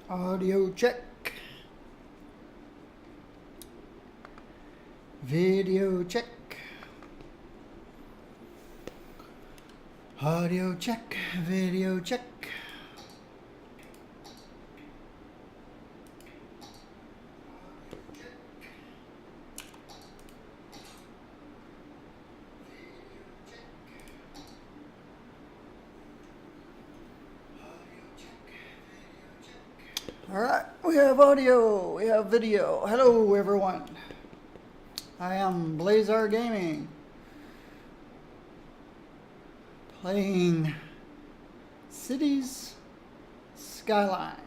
Audio check. Video check. Audio check. Video check. All right, we have audio, we have video. Hello, everyone. I am Blazar Gaming, playing Cities Skylines.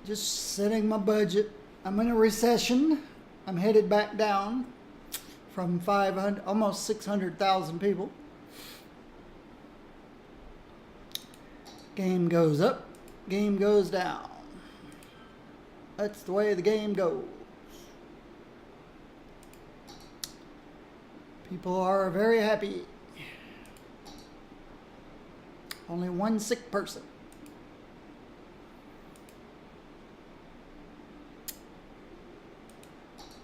Just setting my budget. I'm in a recession. I'm headed back down from 500, almost 600,000 people. Game goes up, game goes down. That's the way the game goes. People are very happy. Only one sick person.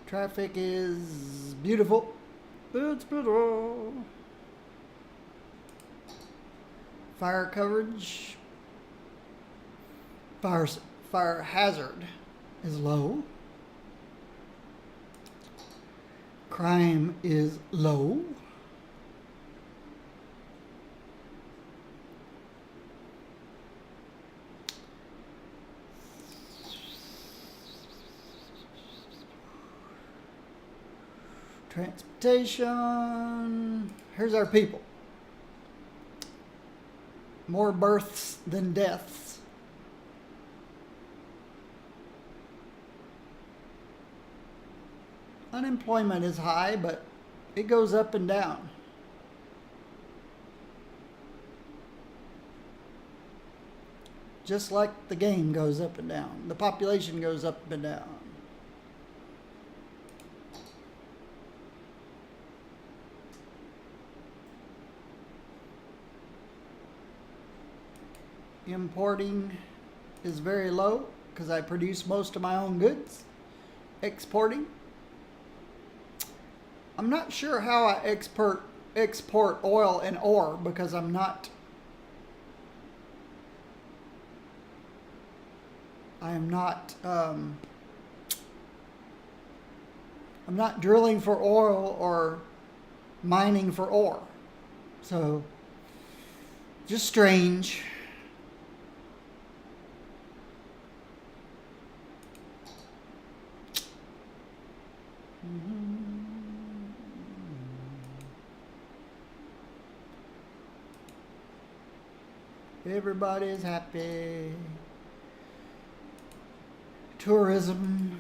Traffic is beautiful. It's beautiful. Fire coverage. Fire hazard is low. Crime is low. Transportation. Here's our people. More births than deaths. Unemployment is high, but it goes up and down. Just like the game goes up and down. The population goes up and down. Importing is very low because I produce most of my own goods. Exporting, I'm not sure how I export oil and ore because I'm not drilling for oil or mining for ore. So just strange. Everybody's happy. Tourism.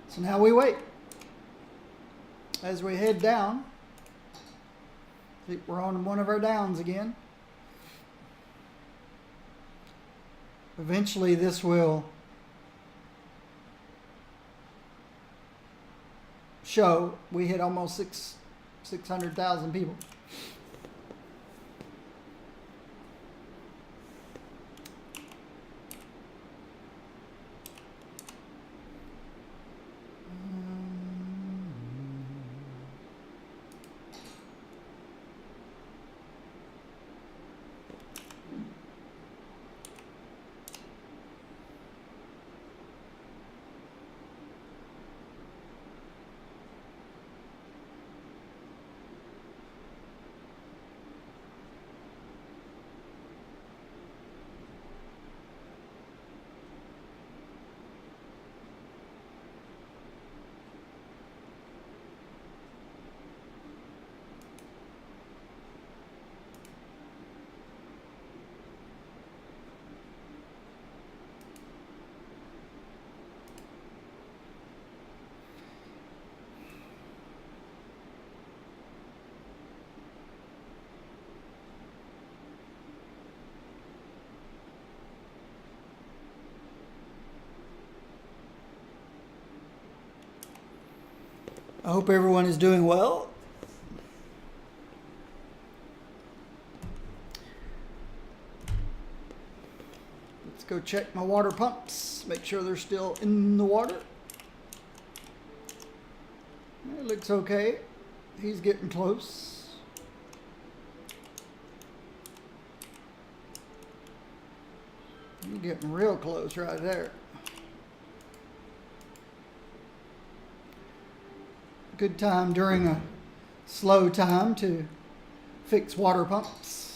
So now we wait as we head down. See, we're on one of our downs again. Eventually this will show we hit almost 600,000 people. I hope everyone is doing well. Let's go check my water pumps, make sure they're still in the water. It looks okay. He's getting close. He's getting real close right there. Good time during a slow time to fix water pumps.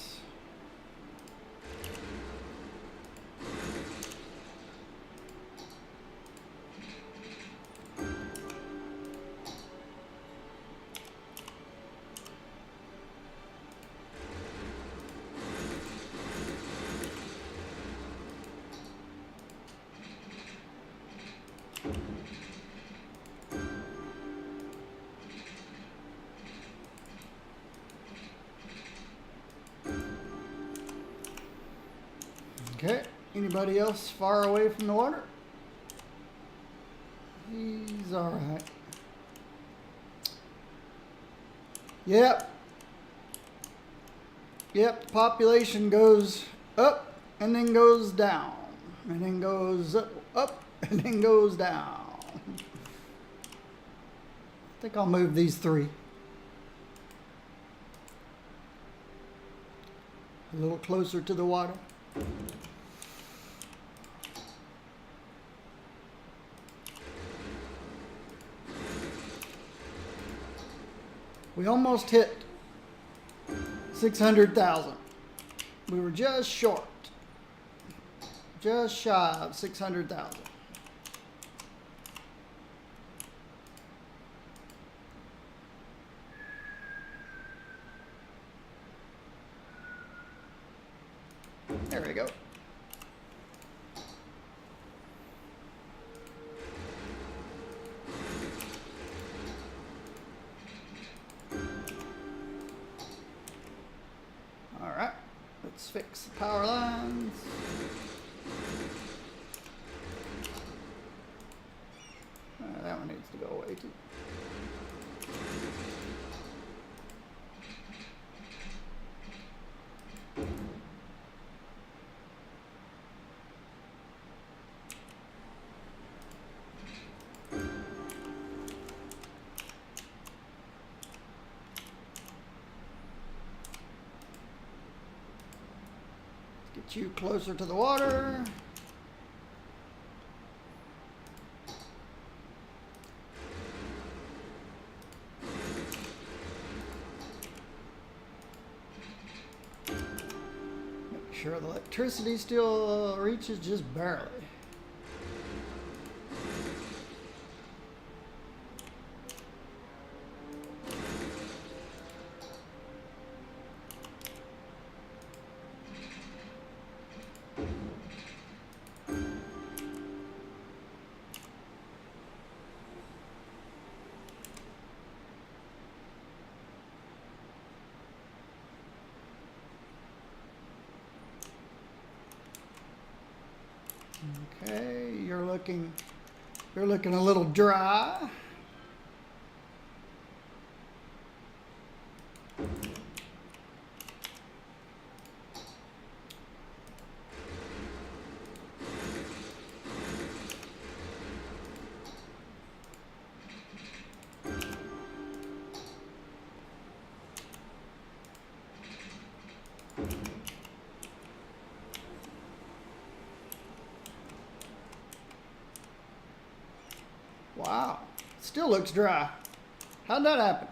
Okay, anybody else far away from the water? He's all right. Yep. Yep, the population goes up and then goes down. And then goes up and then goes down. I think I'll move these three. A little closer to the water. We almost hit 600,000. We were just short. Just shy of 600,000. There we go. All right, let's fix the power lines. That one needs to go away too. Get you closer to the water. Make sure the electricity still reaches just barely. Okay, you're looking a little dry. Wow, still looks dry. How'd that happen?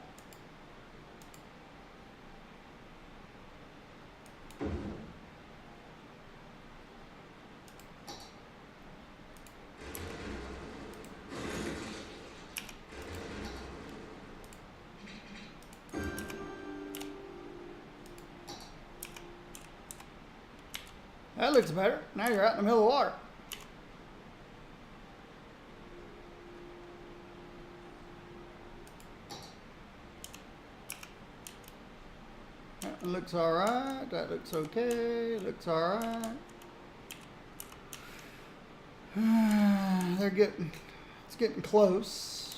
That looks better. Now you're out in the middle of the water. That one looks all right. That looks okay. Looks all right. It's getting close.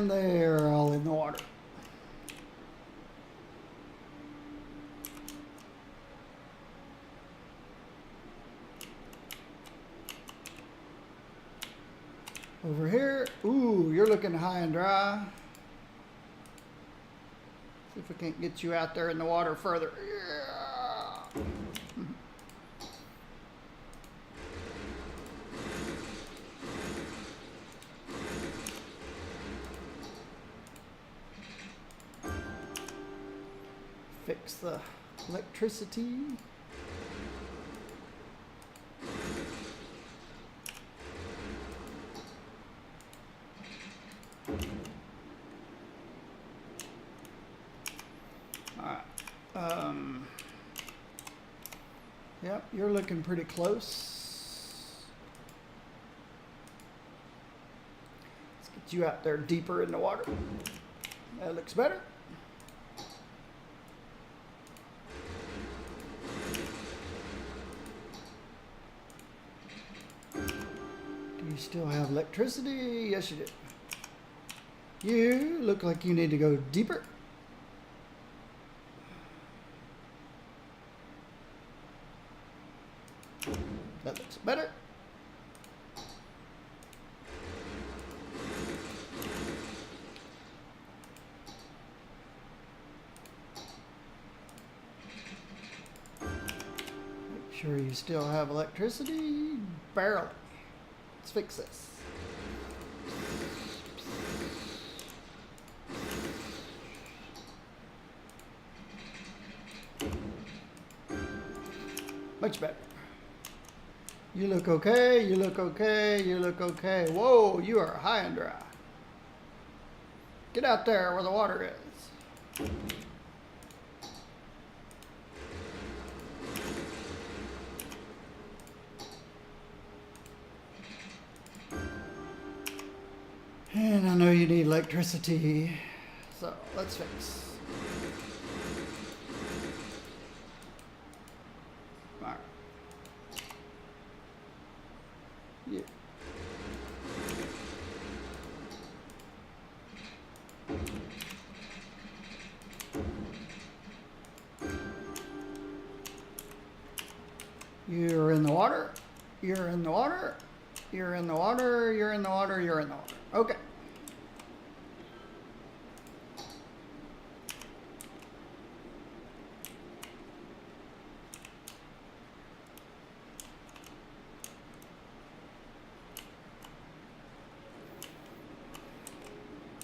And they're all in the water. Over here, ooh, you're looking high and dry. See if we can't get you out there in the water further. Yeah. Fix the electricity. Yep, you're looking pretty close. Let's get you out there deeper in the water. That looks better. Do you still have electricity? Yes, you do. You look like you need to go deeper. That looks better. Make sure you still have electricity. Barely. Let's fix this. Much better. You look okay, you look okay, you look okay. Whoa, you are high and dry. Get out there where the water is. And I know you need electricity, so let's fix. All right. Yeah. You're in the water. You're in the water. You're in the water. You're in the water. You're in the water. Okay.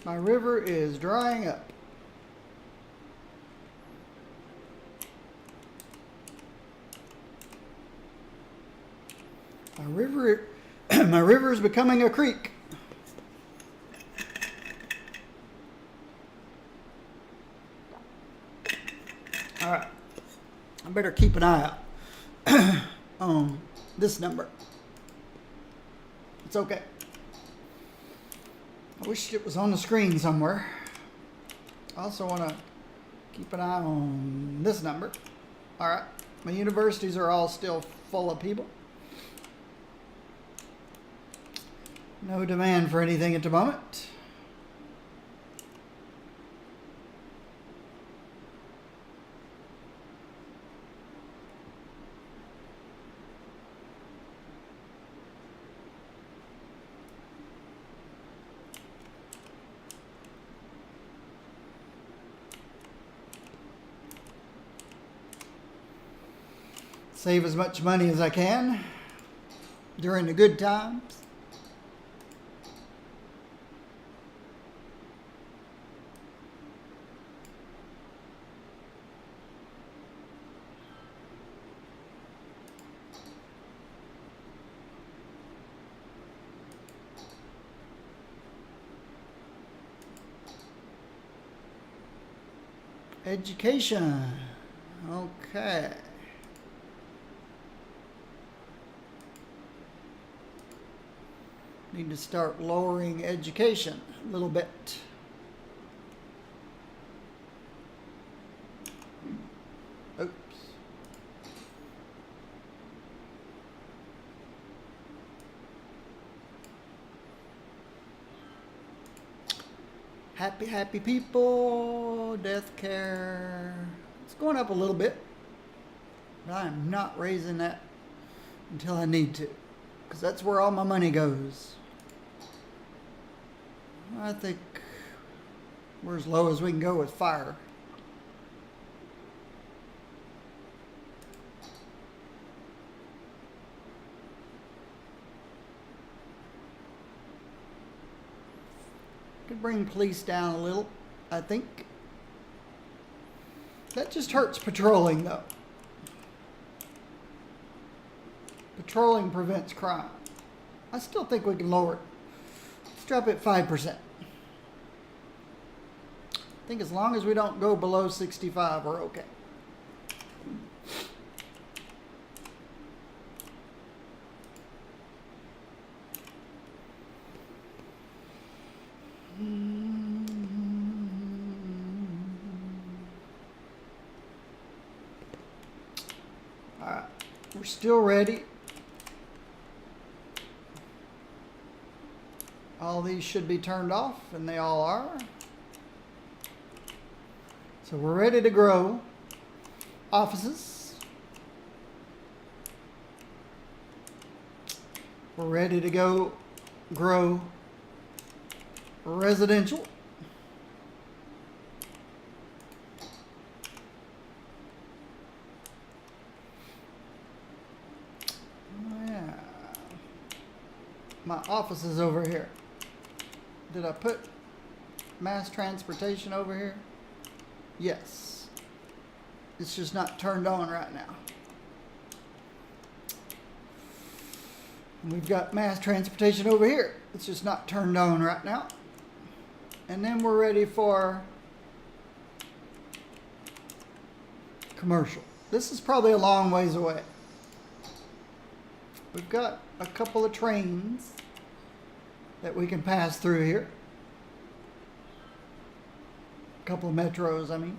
My river is drying up. My river is becoming a creek. All right, I better keep an eye out on this number. It's okay. I wish it was on the screen somewhere. I also want to keep an eye on this number. All right, my universities are all still full of people. No demand for anything at the moment. Save as much money as I can during the good times. Education. Okay. Need to start lowering education a little bit. Oops. Happy, happy people, death care. It's going up a little bit, but I'm not raising that until I need to, because that's where all my money goes. I think we're as low as we can go with fire. Could bring police down a little, I think. That just hurts patrolling, though. Patrolling prevents crime. I still think we can lower it. Let's drop it 5%. I think as long as we don't go below 65, we're okay. Alright, we're still ready. All these should be turned off, and they all are. So we're ready to grow offices. We're ready to go grow residential. Oh, yeah. My office is over here. Did I put mass transportation over here? Yes. It's just not turned on right now. And we've got mass transportation over here. It's just not turned on right now. And then we're ready for commercial. This is probably a long ways away. We've got a couple of trains that we can pass through here. A couple of metros, I mean.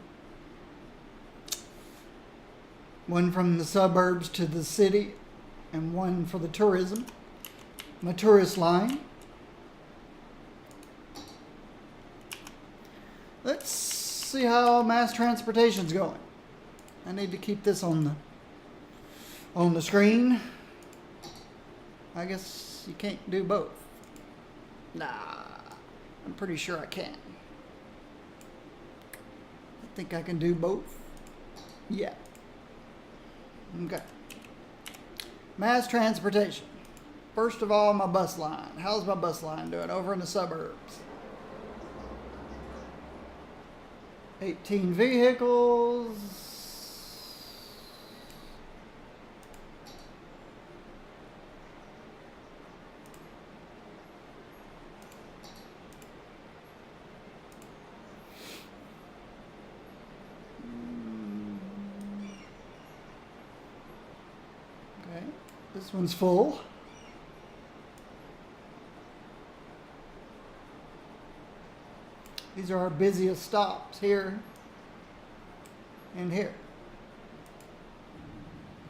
One from the suburbs to the city, and one for the tourism. My tourist line. Let's see how mass transportation's going. I need to keep this on the screen. I guess you can't do both. Nah, I'm pretty sure I can. I think I can do both. Yeah. Okay. Mass transportation. First of all, my bus line. How's my bus line doing over in the suburbs? 18 vehicles. Okay, this one's full. These are our busiest stops here and here.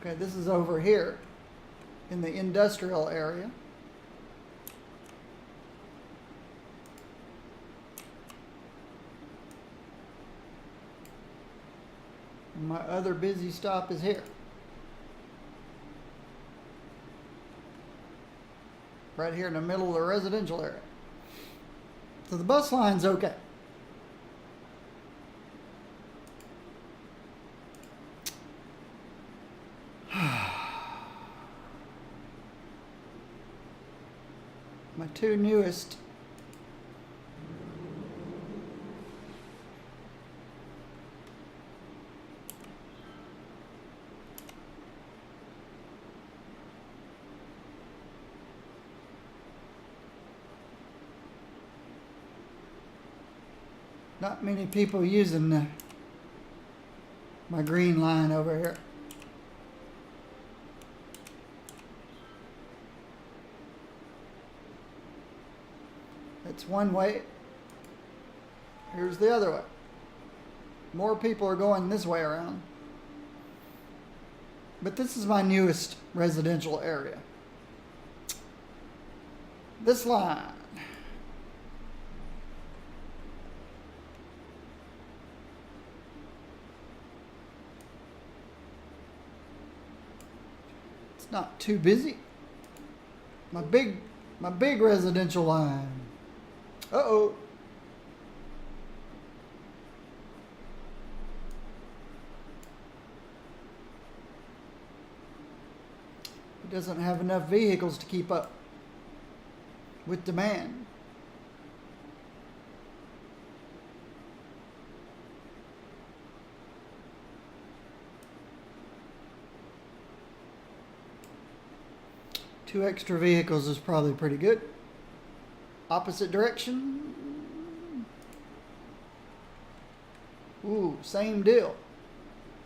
Okay, this is over here in the industrial area. And my other busy stop is here. Right here in the middle of the residential area. So the bus line's okay. My two newest not many people using my green line over here. That's one way. Here's the other way. More people are going this way around. But this is my newest residential area. This line It's not too busy. My big residential line. Uh-oh. It doesn't have enough vehicles to keep up with demand. Two extra vehicles is probably pretty good. Opposite direction. Ooh, same deal.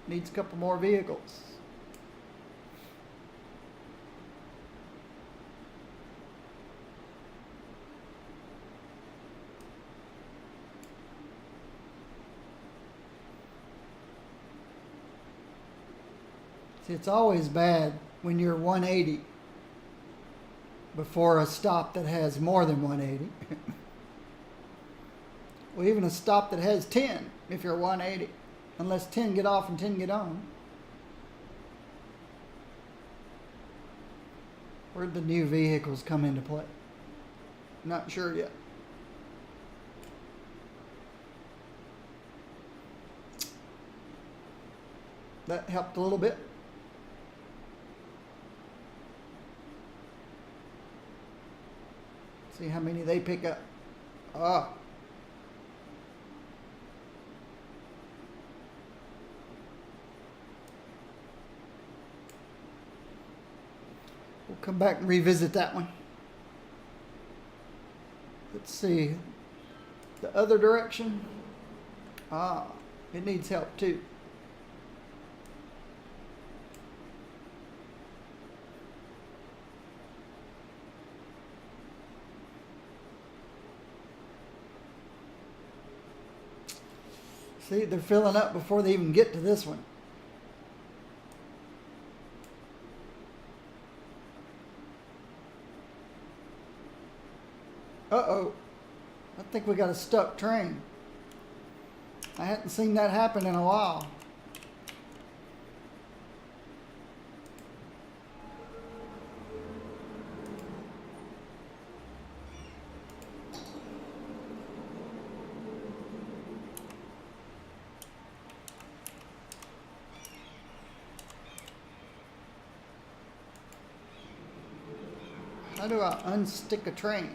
Needs a couple more vehicles. See, it's always bad when you're 180 before a stop that has more than 180. Well, even a stop that has 10 if you're 180, unless 10 get off and 10 get on. Where'd the new vehicles come into play? Not sure yet. That helped a little bit. See how many they pick up. Ah. We'll come back and revisit that one. Let's see. The other direction. Ah, it needs help too. See, they're filling up before they even get to this one. Uh-oh. I think we got a stuck train. I hadn't seen that happen in a while. How do I unstick a train?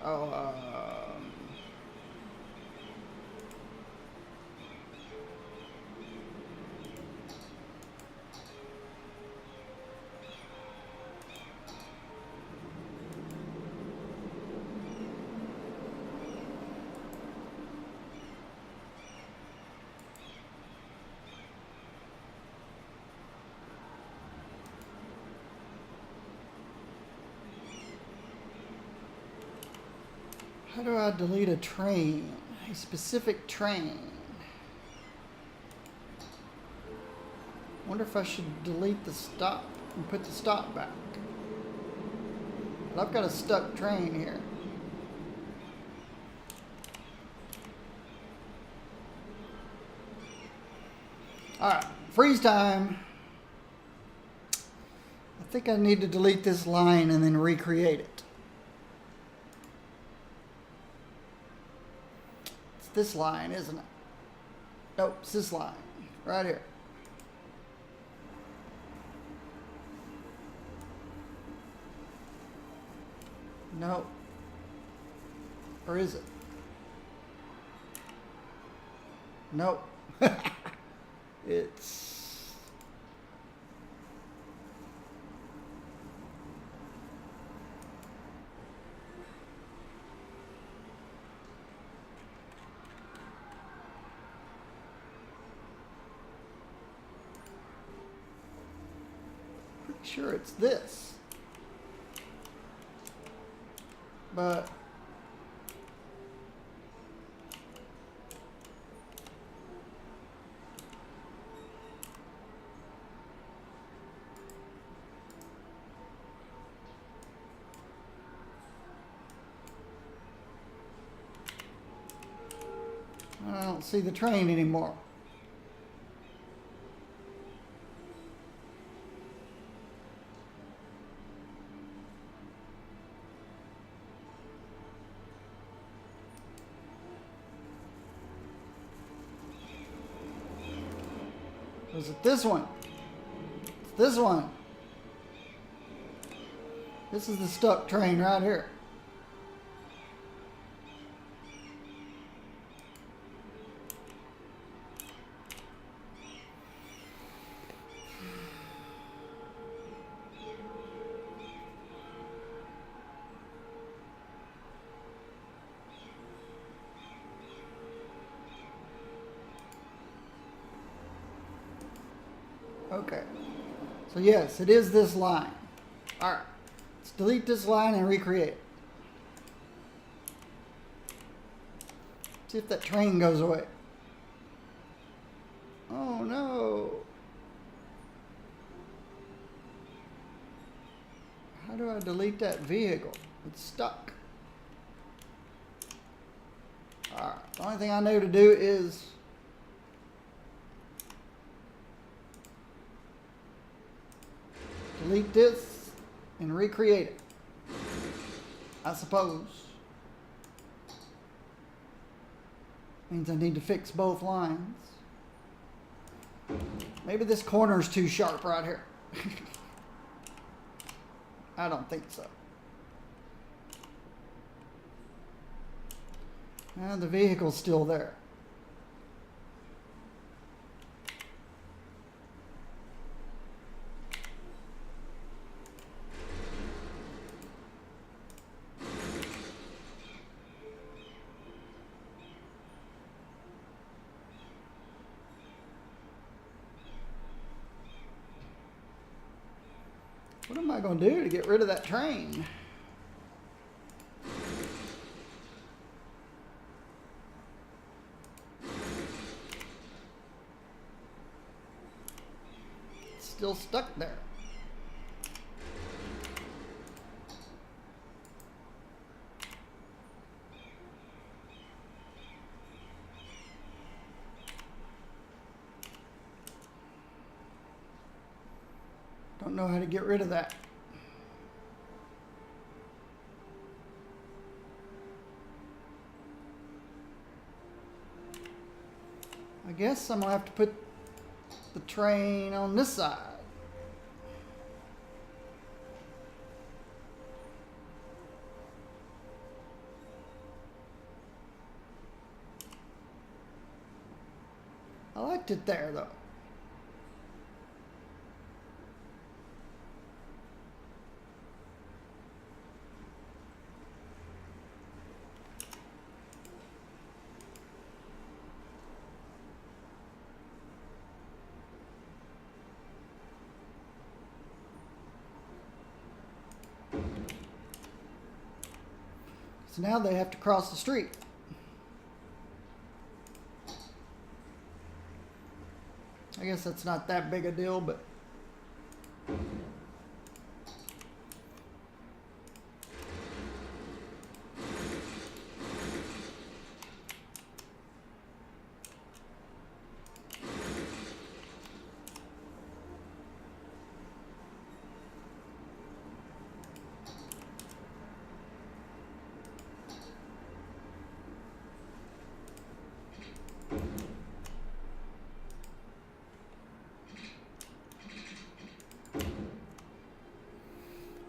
Oh, how do I delete a train? A specific train. Wonder if I should delete the stop and put the stop back. But I've got a stuck train here. Alright, freeze time. I think I need to delete this line and then recreate it. It's this line, isn't it? Nope, it's this line. Right here. No. Or is it? Nope. It's... pretty sure it's this. But I don't see the train anymore. Was it this one? It's this one. This is the stuck train right here. Okay. So yes, it is this line. All right. Let's delete this line and recreate it. See if that train goes away. Oh no. How do I delete that vehicle? It's stuck. All right. The only thing I know to do is delete this and recreate it, I suppose. Means I need to fix both lines. Maybe this corner's too sharp right here. I don't think so. And the vehicle's still there. What am I going to do to get rid of that train? It's still stuck there. Don't know how to get rid of that. I guess I'm gonna have to put the train on this side. I liked it there though. So now they have to cross the street. I guess that's not that big a deal, but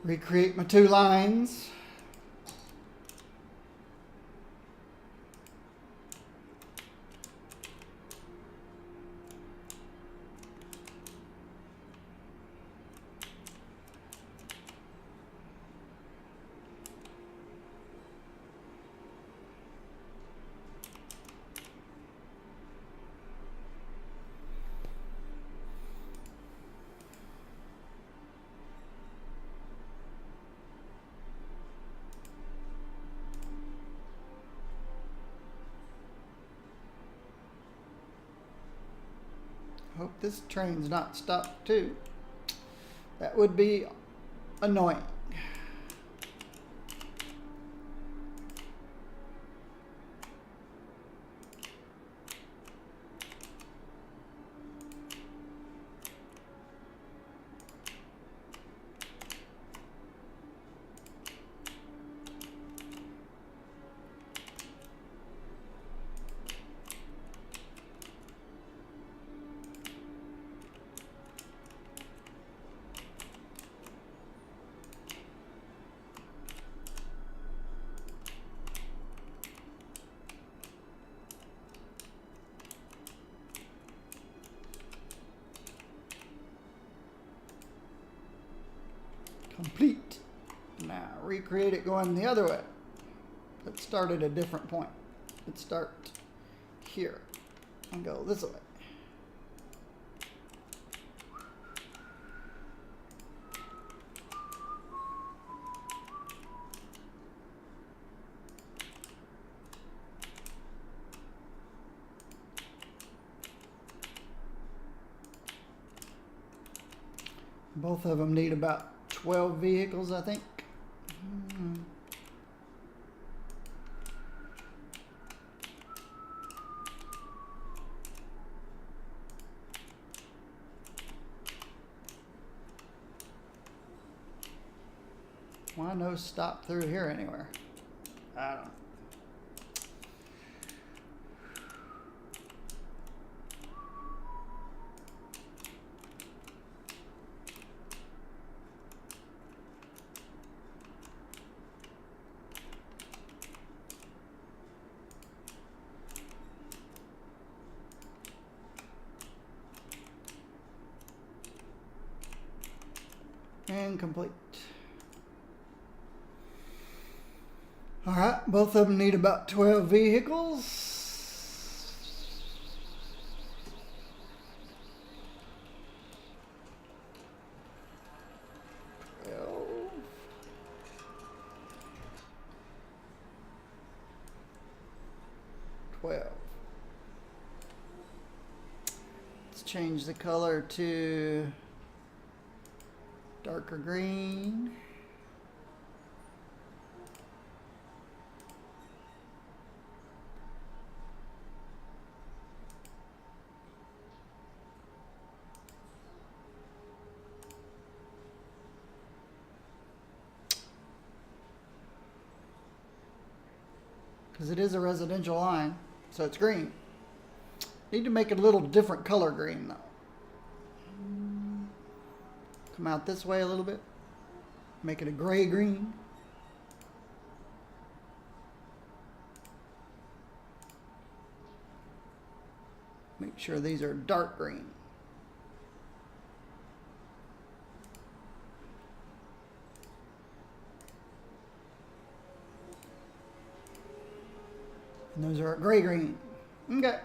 recreate my two lines. Hope this train's not stopped too. That would be annoying. Complete. Now recreate it going the other way. Let's start at a different point. Let's start here and go this way. Both of them need about 12 vehicles, I think. Why no stop through here anywhere? I don't know. And complete. All right, both of them need about 12 vehicles. 12. Let's change the color to darker green. Because it is a residential line, so it's green. Need to make it a little different color green though. Come out this way a little bit. Make it a gray green. Make sure these are dark green. And those are gray green. Okay.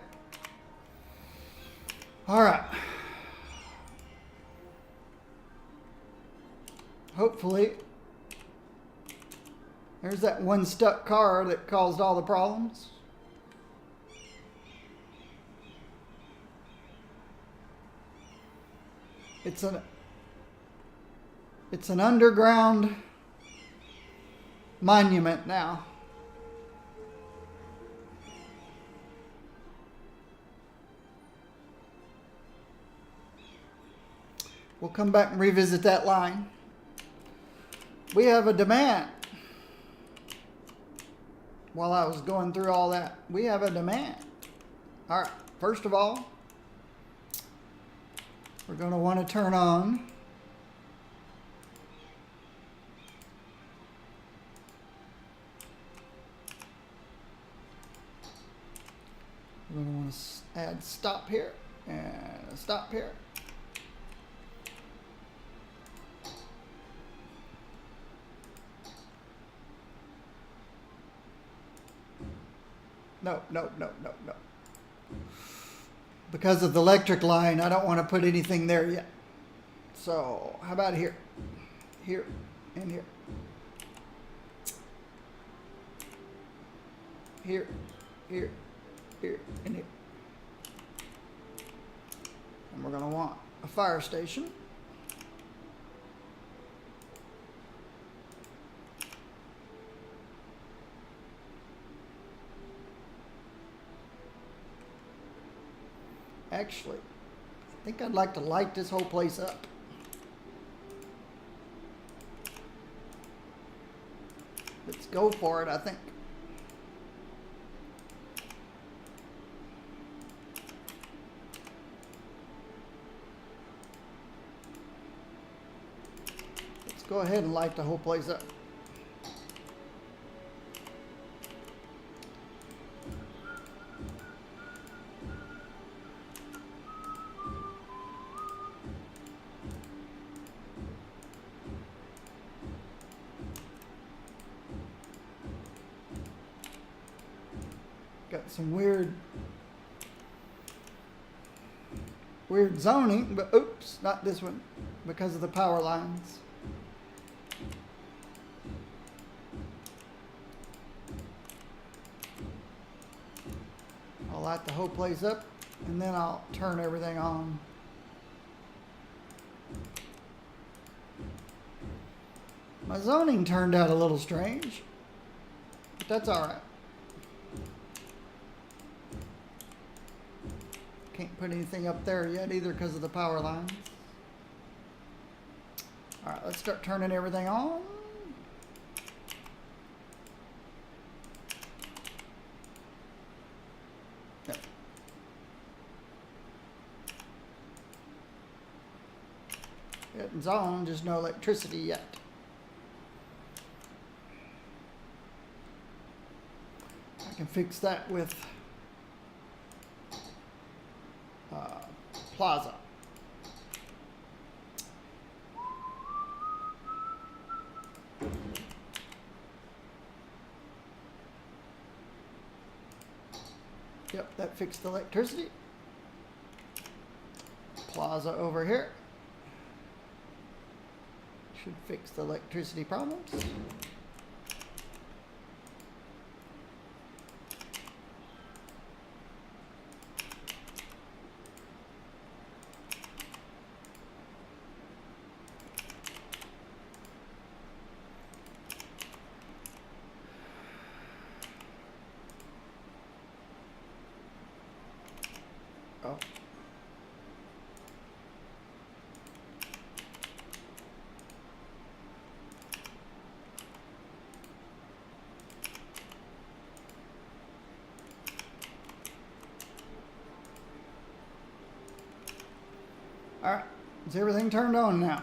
All right. Hopefully, there's that one stuck car that caused all the problems. It's an underground monument now. We'll come back and revisit that line. We have a demand. While I was going through all that, we have a demand. All right, first of all, we're going to want to turn on we're going to want to add stop here and a stop here. No. Because of the electric line, I don't want to put anything there yet. So, how about here? Here and here. Here, and here. And we're going to want a fire station. Actually, I think I'd like to light this whole place up. Let's go for it, I think. Let's go ahead and light the whole place up. got some weird zoning, but oops, not this one, because of the power lines. I'll light the whole place up and then I'll turn everything on. My zoning turned out a little strange, but that's all right. Can't put anything up there yet either because of the power lines. All right, let's start turning everything on. Yep. It's on, just no electricity yet. I can fix that with Plaza. Yep, that fixed the electricity. Plaza over here should fix the electricity problems. Oh. All right, is everything turned on now?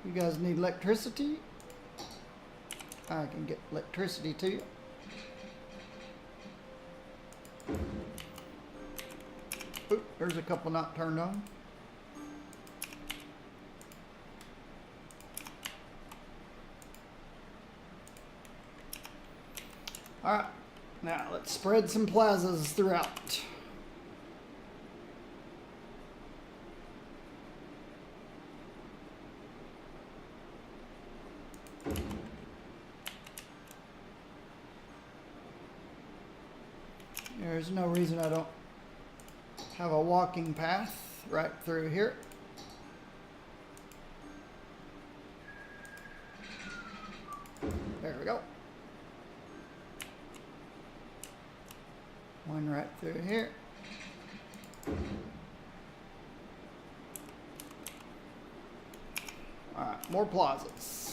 You guys need electricity? I can get electricity to you. Oop, there's a couple not turned on. All right, now let's spread some plazas throughout. There's no reason I don't have a walking path right through here. There we go. One right through here. All right, more plazas.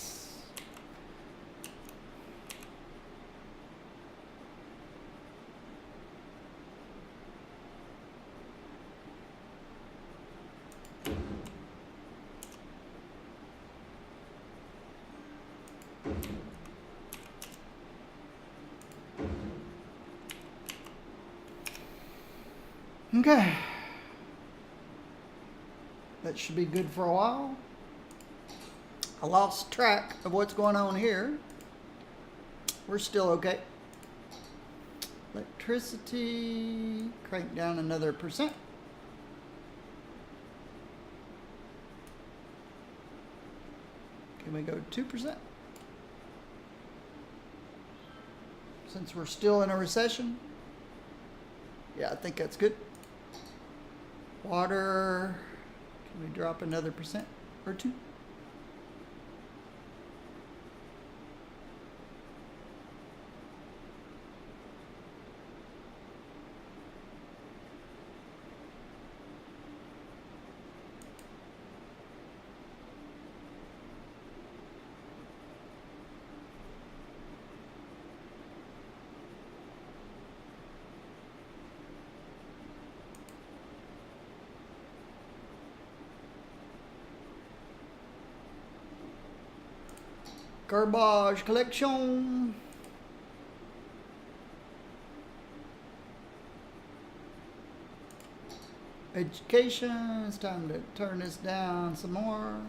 Okay. That should be good for a while. I lost track of what's going on here. We're still okay. Electricity, crank down another %. Can we go 2%? Since we're still in a recession. Yeah, I think that's good. Water, can we drop another % or 2? Garbage collection. Education. It's time to turn this down some more.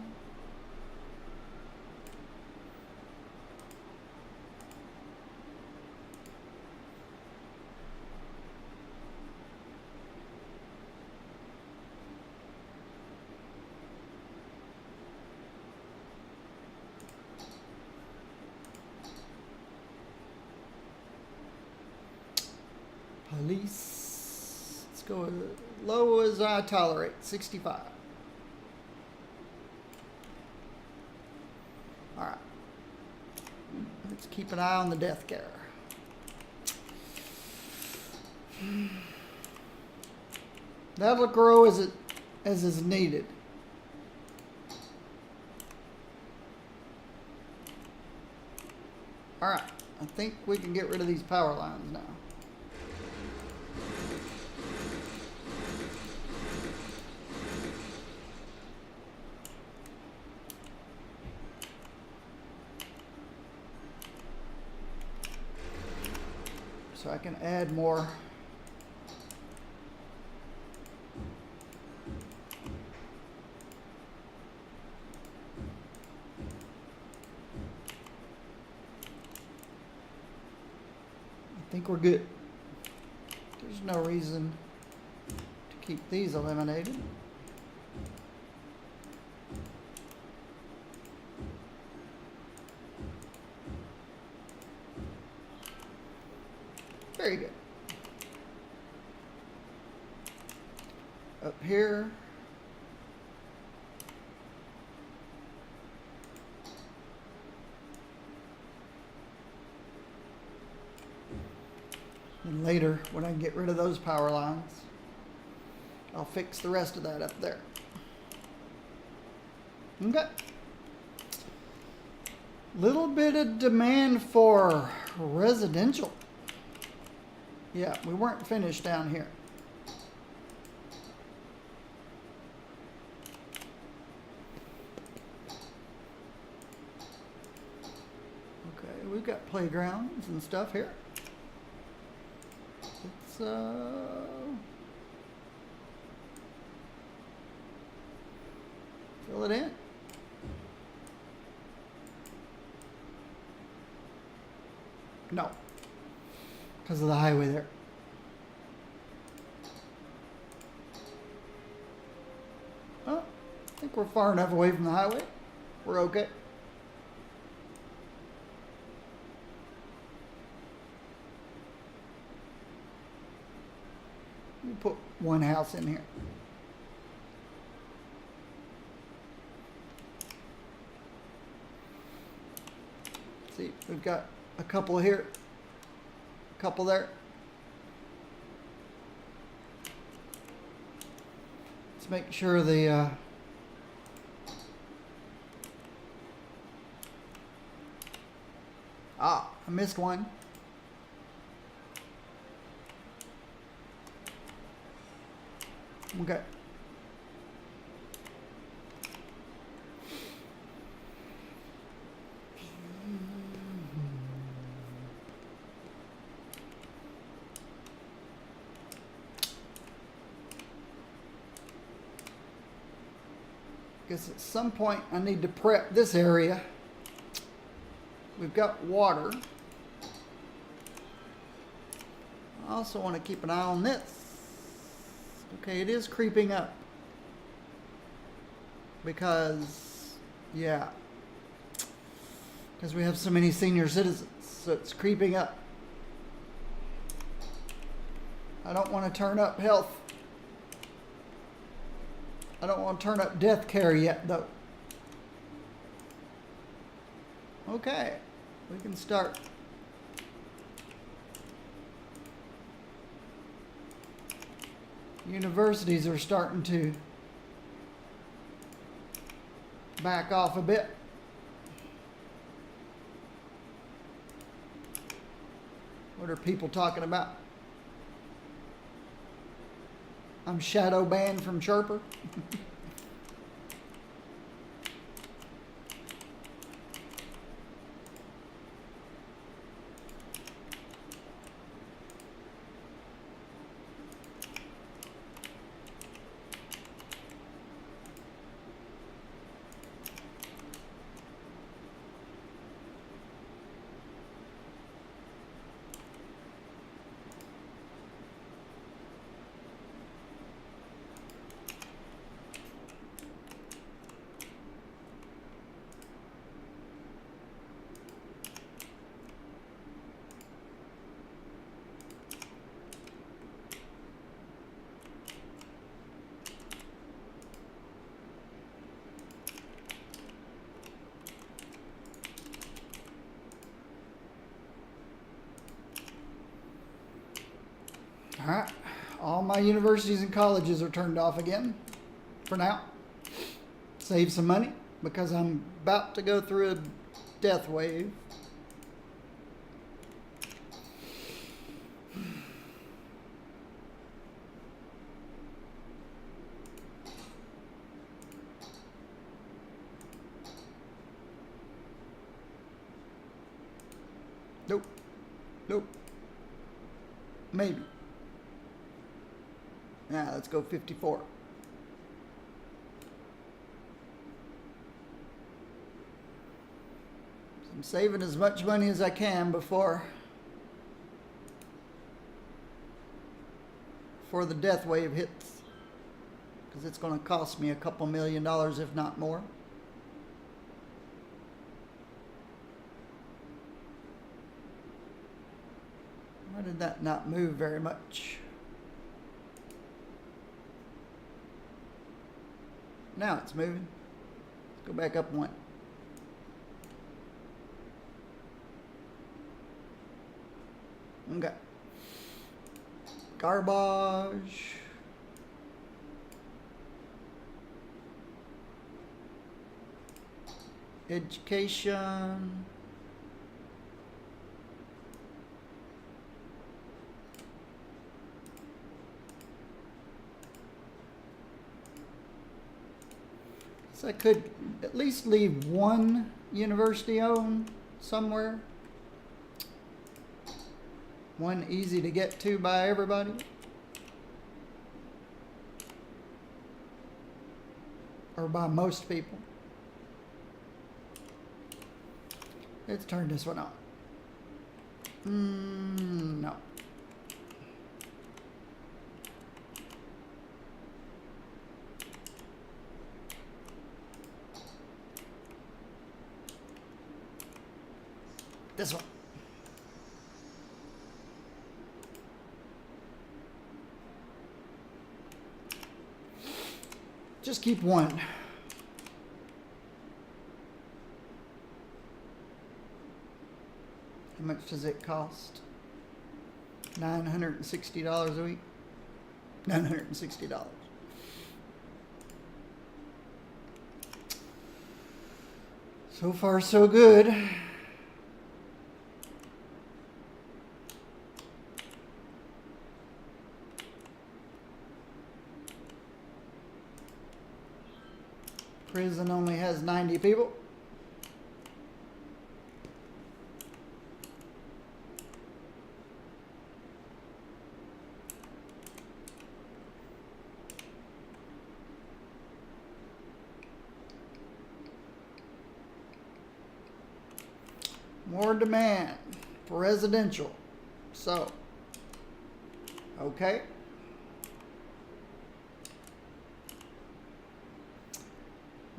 Release. Let's go as low as I tolerate, 65. All right. Let's keep an eye on the death care. That'll grow as is needed. All right. I think we can get rid of these power lines now. So I can add more. I think we're good. There's no reason to keep these eliminated. Very good. Up here. And later, when I get rid of those power lines, I'll fix the rest of that up there. Okay. Little bit of demand for residential. Yeah, we weren't finished down here. Okay, we've got playgrounds and stuff here. Let's fill it in. No. Because of the highway there. Oh, I think we're far enough away from the highway. We're okay. We'll put one house in here. See, we've got a couple here. Couple there. Let's make sure the I missed one. Okay. Guess at some point I need to prep this area. We've got water. I also want to keep an eye on this. Okay, it is creeping up. Because, yeah. Because we have so many senior citizens. So it's creeping up. I don't want to turn up health. I don't want to turn up death care yet, though. Okay, we can start. Universities are starting to back off a bit. What are people talking about? I'm shadow banned from Chirper. Alright. All my universities and colleges are turned off again. For now. Save some money. Because I'm about to go through a death wave. Nope. Nope. Maybe. Now let's go 54. So I'm saving as much money as I can before the death wave hits. Because it's going to cost me a couple $1 million, if not more. Why did that not move very much? Now it's moving. Let's go back up one. Okay. Garbage. Education. So I could at least leave one university owned somewhere. One easy to get to by everybody. Or by most people. Let's turn this one on. No. This one. Just keep one. How much does it cost? $960 a week? $960. So far, so good. Prison only has 90 people. More demand for residential. So, okay.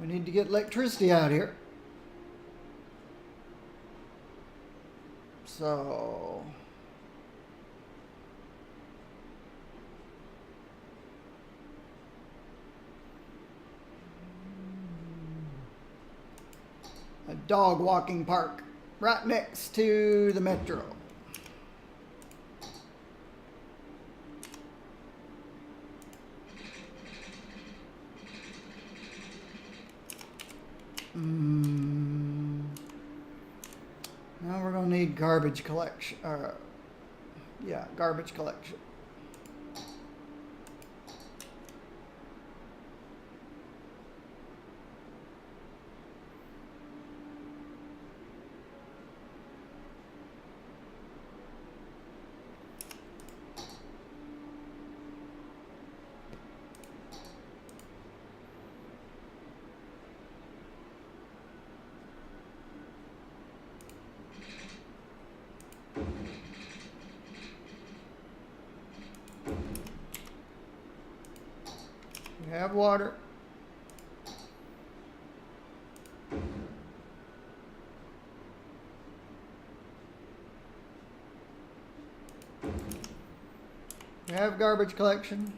We need to get electricity out here. So, a dog walking park right next to the metro. Now we're going to need garbage collection. Yeah, garbage collection. We have water. We have garbage collection.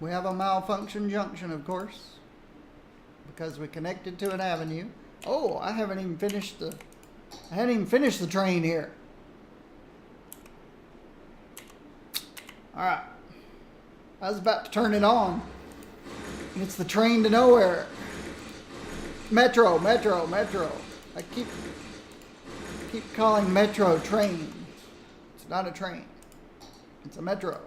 We have a malfunction junction, of course, because we connected to an avenue. Oh, I hadn't even finished the train here. Alright. I was about to turn it on. And it's the train to nowhere. Metro, metro, metro. I keep calling metro train. It's not a train. It's a metro.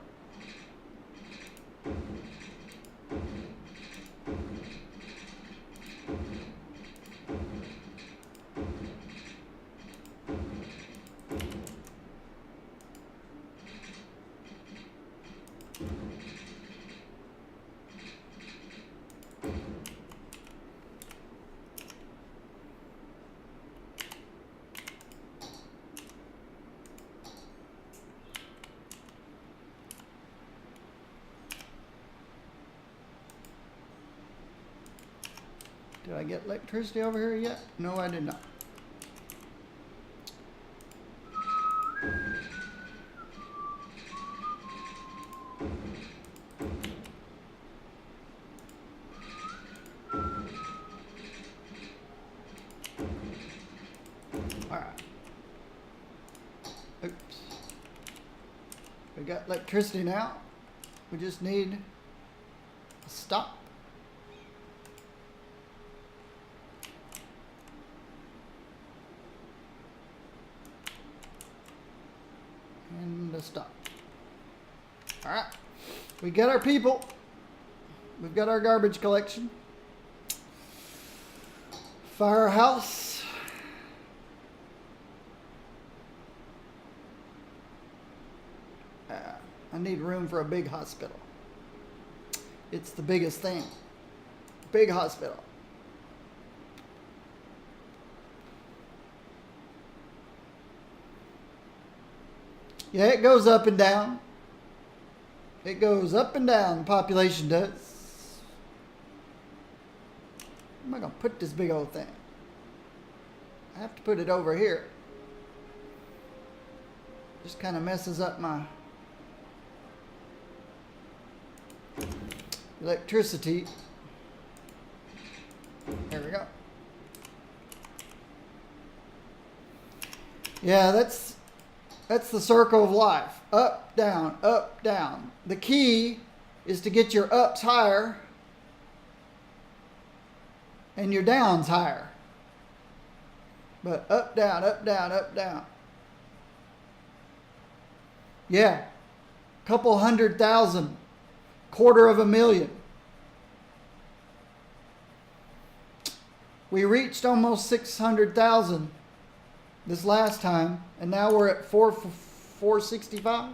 Did I get electricity over here yet? No, I did not. All right. Oops. We got electricity now. We just need a stop. And a stop. All right. We got our people. We've got our garbage collection. Firehouse. I need room for a big hospital. It's the biggest thing. Big hospital. Yeah, it goes up and down. It goes up and down, the population does. Where am I going to put this big old thing? I have to put it over here. Just kind of messes up my electricity. There we go. Yeah, that's the circle of life. Up, down, up, down. The key is to get your ups higher and your downs higher. But up, down, up, down, up, down. Yeah. Couple 100,000. 250,000. We reached almost 600,000 this last time, and now we're at 465.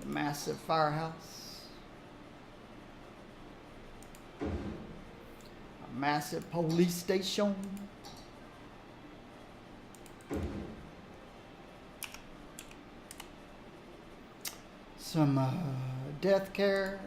A massive firehouse. A massive police station. Some death care.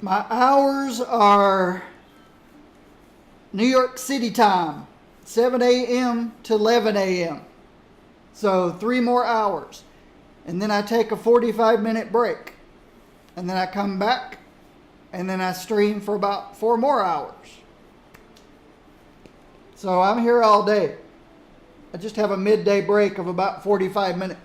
My hours are New York City time, 7 a.m. to 11 a.m. So 3 more hours. And then I take a 45-minute break. And then I come back. And then I stream for about 4 more hours. So I'm here all day. I just have a midday break of about 45 minutes.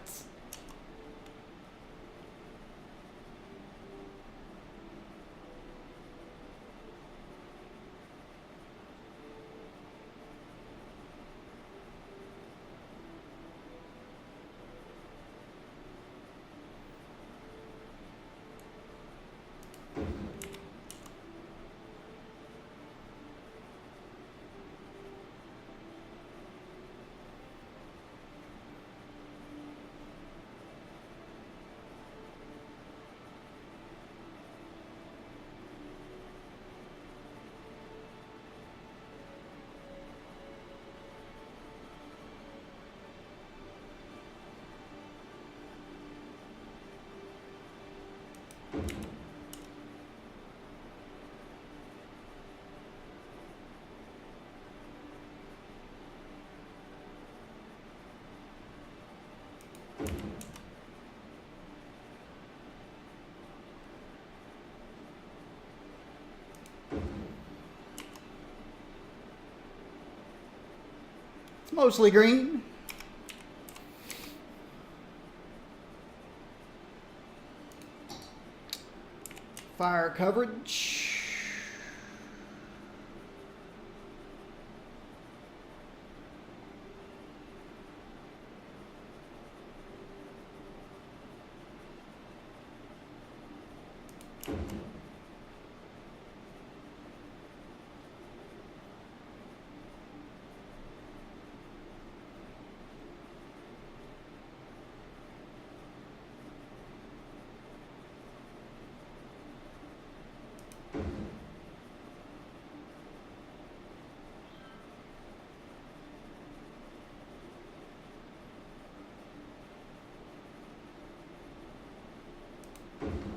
mostly green. Fire coverage.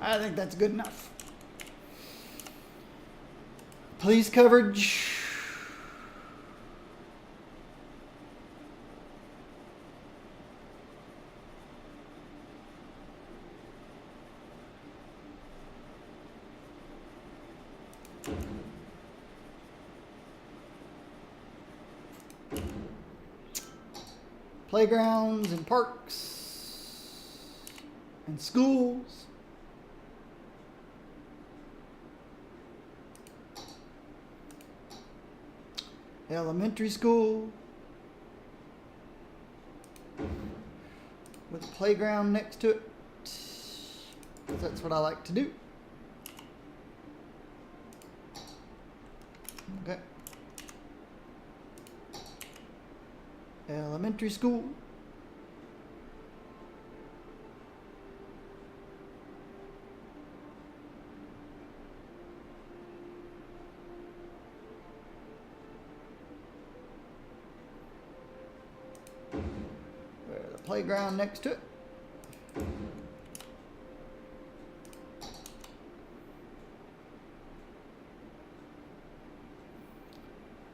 I think that's good enough. Police coverage. Playgrounds and parks and schools. Elementary school with a playground next to it. That's what I like to do. Okay. Elementary school. Where the playground next to it.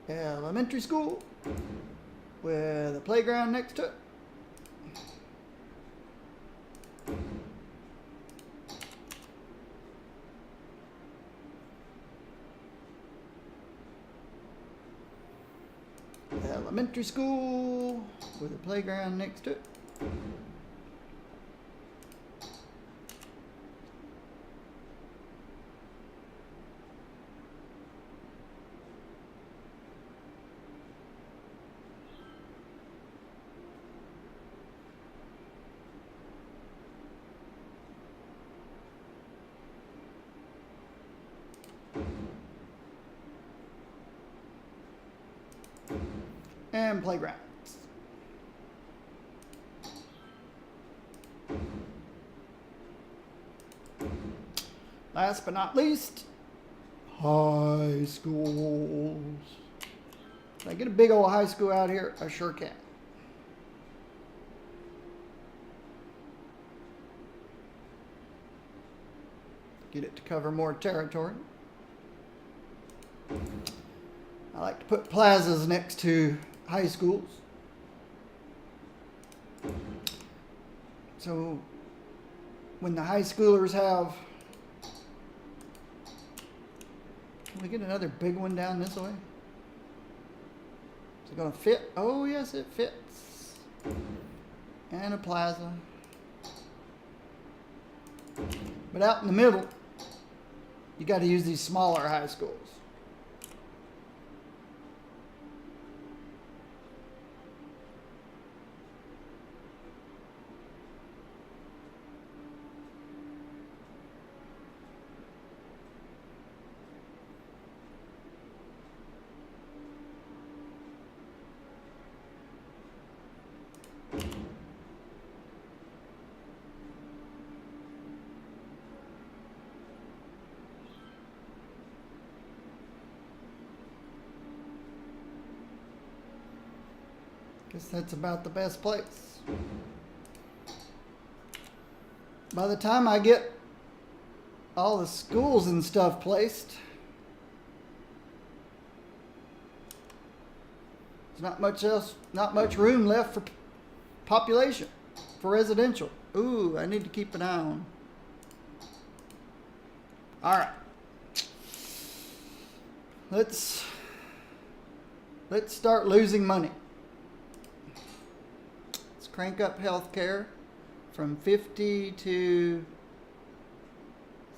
Elementary school with a playground next to it. Elementary school with a playground next to it. And playgrounds. Last but not least, high schools. Can I get a big old high school out here? I sure can. Get it to cover more territory. I like to put plazas next to high schools. So when the high schoolers have, can we get another big one down this way? Is it going to fit? Oh yes, it fits. And a plaza. But out in the middle, you got to use these smaller high schools. Guess that's about the best place. By the time I get all the schools and stuff placed, there's not much room left for population, for residential. Ooh, I need to keep an eye on. All right. Let's start losing money. crank up healthcare from 50 to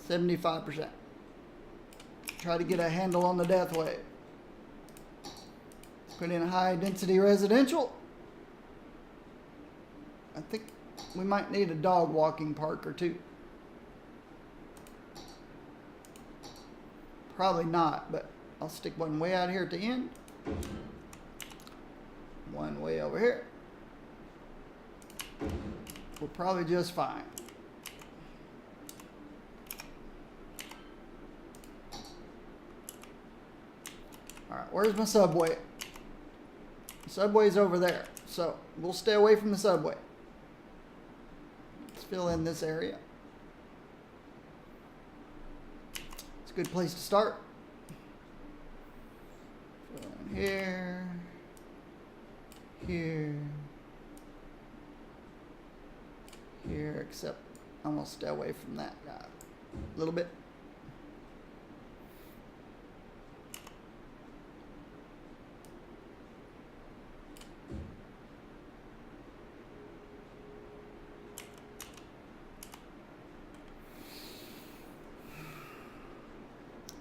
75%. Try to get a handle on the death wave. Put in high density residential. I think we might need a dog walking park or two. Probably not, but I'll stick one way out here at the end. One way over here. We're probably just fine. Alright, where's my subway? The subway's over there, so we'll stay away from the subway. Let's fill in this area. It's a good place to start. Fill in here, here, here, except I'm going to stay away from that guy a little bit.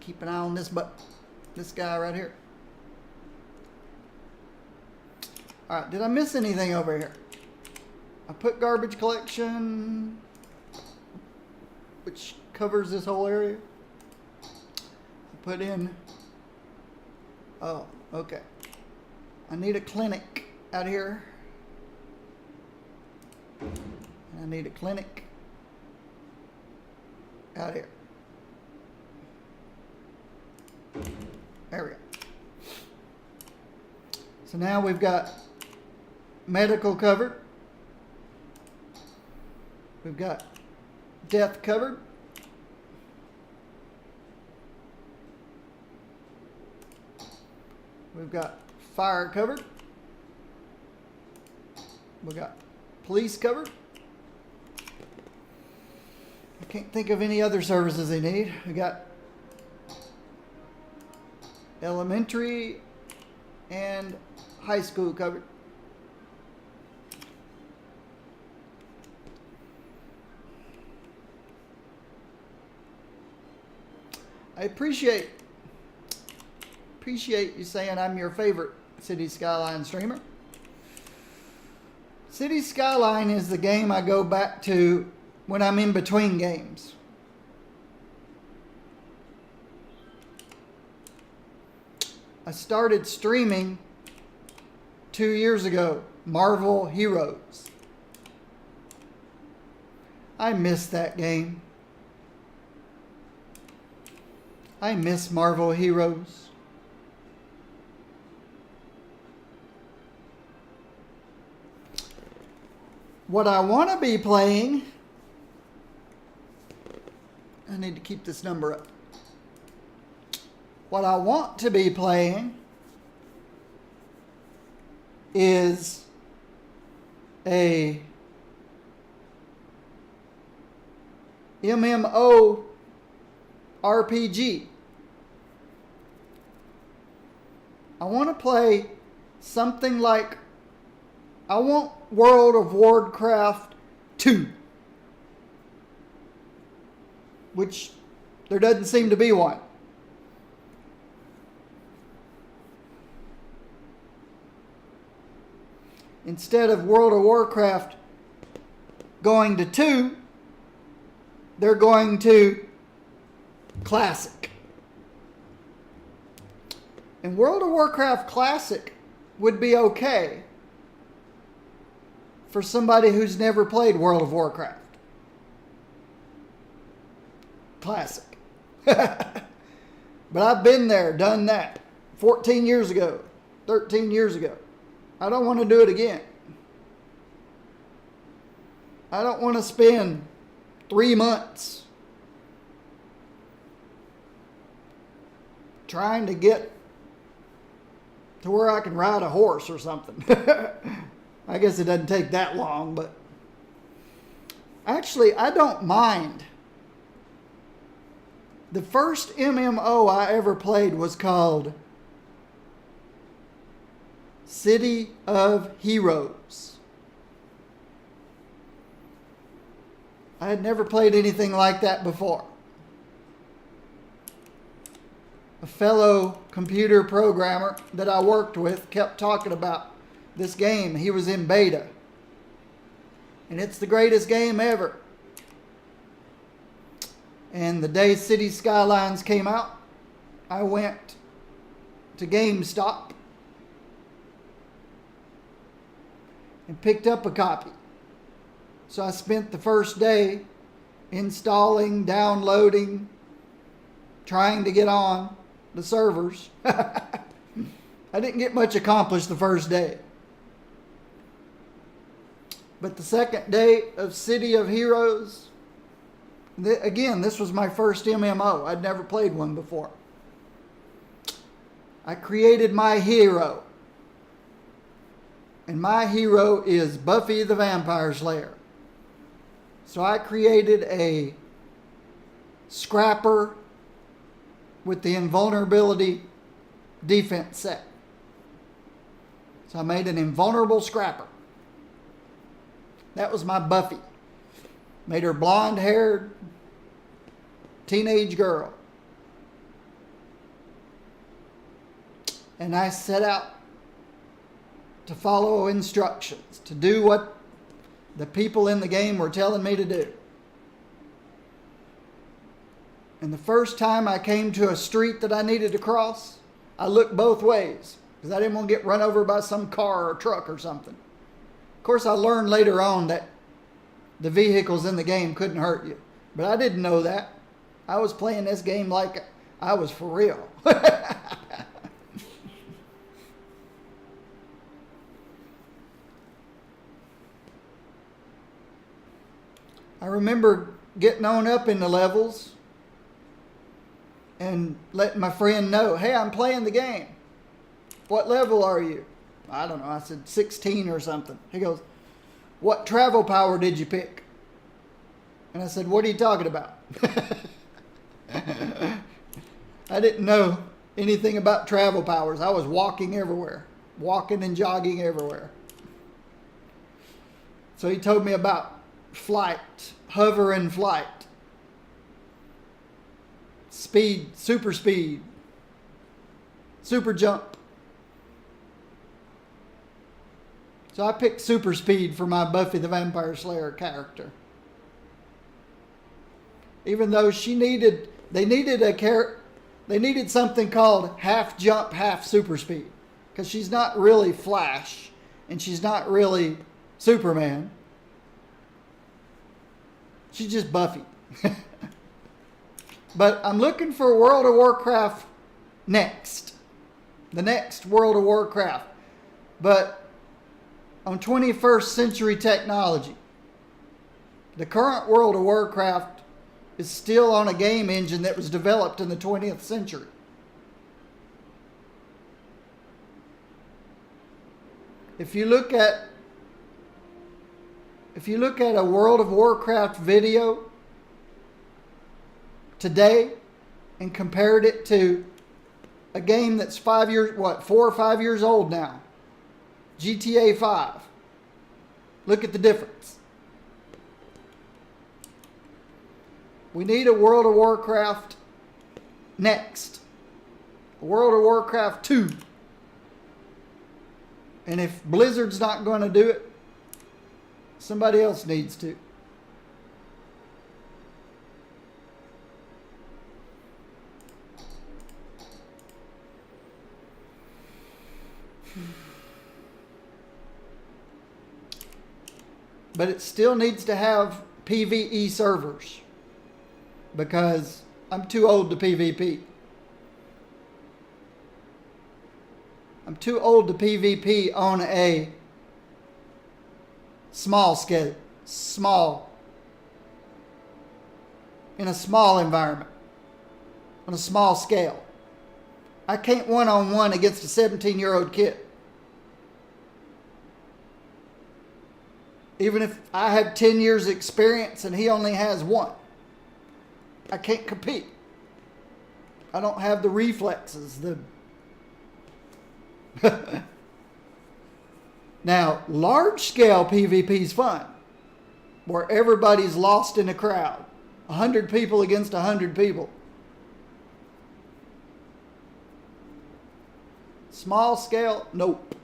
Keep an eye on this guy right here. All right, did I miss anything over here? I put garbage collection, which covers this whole area. I put in, oh, okay. I need a clinic out here. I need a clinic out here. There we go. So now we've got medical covered. We've got death covered. We've got fire covered. We've got police covered. I can't think of any other services they need. We got elementary and high school covered. I appreciate you saying I'm your favorite City Skyline streamer. City Skyline is the game I go back to when I'm in between games. I started streaming 2 years ago, Marvel Heroes. I miss that game. I miss Marvel Heroes. What I want to be playing, I need to keep this number up. What I want to be playing is a MMO RPG. I want to play something like, I want World of Warcraft 2, which there doesn't seem to be one. Instead of World of Warcraft going to 2, they're going to Classic. And World of Warcraft Classic would be okay for somebody who's never played World of Warcraft. Classic. But I've been there, done that. 14 years ago, 13 years ago. I don't want to do it again. I don't want to spend 3 months trying to get to where I can ride a horse or something. I guess it doesn't take that long, but actually, I don't mind. The first MMO I ever played was called City of Heroes. I had never played anything like that before. A fellow computer programmer that I worked with kept talking about this game. He was in beta. And it's the greatest game ever. And the day City Skylines came out, I went to GameStop and picked up a copy. So I spent the first day installing, downloading, trying to get on the servers. I didn't get much accomplished the first day. But the second day of City of Heroes, again, this was my first MMO. I'd never played one before. I created my hero. And my hero is Buffy the Vampire Slayer. So I created a scrapper with the invulnerability defense set. So I made an invulnerable scrapper. That was my Buffy. Made her blonde-haired teenage girl. And I set out to follow instructions, to do what the people in the game were telling me to do. And the first time I came to a street that I needed to cross, I looked both ways because I didn't want to get run over by some car or truck or something. Of course, I learned later on that the vehicles in the game couldn't hurt you. But I didn't know that. I was playing this game like I was for real. I remember getting on up in the levels and letting my friend know, hey, I'm playing the game. What level are you? I don't know. I said 16 or something. He goes, what travel power did you pick? And I said, what are you talking about? I didn't know anything about travel powers. I was walking everywhere. Walking and jogging everywhere. So he told me about flight, hover and flight. Speed, super jump. So I picked super speed for my Buffy the Vampire Slayer character. Even though they needed something called half jump, half super speed. Because she's not really Flash and she's not really Superman. She's just Buffy. But I'm looking for World of Warcraft next. The next World of Warcraft. But on 21st century technology. The current World of Warcraft is still on a game engine that was developed in the 20th century. If you look at a World of Warcraft video today and compared it to a game that's 4 or 5 years old now, GTA 5, look at the difference. We need a World of Warcraft next. A World of Warcraft 2. And if Blizzard's not going to do it, somebody else needs to. But it still needs to have PvE servers. Because I'm too old to PvP. I'm too old to PvP on a small scale. In a small environment. On a small scale. I can't one-on-one against a 17-year-old kid. Even if I have 10 years experience and he only has 1. I can't compete. I don't have the reflexes. Now, large-scale PvP is fun. where everybody's lost in a crowd. 100 people against 100 people. Small scale? Nope.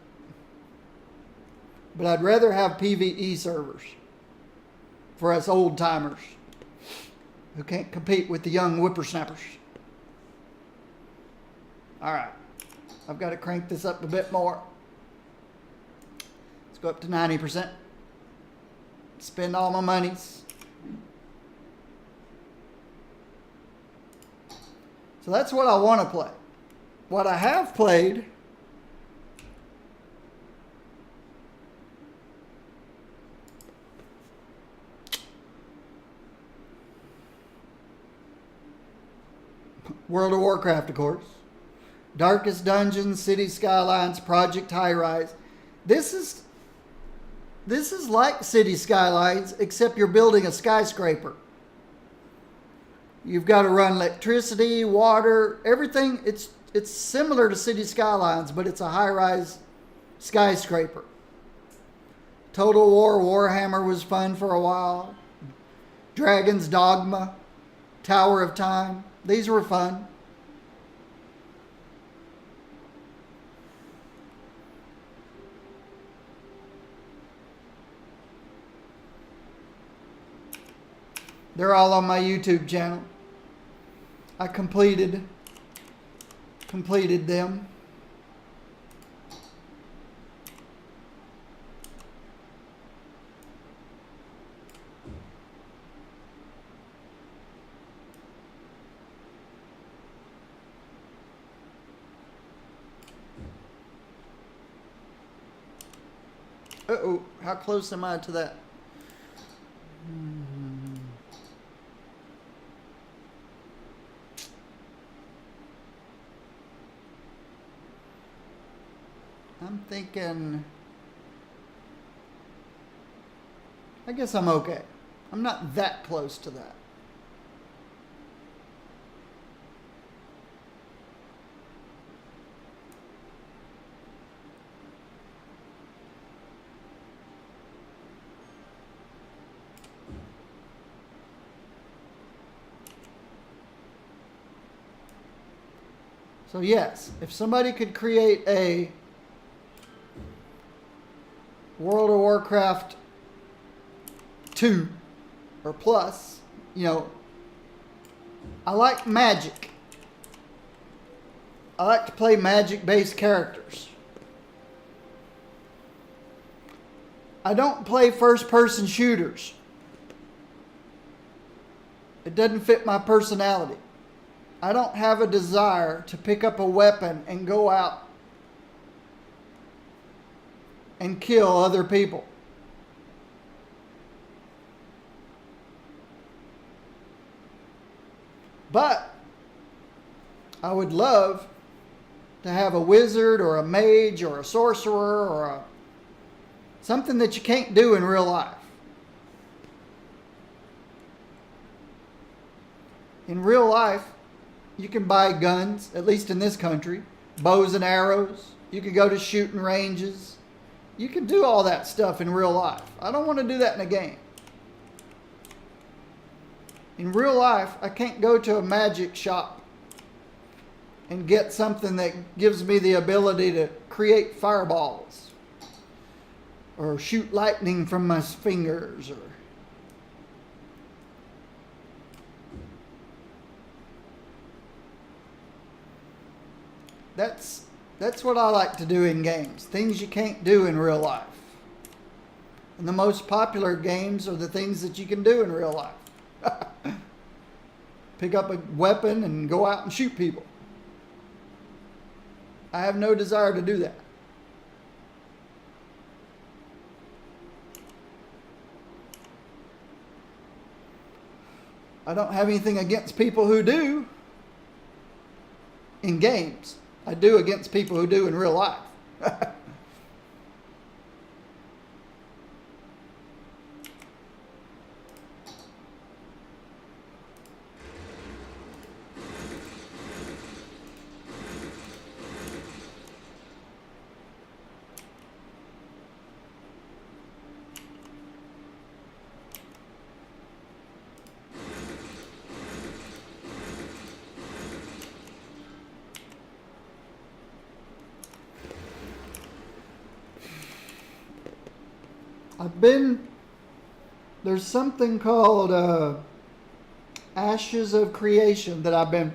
But I'd rather have PvE servers for us old timers who can't compete with the young whippersnappers. Alright. I've got to crank this up a bit more. Let's go up to 90%. Spend all my monies. So that's what I want to play. What I have played World of Warcraft, of course. Darkest Dungeon, City Skylines, Project High Rise. This is like City Skylines, except you're building a skyscraper. You've got to run electricity, water, everything. It's similar to City Skylines, but it's a high-rise skyscraper. Total War Warhammer was fun for a while. Dragon's Dogma, Tower of Time. These were fun. They're all on my YouTube channel. I completed them. Uh-oh, how close am I to that? I'm thinking, I guess I'm okay. I'm not that close to that. So yes, if somebody could create a World of Warcraft 2 or plus, you know, I like Magic. I like to play Magic-based characters. I don't play first-person shooters. It doesn't fit my personality. I don't have a desire to pick up a weapon and go out and kill other people. But I would love to have a wizard or a mage or a sorcerer or something that you can't do in real life. In real life, you can buy guns, at least in this country, bows and arrows. You can go to shooting ranges. You can do all that stuff in real life. I don't want to do that in a game. In real life, I can't go to a magic shop and get something that gives me the ability to create fireballs or shoot lightning from my fingers or That's what I like to do in games. Things you can't do in real life. And the most popular games are the things that you can do in real life. Pick up a weapon and go out and shoot people. I have no desire to do that. I don't have anything against people who do in games. I do against people who do in real life. There's something called Ashes of Creation that I've been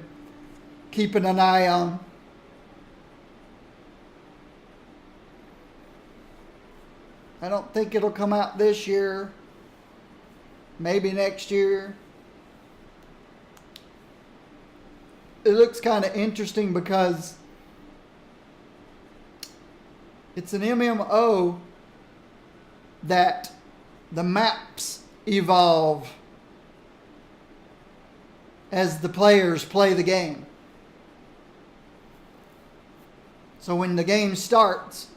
keeping an eye on. I don't think it'll come out this year. Maybe next year. It looks kind of interesting because it's an MMO that the maps evolve as the players play the game. So when the game starts,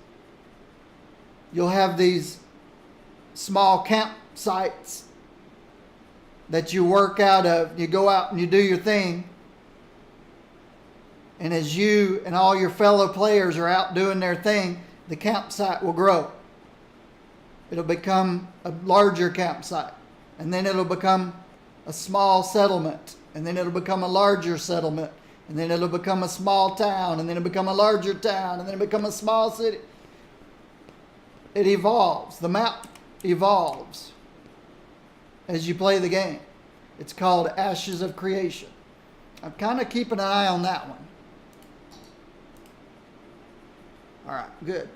you'll have these small campsites that you work out of. You go out and you do your thing. And as you and all your fellow players are out doing their thing, the campsite will grow. It'll become a larger campsite. And then it'll become a small settlement. And then it'll become a larger settlement. And then it'll become a small town. And then it'll become a larger town. And then it'll become a small city. It evolves. The map evolves as you play the game. It's called Ashes of Creation. I'm kind of keeping an eye on that one. All right, good.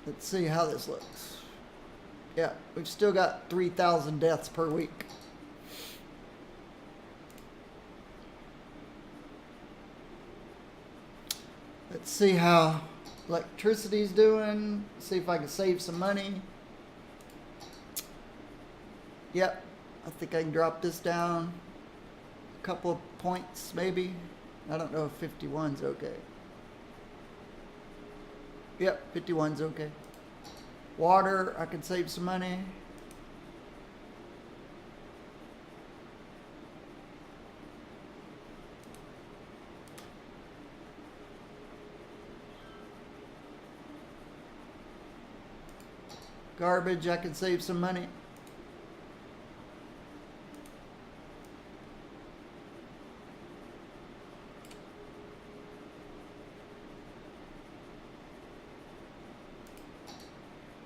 Let's see how this looks. Yeah, we've still got 3,000 deaths per week. Let's see how electricity's doing. See if I can save some money. Yep, I think I can drop this down a couple of points maybe. I don't know if 51's okay. Yep, 51's okay. Water, I can save some money. Garbage, I can save some money.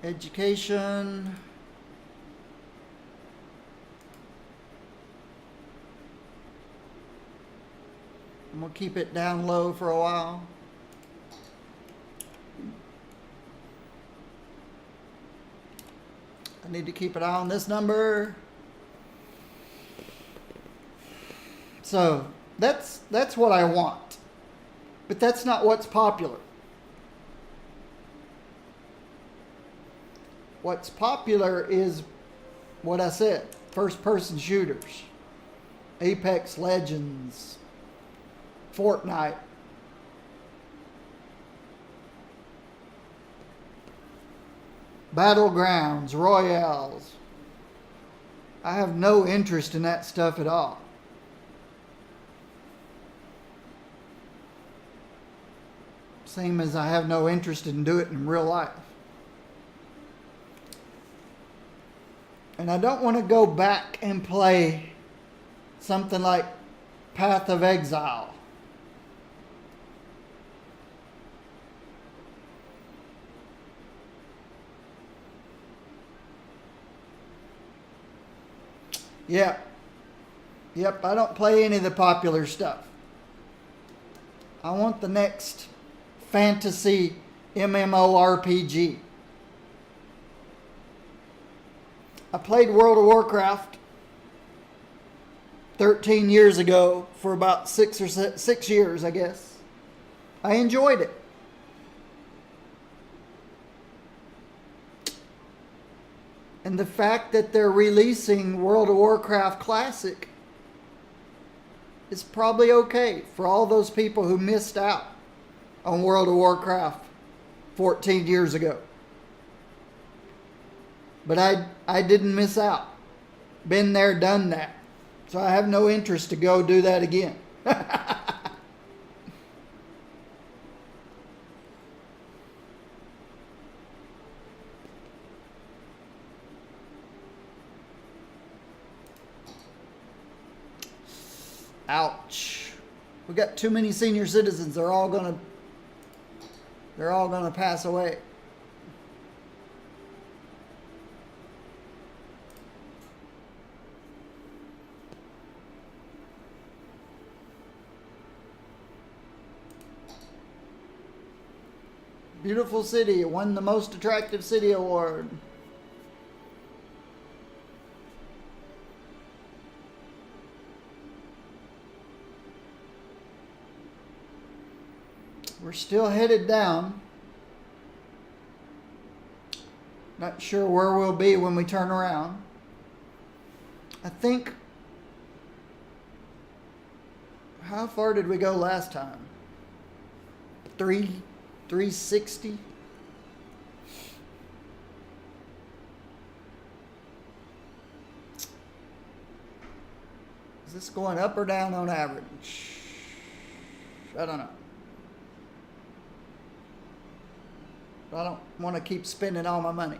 Education. I'm going to keep it down low for a while. I need to keep an eye on this number. So that's what I want. But that's not what's popular. What's popular is what I said. First-person shooters. Apex Legends. Fortnite. Battlegrounds. Royales. I have no interest in that stuff at all. Same as I have no interest in doing it in real life. And I don't want to go back and play something like Path of Exile. Yep, I don't play any of the popular stuff. I want the next fantasy MMORPG. I played World of Warcraft 13 years ago for about 6 years, I guess. I enjoyed it. And the fact that they're releasing World of Warcraft Classic is probably okay for all those people who missed out on World of Warcraft 14 years ago. But I didn't miss out. Been there, done that. So I have no interest to go do that again. Ouch. We got too many senior citizens. They're all gonna pass away. Beautiful city. It won the most attractive city award. We're still headed down. Not sure where we'll be when we turn around. I think... How far did we go last time? 360? Is this going up or down on average? I don't know. I don't want to keep spending all my money.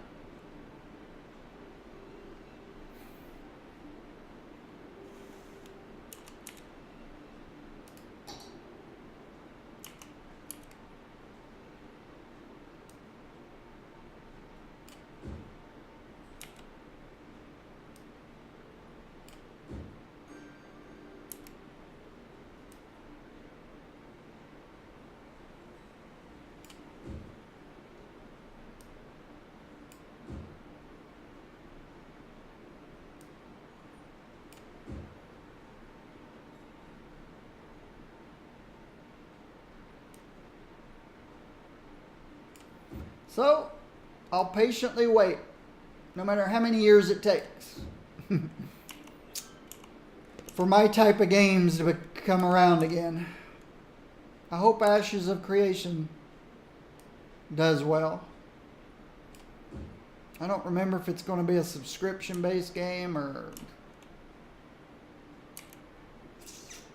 So, I'll patiently wait, no matter how many years it takes, for my type of games to come around again. I hope Ashes of Creation does well. I don't remember if it's going to be a subscription-based game or...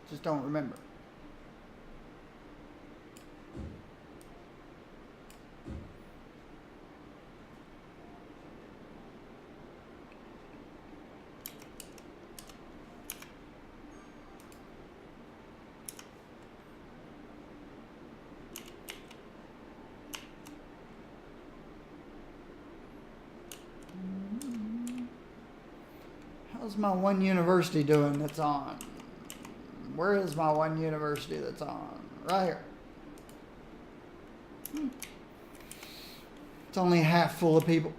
Just don't remember. How's my one university doing that's on? Where is my one university that's on? Right here. It's only half full of people.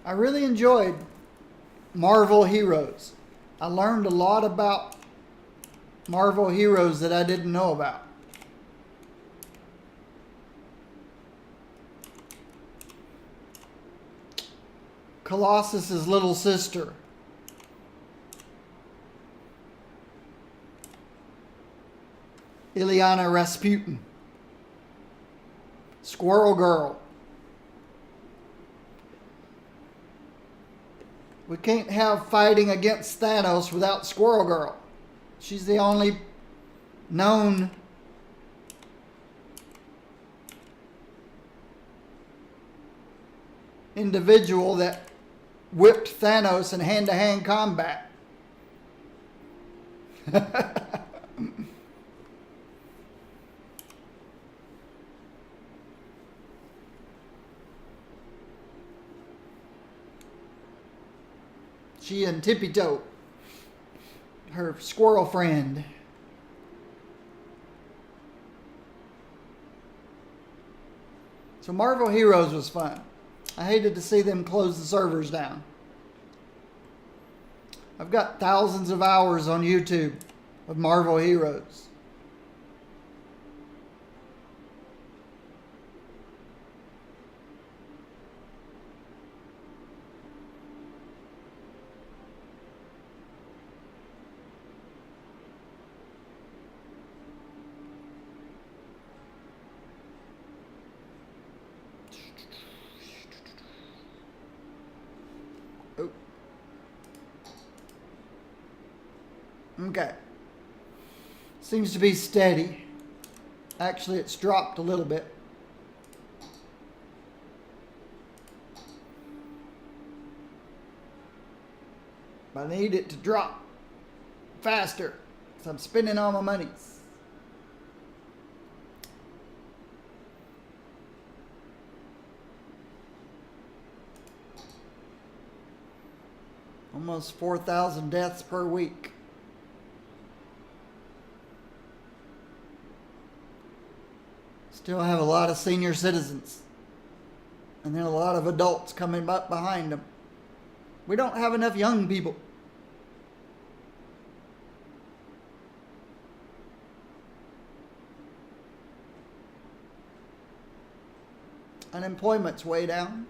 I really enjoyed Marvel Heroes. I learned a lot about Marvel Heroes that I didn't know about. Colossus's little sister. Ilyana Rasputin. Squirrel Girl. We can't have fighting against Thanos without Squirrel Girl. She's the only known individual that whipped Thanos in hand-to-hand combat. She and Tippy Toe, her squirrel friend. So Marvel Heroes was fun. I hated to see them close the servers down. I've got thousands of hours on YouTube of Marvel Heroes. Oh. Okay. Seems to be steady. Actually, it's dropped a little bit. I need it to drop faster because I'm spending all my monies. Almost 4,000 deaths per week. Still have a lot of senior citizens. And then a lot of adults coming up behind them. We don't have enough young people. Unemployment's way down.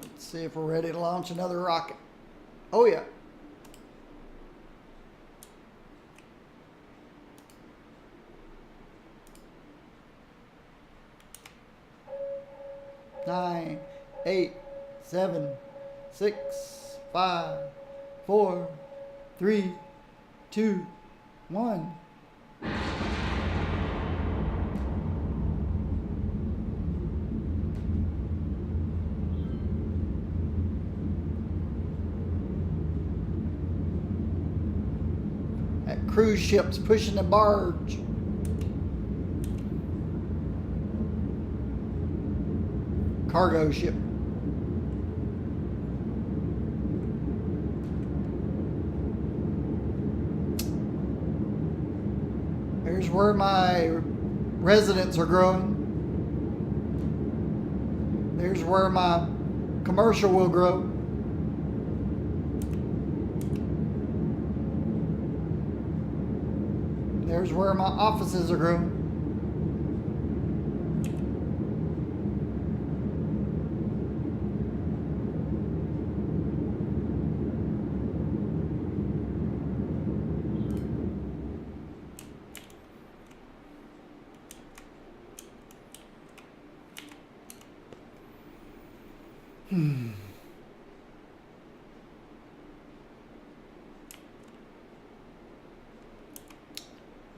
Let's see if we're ready to launch another rocket. Oh yeah. Nine, 8, 7, 6, 5, 4, 3, 2, 1. That cruise ship's pushing the barge. Cargo ship. Here's where my residents are growing. There's where my commercial will grow. There's where my offices are growing.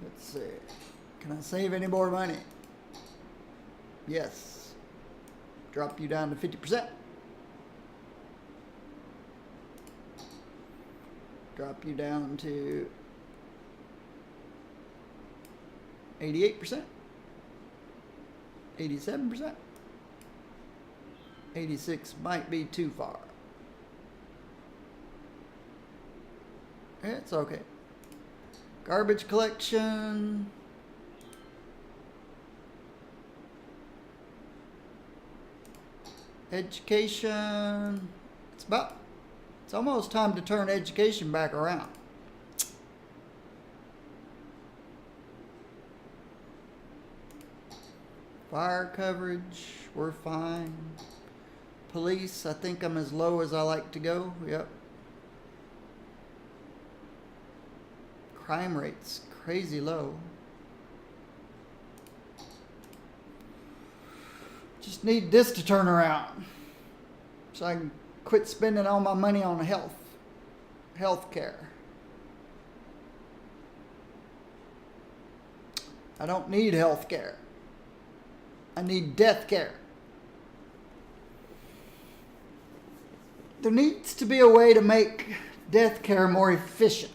Let's see. Can I save any more money? Yes. Drop you down to 50%. Drop you down to 88%. 87%. 86 might be too far. It's okay. Garbage collection. Education. It's almost time to turn education back around. Fire coverage, we're fine. Police, I think I'm as low as I like to go. Yep. Crime rate's crazy low. Just need this to turn around so I can quit spending all my money on health care. I don't need health care. I need death care. There needs to be a way to make death care more efficient.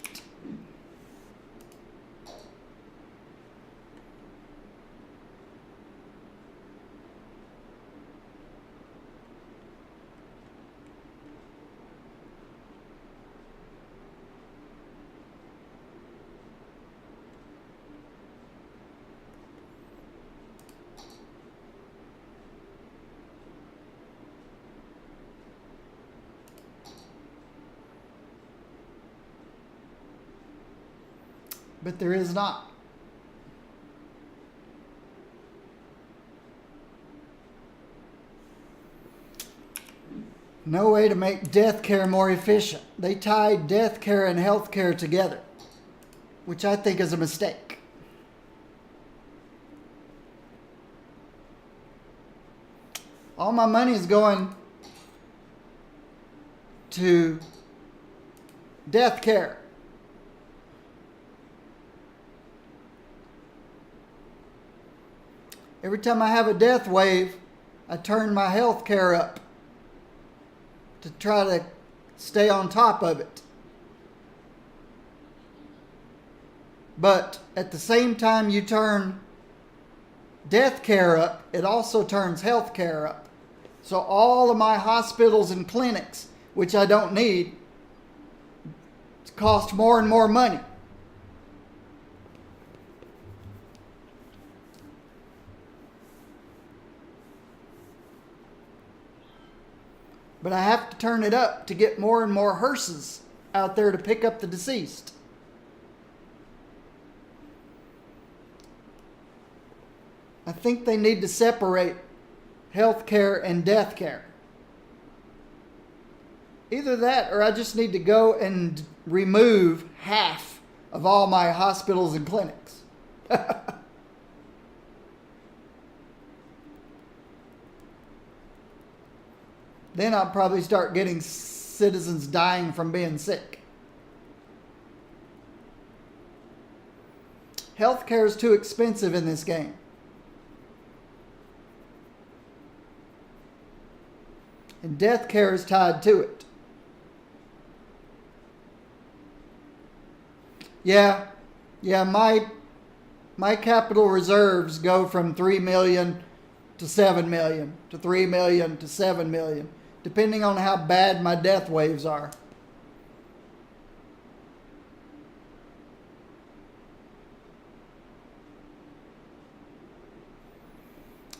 But there is not. No way to make death care more efficient. They tied death care and health care together, which I think is a mistake. All my money is going to death care. Every time I have a death wave, I turn my health care up to try to stay on top of it. But at the same time you turn death care up, it also turns health care up. So all of my hospitals and clinics, which I don't need, cost more and more money. But I have to turn it up to get more and more hearses out there to pick up the deceased. I think they need to separate health care and death care. Either that or I just need to go and remove half of all my hospitals and clinics. Then I'll probably start getting citizens dying from being sick. Healthcare is too expensive in this game. And death care is tied to it. Yeah, my capital reserves go from 3 million to 7 million to 3 million to 7 million, depending on how bad my death waves are.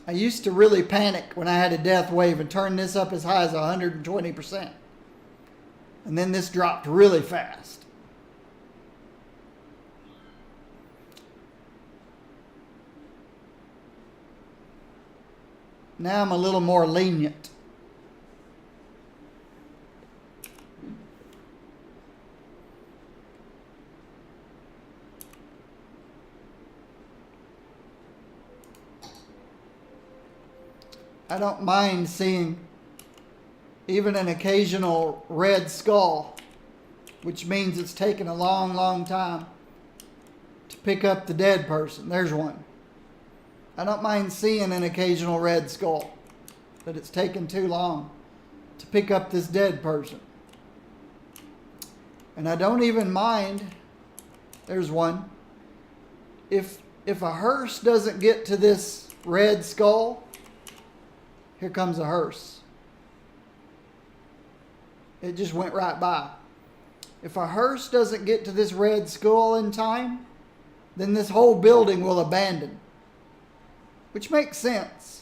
I used to really panic when I had a death wave and turn this up as high as 120%. And then this dropped really fast. Now I'm a little more lenient. I don't mind seeing even an occasional red skull, which means it's taken a long, long time to pick up the dead person. There's one. I don't mind seeing an occasional red skull, but it's taken too long to pick up this dead person. And I don't even mind, there's one, if a hearse doesn't get to this red skull, here comes a hearse. It just went right by. If a hearse doesn't get to this red skull in time, then this whole building will abandon. Which makes sense.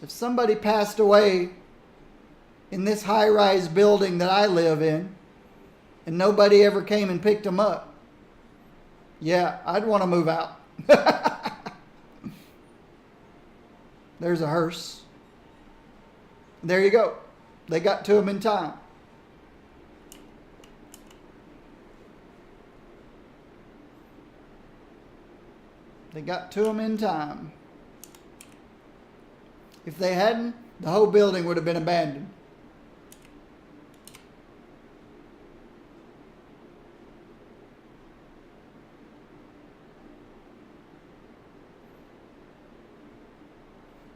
If somebody passed away in this high-rise building that I live in, and nobody ever came and picked them up, yeah, I'd want to move out. There's a hearse. There you go. They got to him in time. They got to him in time. If they hadn't, the whole building would have been abandoned.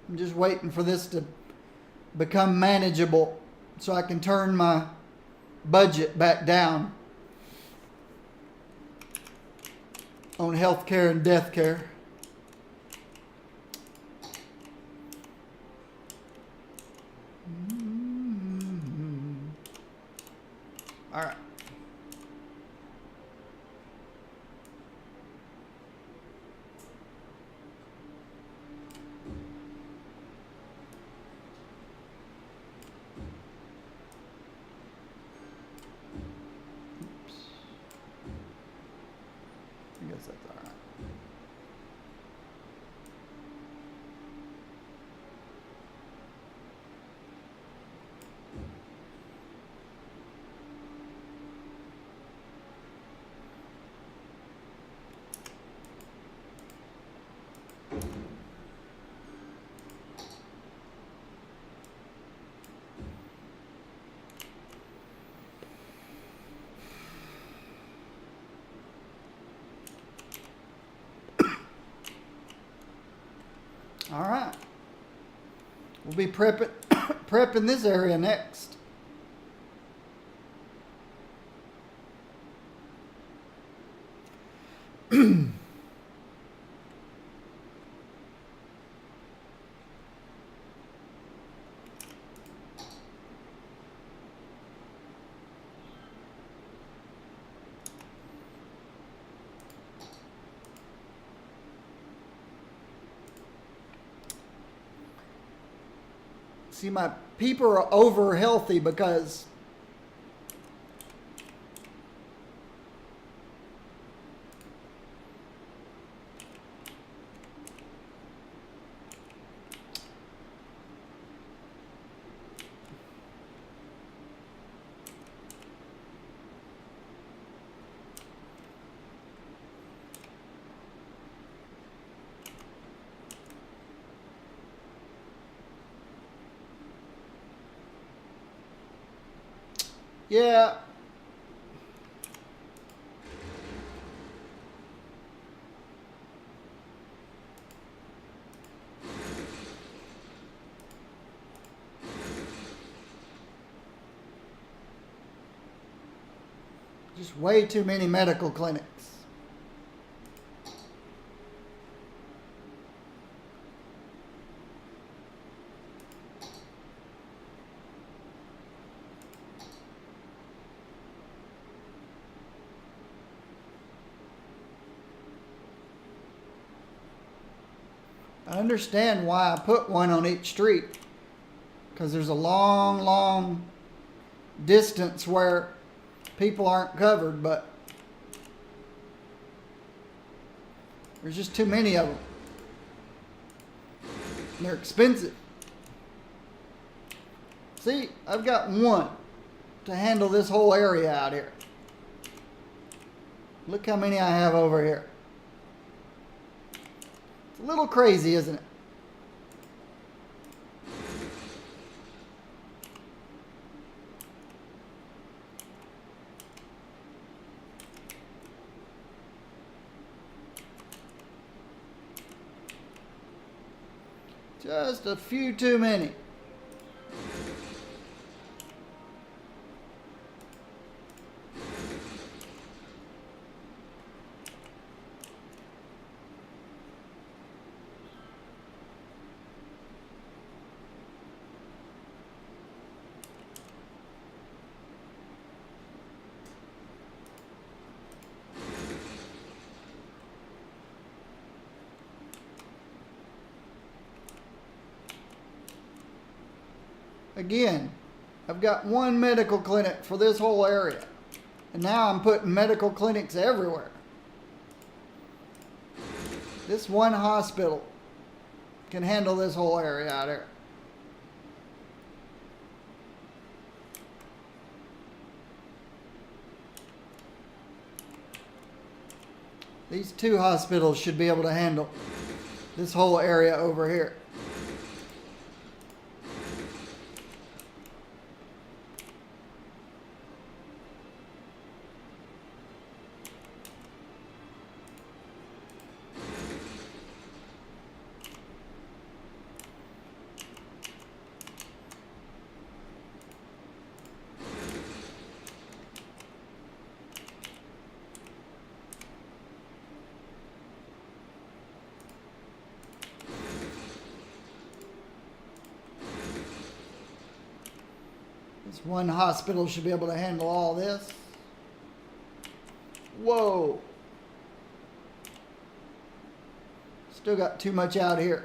I'm just waiting for this to become manageable so I can turn my budget back down on health care and death care. All right. I guess that's all right. We'll be prepping this area next. See, my people are over healthy because yeah. Just way too many medical clinics. I understand why I put one on each street, because there's a long distance where people aren't covered, but there's just too many of them. And they're expensive. See, I've got one to handle this whole area out here. Look how many I have over here. It's a little crazy, isn't it? Just a few too many. Again, I've got one medical clinic for this whole area. And now I'm putting medical clinics everywhere. This one hospital can handle this whole area out here. These two hospitals should be able to handle this whole area over here. This one hospital should be able to handle all this. Whoa. Still got too much out here.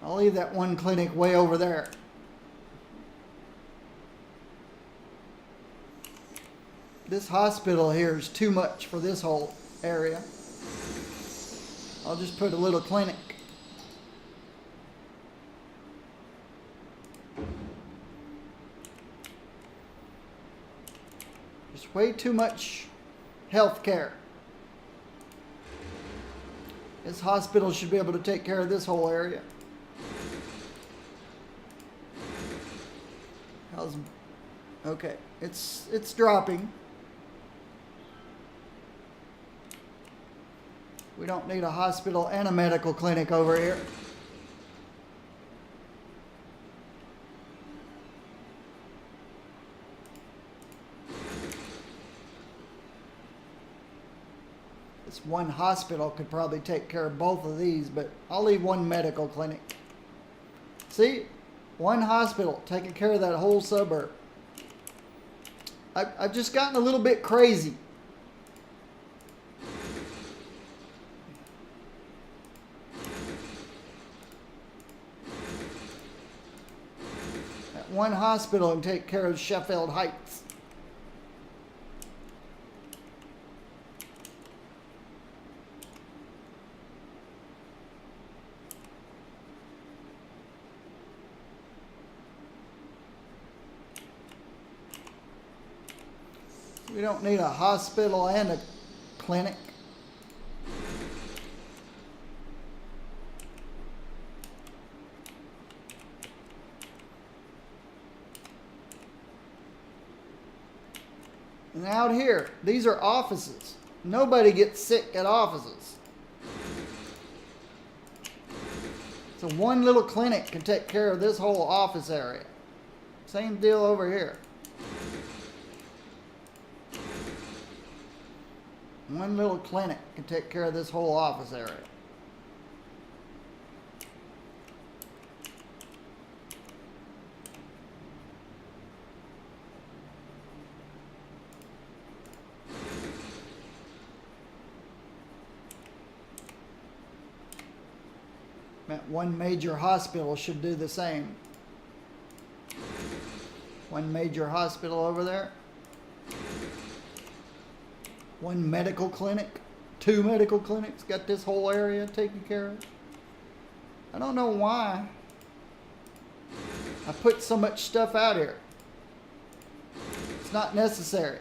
I'll leave that one clinic way over there. This hospital here is too much for this whole area. I'll just put a little clinic. There's way too much health care. This hospital should be able to take care of this whole area. Okay, it's dropping. We don't need a hospital and a medical clinic over here. This one hospital could probably take care of both of these, but I'll leave one medical clinic. See? One hospital taking care of that whole suburb. I've just gotten a little bit crazy. That one hospital can take care of Sheffield Heights. We don't need a hospital and a clinic. And out here, these are offices. Nobody gets sick at offices. So one little clinic can take care of this whole office area. Same deal over here. One little clinic can take care of this whole office area. That one major hospital should do the same. One major hospital over there. One medical clinic, 2 medical clinics, got this whole area taken care of. I don't know why I put so much stuff out here. It's not necessary.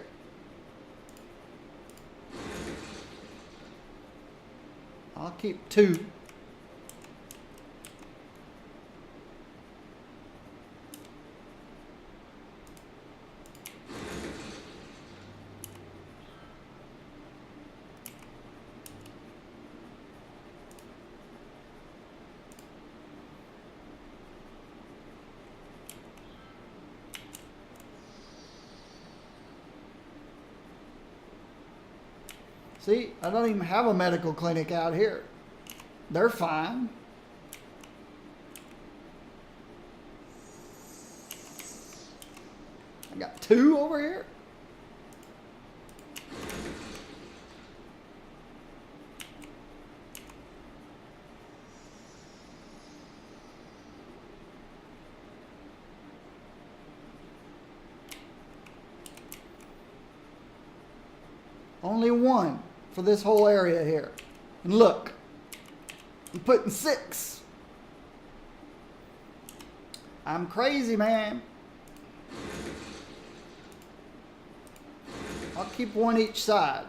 I'll keep 2. See, I don't even have a medical clinic out here. They're fine. I got 2 over here. Only 1 for this whole area here. And look, I'm putting 6. I'm crazy, man. I'll keep 1 each side.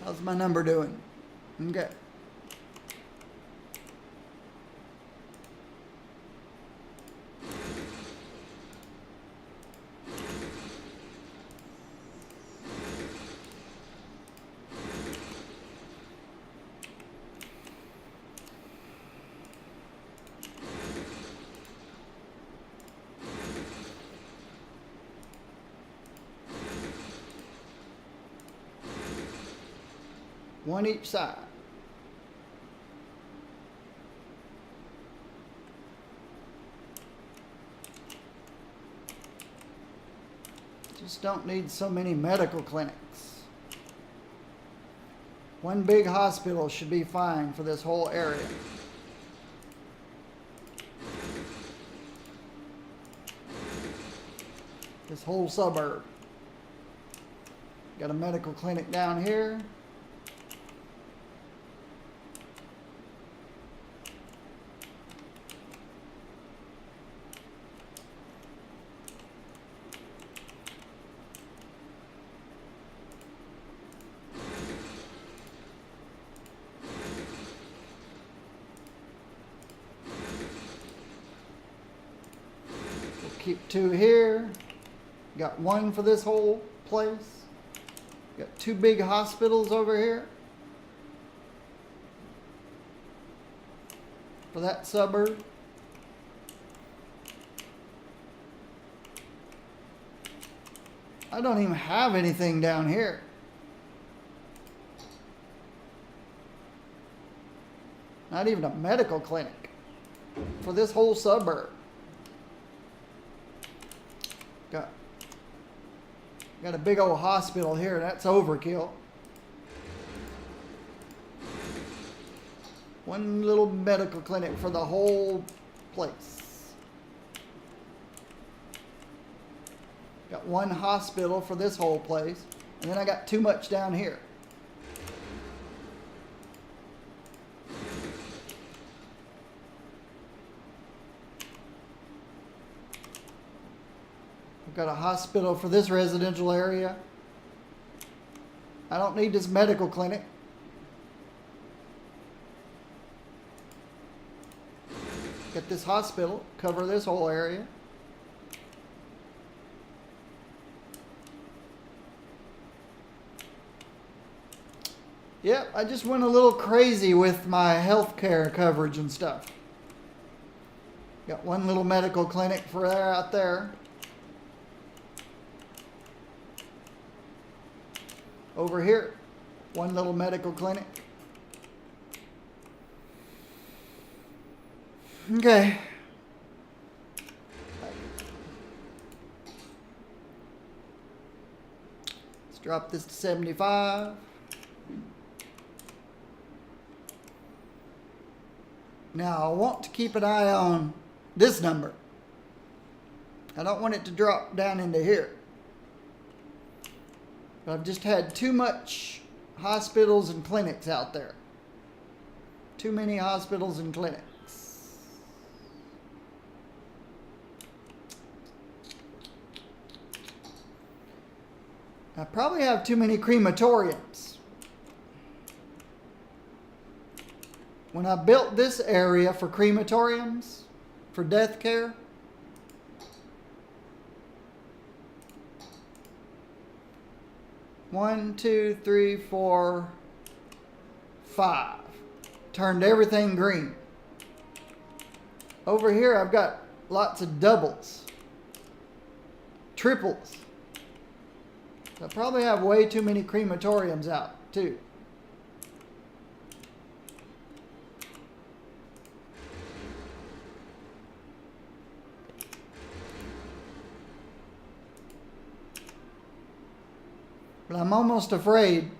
How's my number doing? Okay. One each side. Just don't need so many medical clinics. 1 big hospital should be fine for this whole area. This whole suburb. Got a medical clinic down here. Keep 2 here. Got 1 for this whole place. Got two big hospitals over here for that suburb. I don't even have anything down here. Not even a medical clinic for this whole suburb. Got a big old hospital here. That's overkill. One little medical clinic for the whole place. Got one hospital for this whole place. And then I got too much down here. I've got a hospital for this residential area. I don't need this medical clinic. Get this hospital, cover this whole area. Yep, I just went a little crazy with my healthcare coverage and stuff. Got one little medical clinic for there out there. Over here, one little medical clinic. Okay. Let's drop this to 75. Now, I want to keep an eye on this number. I don't want it to drop down into here. But I've just had too much hospitals and clinics out there. Too many hospitals and clinics. I probably have too many crematoriums. When I built this area for crematoriums, for death care, one, two, three, four, five. Turned everything green. Over here I've got lots of doubles. Triples. I probably have way too many crematoriums out too. But I'm almost afraid.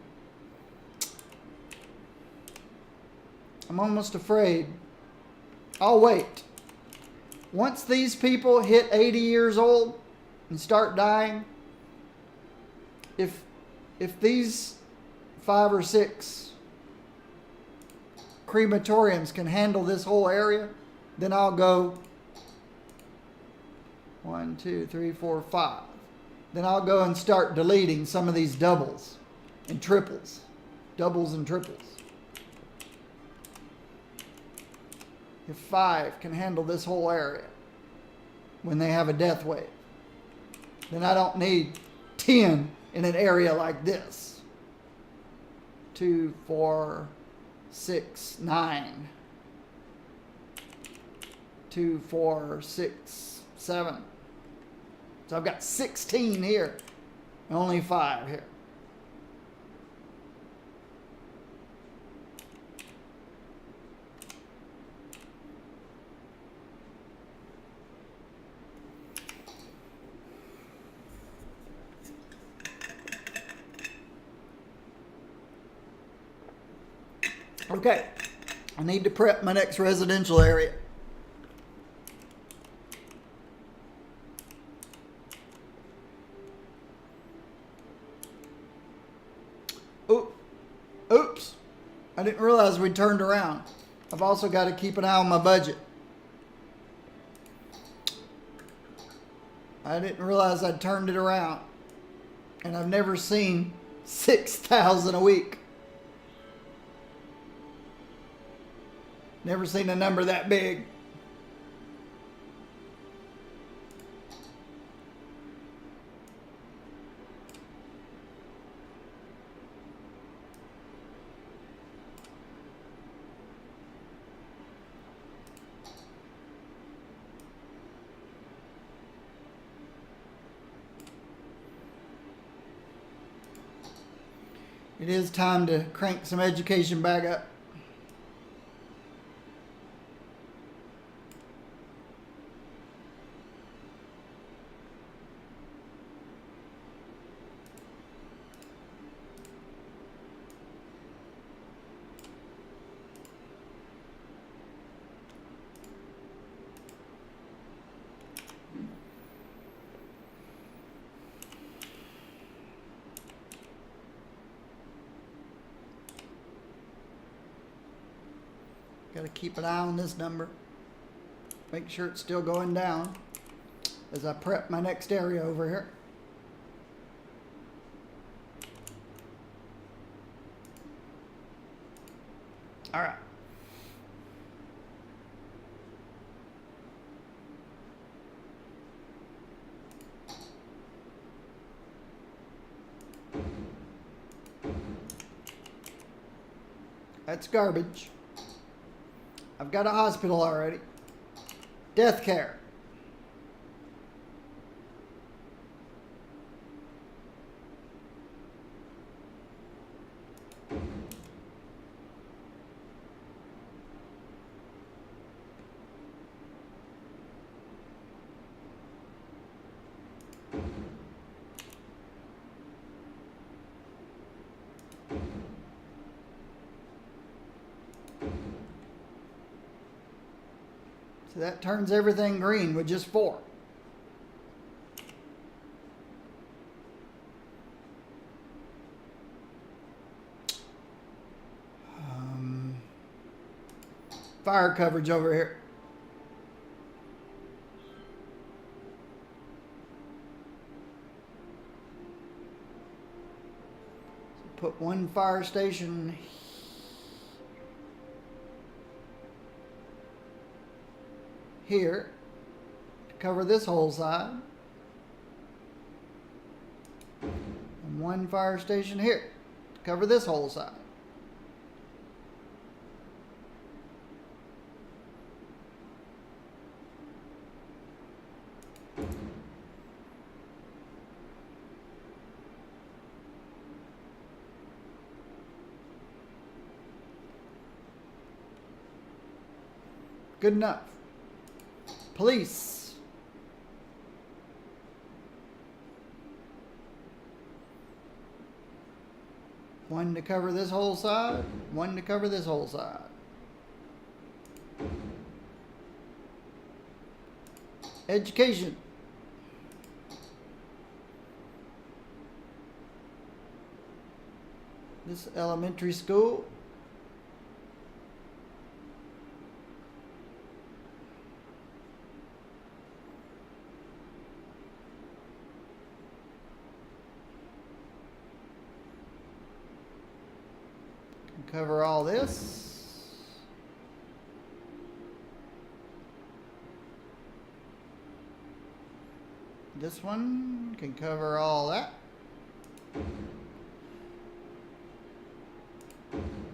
I'll wait. Once these people hit 80 years old and start dying, if these 5 or 6 crematoriums can handle this whole area, then I'll go 1, 2, 3, 4, 5. Then I'll go and start deleting some of these doubles and triples. Doubles and triples. If 5 can handle this whole area when they have a death wave, then I don't need 10 in an area like this. 2, 4, 6, 9. 2, 4, 6, 7. So I've got 16 here, only 5 here. Okay, I need to prep my next residential area. Oops, I didn't realize we turned around. I've also got to keep an eye on my budget. I didn't realize I'd turned it around. And I've never seen 6,000 a week. Never seen a number that big. It is time to crank some education back up. Got to keep an eye on this number. Make sure it's still going down as I prep my next area over here. All right. That's garbage. I've got a hospital already. Death care. So that turns everything green with just 4. Fire coverage over here. So put one fire station here to cover this whole side, and one fire station here to cover this whole side. Good enough. Police. One to cover this whole side, one to cover this whole side. Education. This elementary school. Cover all this. This one can cover all that.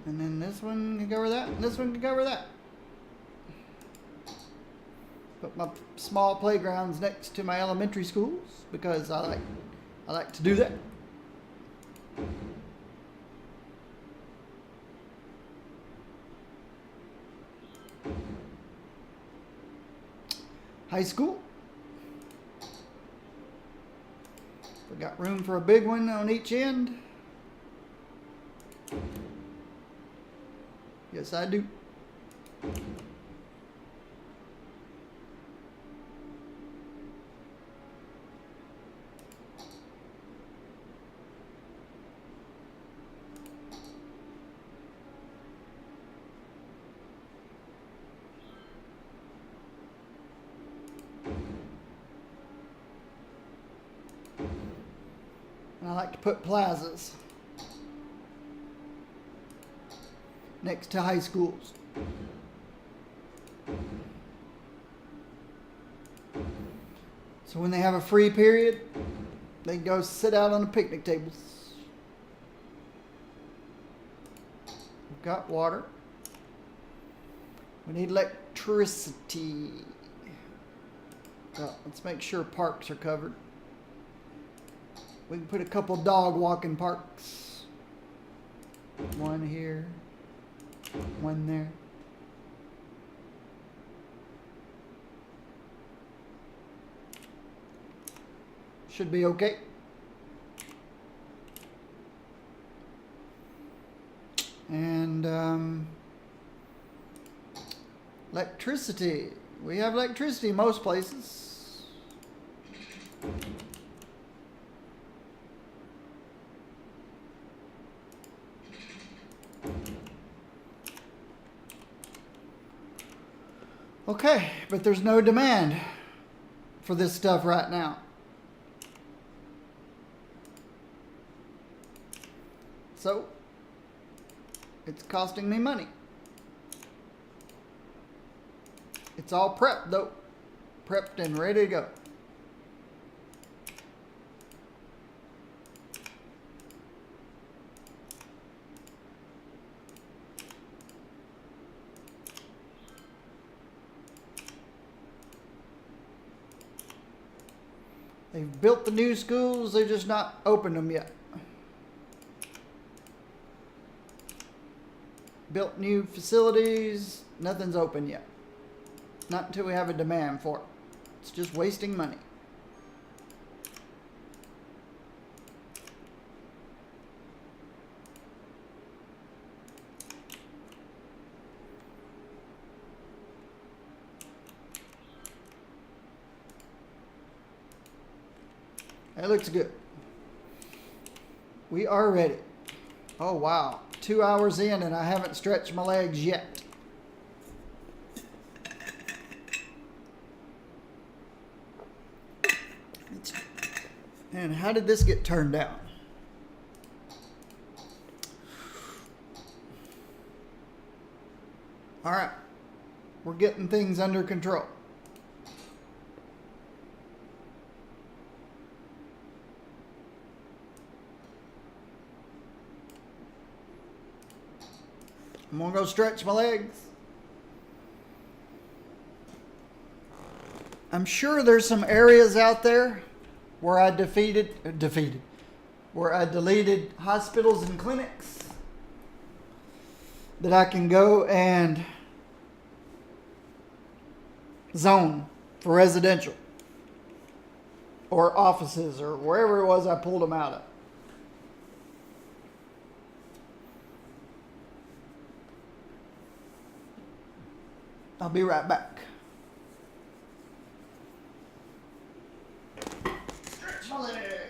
And then this one can cover that, and this one can cover that. Put my small playgrounds next to my elementary schools because I like to do that. High school. We got room for a big one on each end. Yes, I do. And I like to put plazas next to high schools. So when they have a free period, they can go sit out on the picnic tables. We've got water. We need electricity. Well, let's make sure parks are covered. We can put a couple dog walking parks. One here. One there. Should be okay. And electricity. We have electricity in most places. Okay, but there's no demand for this stuff right now. So, it's costing me money. It's all prepped though. Prepped and ready to go. They've built the new schools, they're just not opened them yet. Built new facilities, nothing's open yet. Not until we have a demand for it. It's just wasting money. It looks good. We are ready. Oh wow, 2 hours in and I haven't stretched my legs yet. And how did this get turned down? All right, we're getting things under control. I'm gonna go stretch my legs. I'm sure there's some areas out there where I where I deleted hospitals and clinics that I can go and zone for residential or offices or wherever it was I pulled them out of. I'll be right back. Stretch my legs.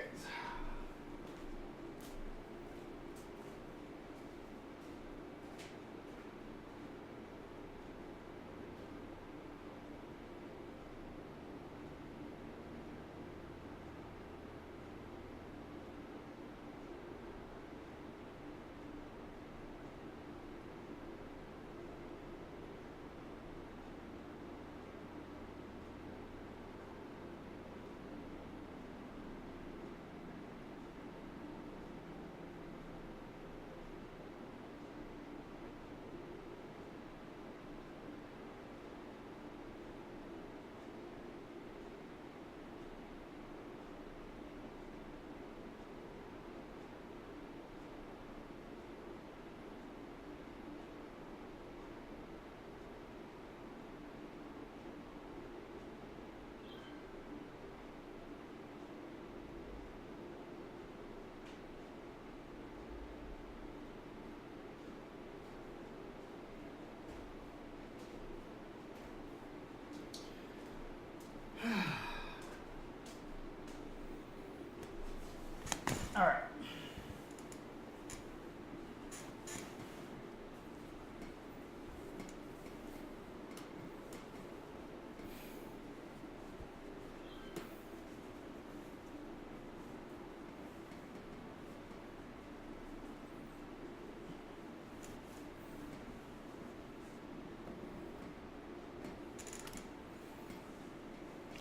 All right.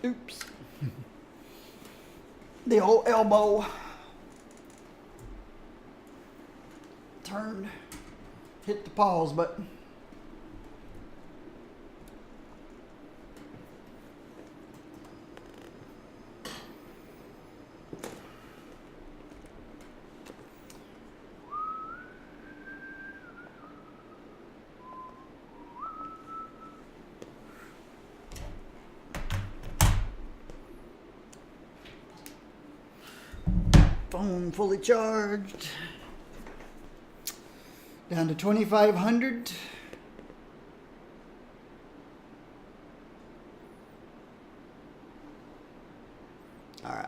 Oops. The old elbow turned, hit the pause button. phone fully charged. Down to 2,500. All right.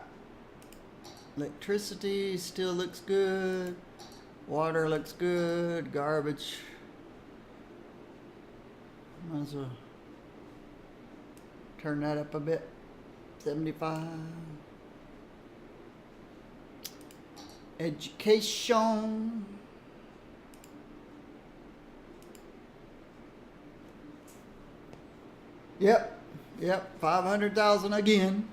Electricity still looks good. Water looks good. Garbage. Might as well turn that up a bit. 75. Education. Yep, 500,000 again.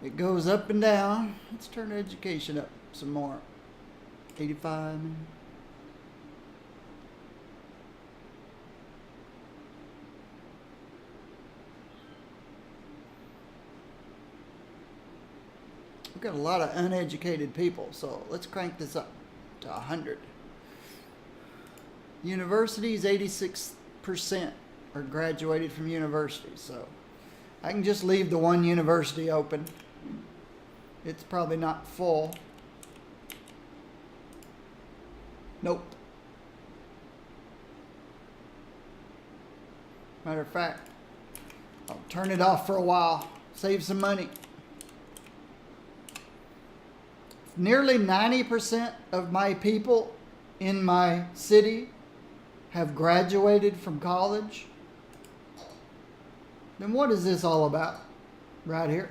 It goes up and down. Let's turn education up some more. 85. We've got a lot of uneducated people, so let's crank this up to 100. Universities, 86% are graduated from universities, so I can just leave the one university open. It's probably not full. Nope. Matter of fact, I'll turn it off for a while, save some money. Nearly 90% of my people in my city have graduated from college. Then what is this all about? Right here.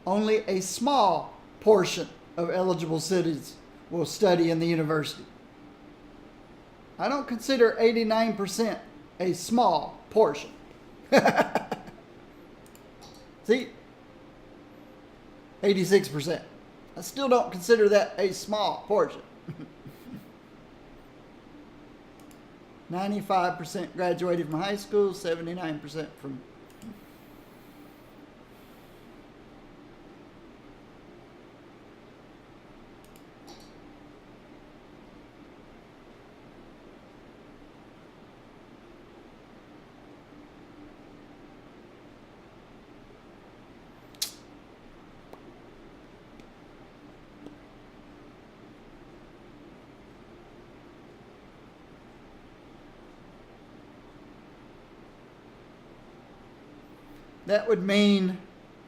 Only a small portion of eligible citizens will study in the university. I don't consider 89% a small portion. See? 86%. I still don't consider that a small portion. 95% graduated from high school, 79% from... That would mean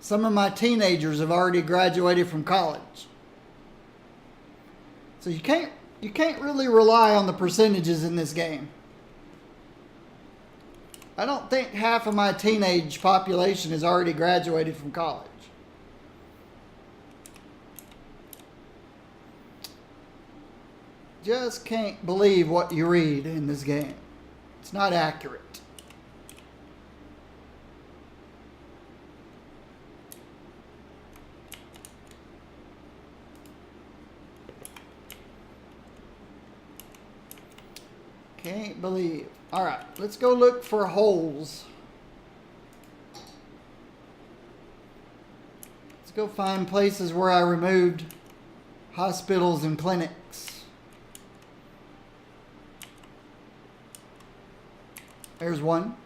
some of my teenagers have already graduated from college. So you can't really rely on the percentages in this game. I don't think half of my teenage population has already graduated from college. Just can't believe what you read in this game. It's not accurate. Can't believe. All right, let's go look for holes. Let's go find places where I removed hospitals and clinics. There's one.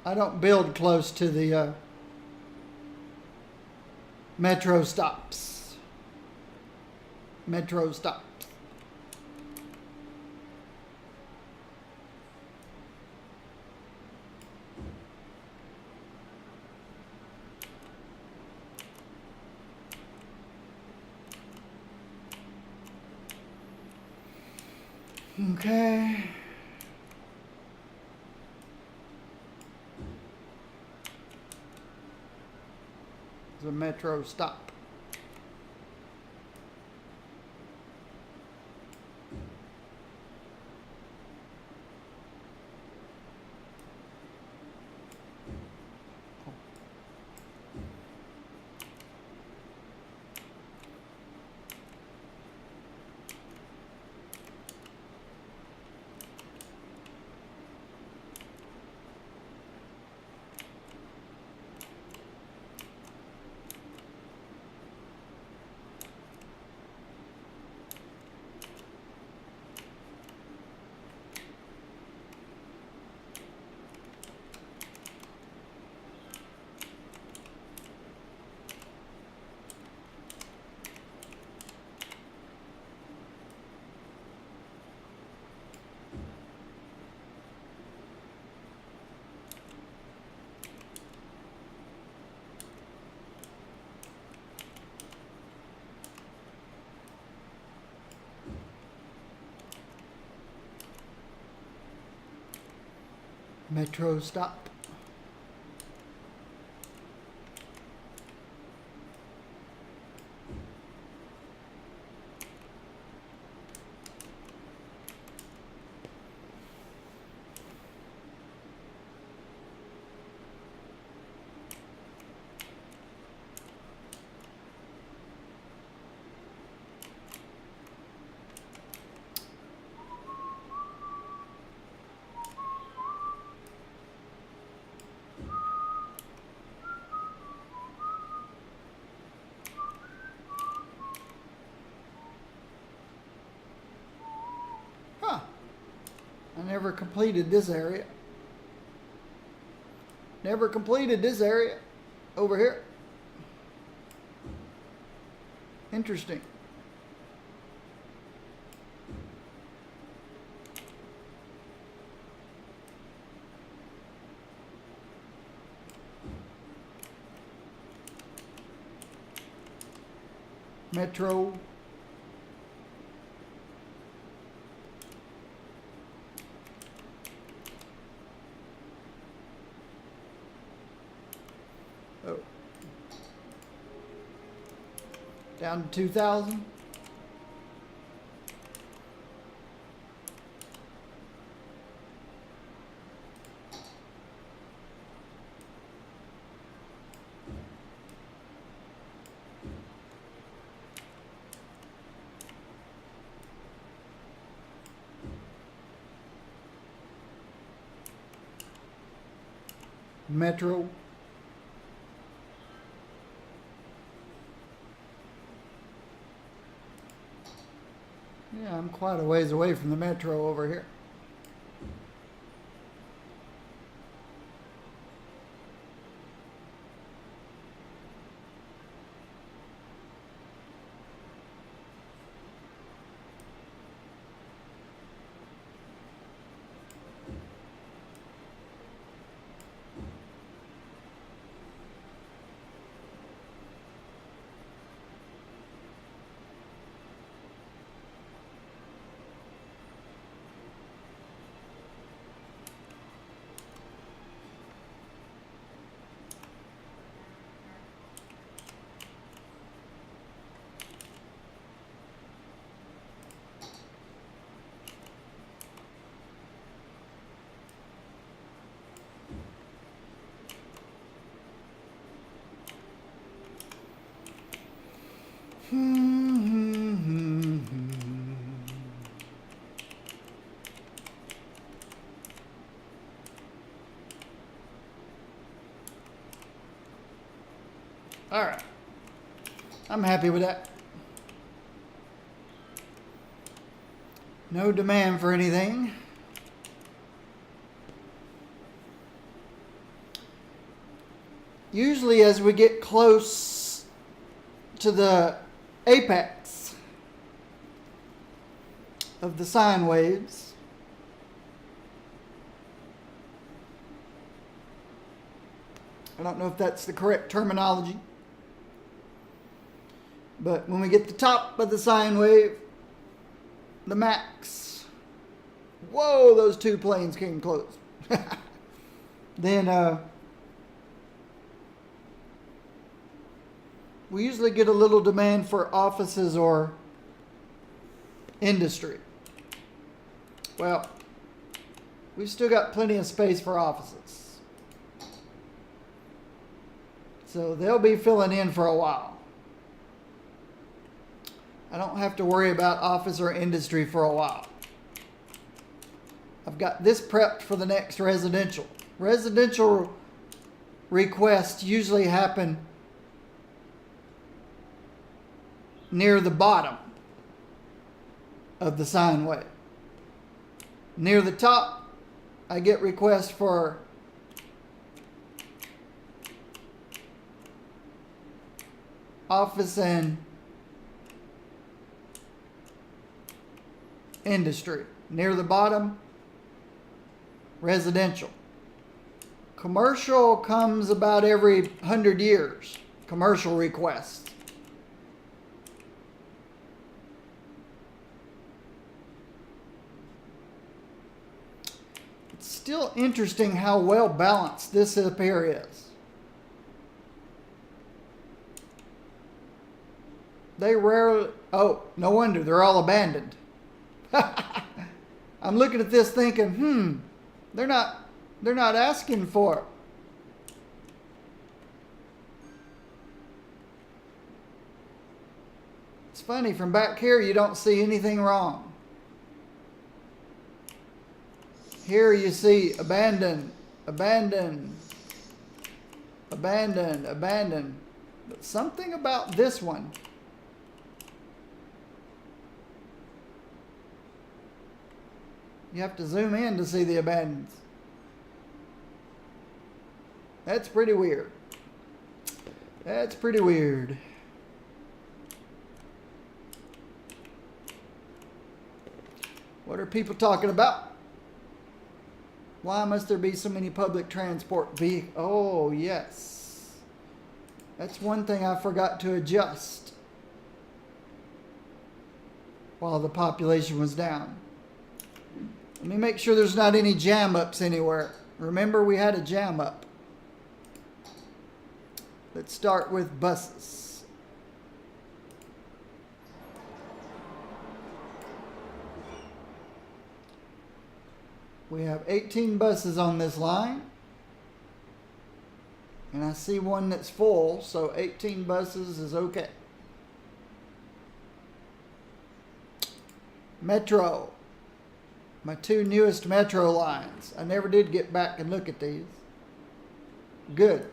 I don't build close to the metro stops. Metro stops. Okay. The metro stop. Metro stop. Huh. I never completed this area. Never completed this area over here. Interesting. Metro. Oh. Down to 2,000. Metro. Yeah, I'm quite a ways away from the metro over here. All right. I'm happy with that. No demand for anything. Usually as we get close to the apex of the sine waves, I don't know if that's the correct terminology, but when we get the top of the sine wave, the max, whoa, those two planes came close. Then we usually get a little demand for offices or industry. Well, we've still got plenty of space for offices, so they'll be filling in for a while. I don't have to worry about office or industry for a while. I've got this prepped for the next residential. Residential requests usually happen near the bottom of the sine wave. Near the top, I get requests for office and industry. Near the bottom, residential. Commercial comes about every 100 years. Commercial requests. It's still interesting how well balanced this up here is. They rarely, oh, no wonder, they're all abandoned. I'm looking at this thinking, they're not asking for it. It's funny, from back here you don't see anything wrong. Here you see abandoned, abandoned, abandoned, abandoned. But something about this one. You have to zoom in to see the abandons. That's pretty weird. That's pretty weird. What are people talking about? Why must there be so many public transport vehicles? Oh, yes. That's one thing I forgot to adjust while the population was down. Let me make sure there's not any jam ups anywhere. Remember, we had a jam up. Let's start with buses. We have 18 buses on this line. And I see one that's full, so 18 buses is okay. Metro. My two newest metro lines. I never did get back and look at these. Good.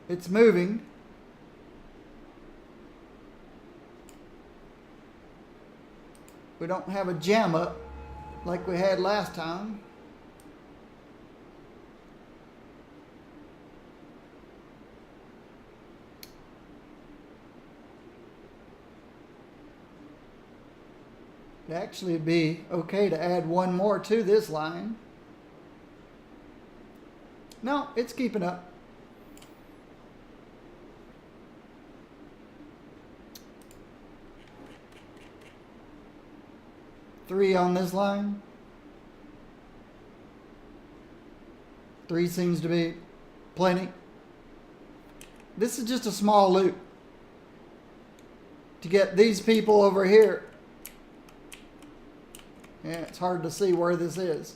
It's moving. We don't have a jam up like we had last time. It'd actually be okay to add one more to this line. No, it's keeping up. Three on this line. 3 seems to be plenty. This is just a small loop to get these people over here. Yeah, it's hard to see where this is.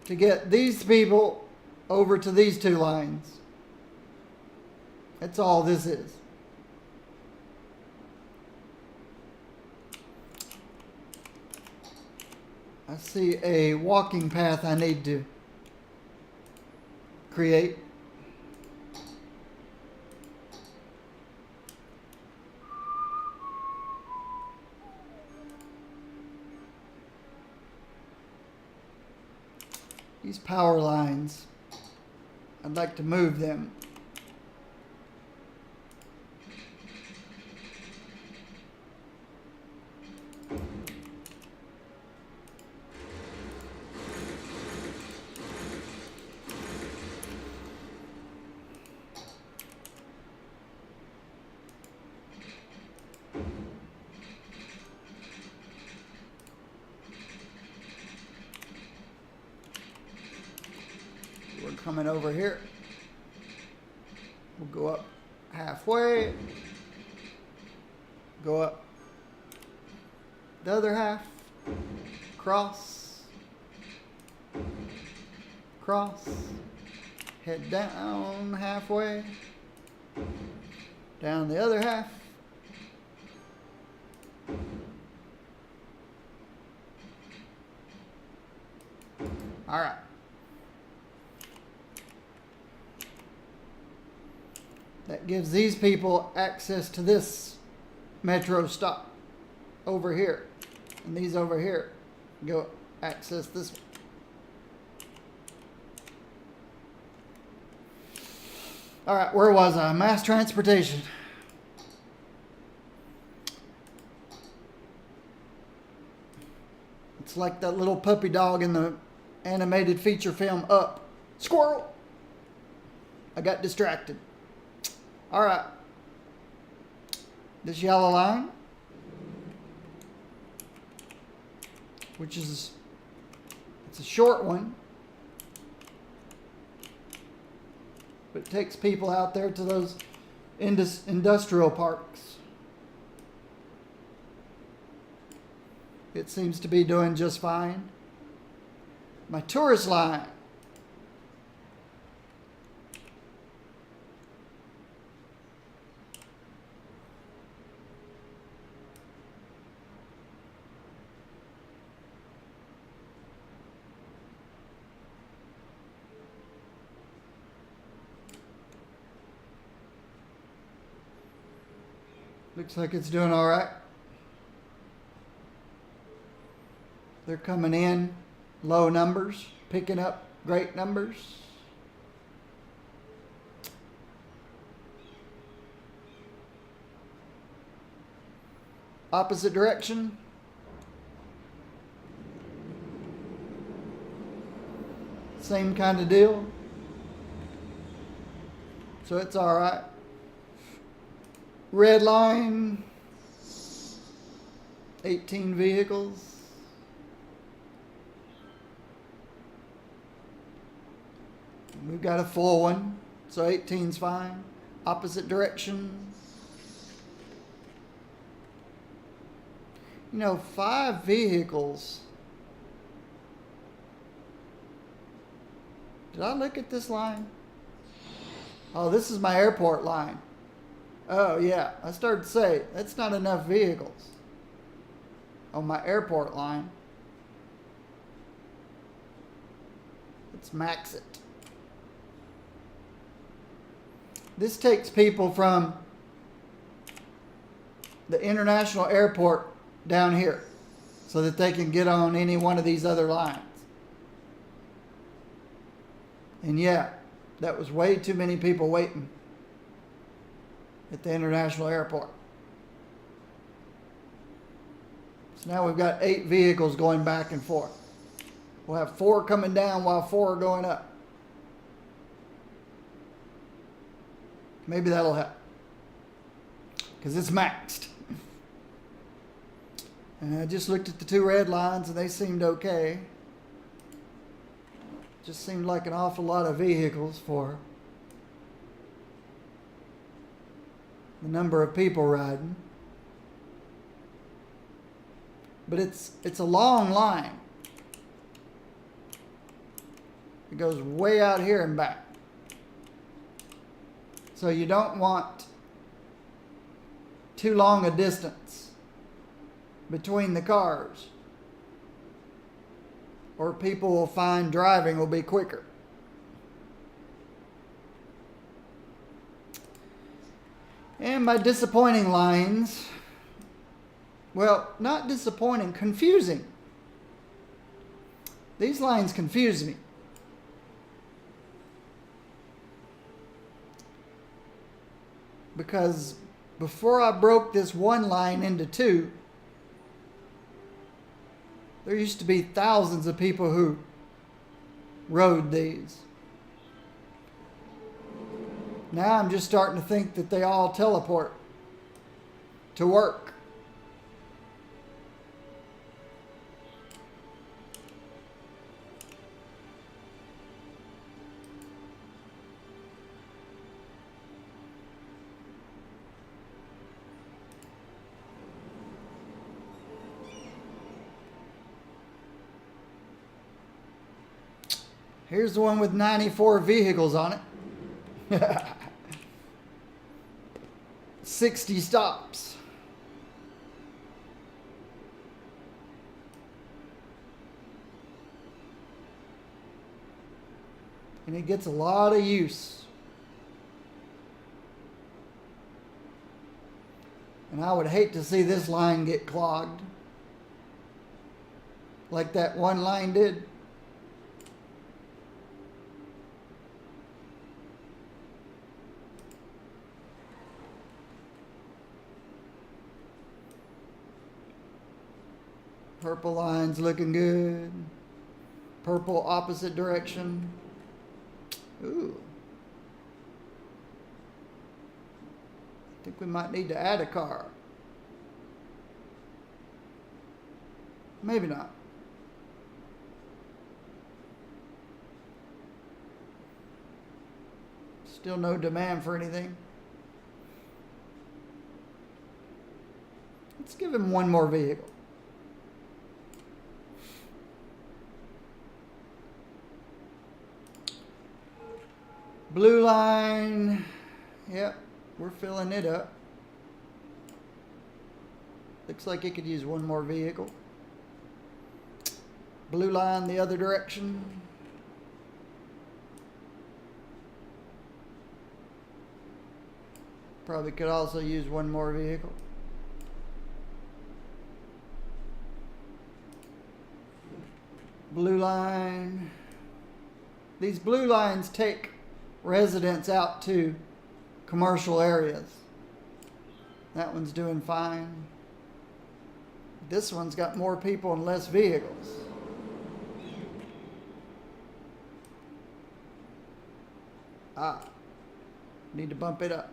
To get these people over to these 2 lines. That's all this is. I see a walking path I need to create. These power lines, I'd like to move them. Coming over here. We'll go up halfway. Go up the other half. Cross. Cross. Head down halfway. Down the other half. All right. That gives these people access to this metro stop over here. And these over here go access this one. All right, where was I? Mass transportation. It's like that little puppy dog in the animated feature film Up. Squirrel! I got distracted. All right. This yellow line, which is It's a short one, but it takes people out there to those industrial parks. It seems to be doing just fine. My tourist line. Looks like it's doing all right. They're coming in low numbers, picking up great numbers. Opposite direction. Same kind of deal. So it's all right. Red line. 18 vehicles. We've got a full one, so 18's fine. Opposite direction. You know, 5 vehicles. Did I look at this line? Oh, this is my airport line. Oh, yeah. I started to say, that's not enough vehicles on my airport line. Let's max it. This takes people from the international airport down here so that they can get on any one of these other lines. And yeah, that was way too many people waiting at the international airport. So now we've got 8 vehicles going back and forth. We'll have 4 coming down while 4 are going up. Maybe that'll help, because it's maxed. And I just looked at the 2 red lines and they seemed okay. Just seemed like an awful lot of vehicles for the number of people riding. But it's a long line. It goes way out here and back. So you don't want too long a distance between the cars, or people will find driving will be quicker. And my disappointing lines, well, not disappointing, confusing. These lines confuse me. Because before I broke this one line into 2, there used to be thousands of people who rode these. Now I'm just starting to think that they all teleport to work. Here's the one with 94 vehicles on it. 60 stops. And it gets a lot of use. And I would hate to see this line get clogged like that one line did. Purple line's looking good. Purple opposite direction. Ooh. I think we might need to add a car. Maybe not. Still no demand for anything. Let's give him one more vehicle. Blue line. Yep, we're filling it up. Looks like it could use one more vehicle. Blue line the other direction. Probably could also use one more vehicle. Blue line. These blue lines take residents out to commercial areas. That one's doing fine. This one's got more people and less vehicles. Need to bump it up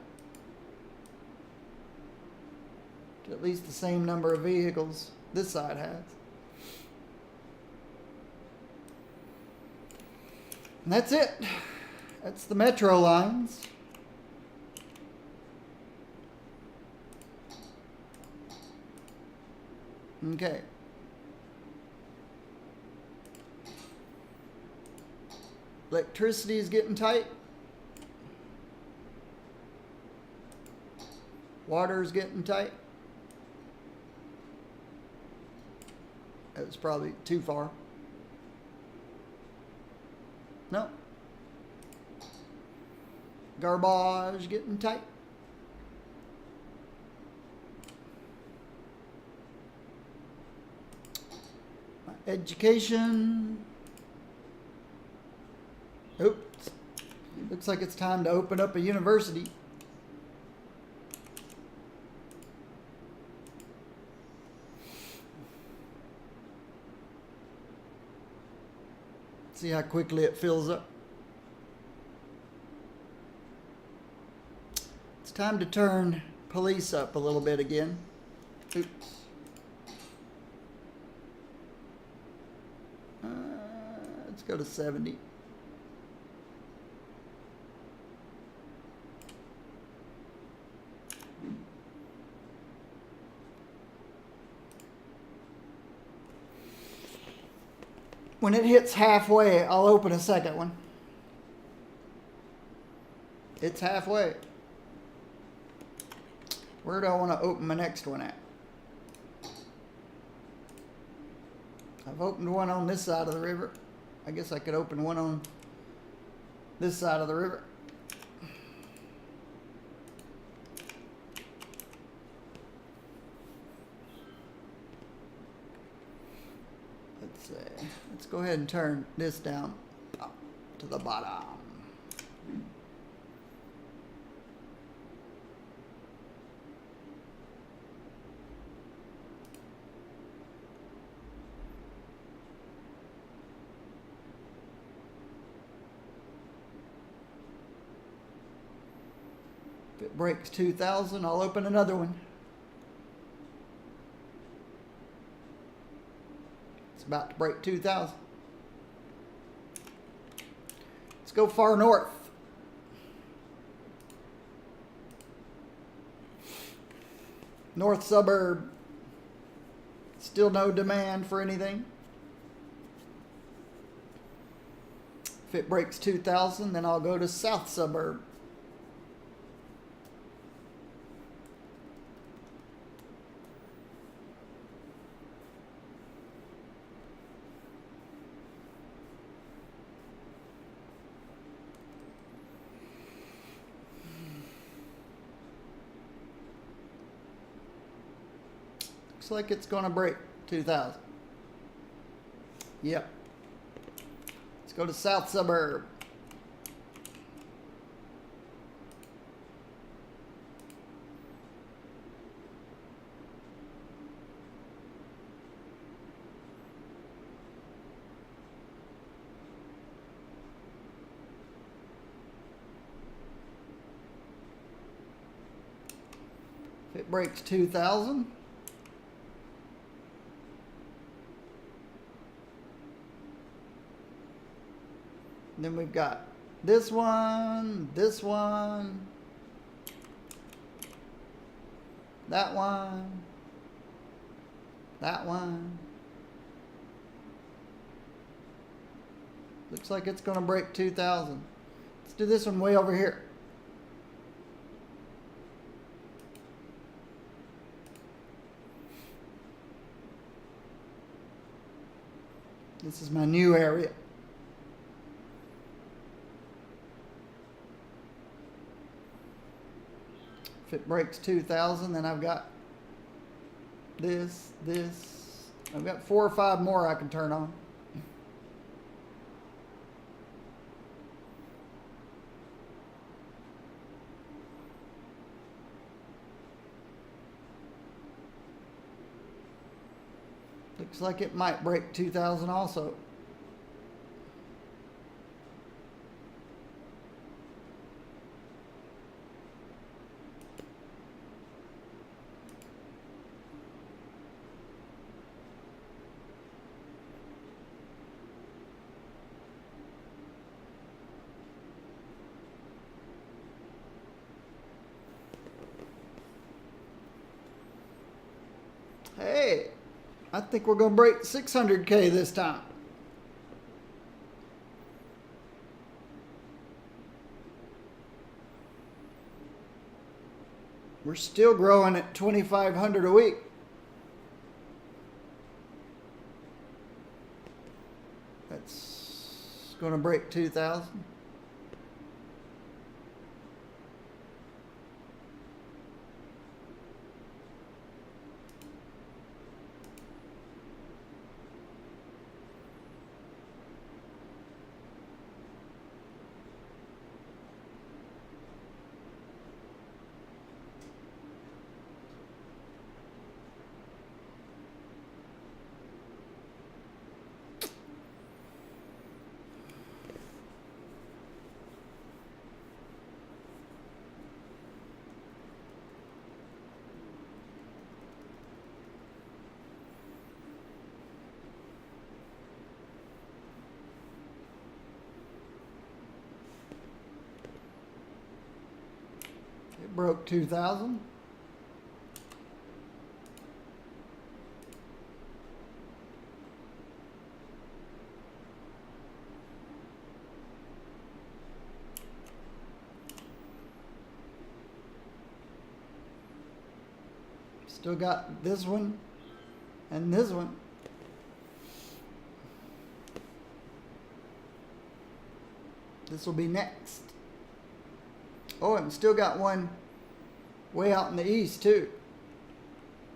to at least the same number of vehicles this side has. And that's it. That's the metro lines. Okay. Electricity is getting tight. Water's getting tight. That was probably too far. No. Garbage getting tight. Education. Oops. Looks like it's time to open up a university. See how quickly it fills up. It's time to turn police up a little bit again. Oops. Let's go to 70. When it hits halfway, I'll open a second one. It's halfway. Where do I want to open my next one at? I've opened one on this side of the river. I guess I could open one on this side of the river. Let's see. Let's go ahead and turn this down up to the bottom. If it breaks 2,000, I'll open another one. It's about to break 2,000. Let's go far north. North suburb. Still no demand for anything. If it breaks 2,000, then I'll go to south suburb. Looks like it's going to break 2,000. Yep. Let's go to south suburb. If it breaks 2,000, then we've got This one, this one, that one, that one. Looks like it's going to break 2,000. Let's do this one way over here. This is my new area. If it breaks 2,000, then I've got this. I've got 4 or 5 more I can turn on. Looks like it might break 2,000 also. Hey, I think we're going to break 600K this time. We're still growing at 2,500 a week. That's going to break 2,000. It broke 2,000. Still got this one and this one. This will be next. Oh, and still got one way out in the east too.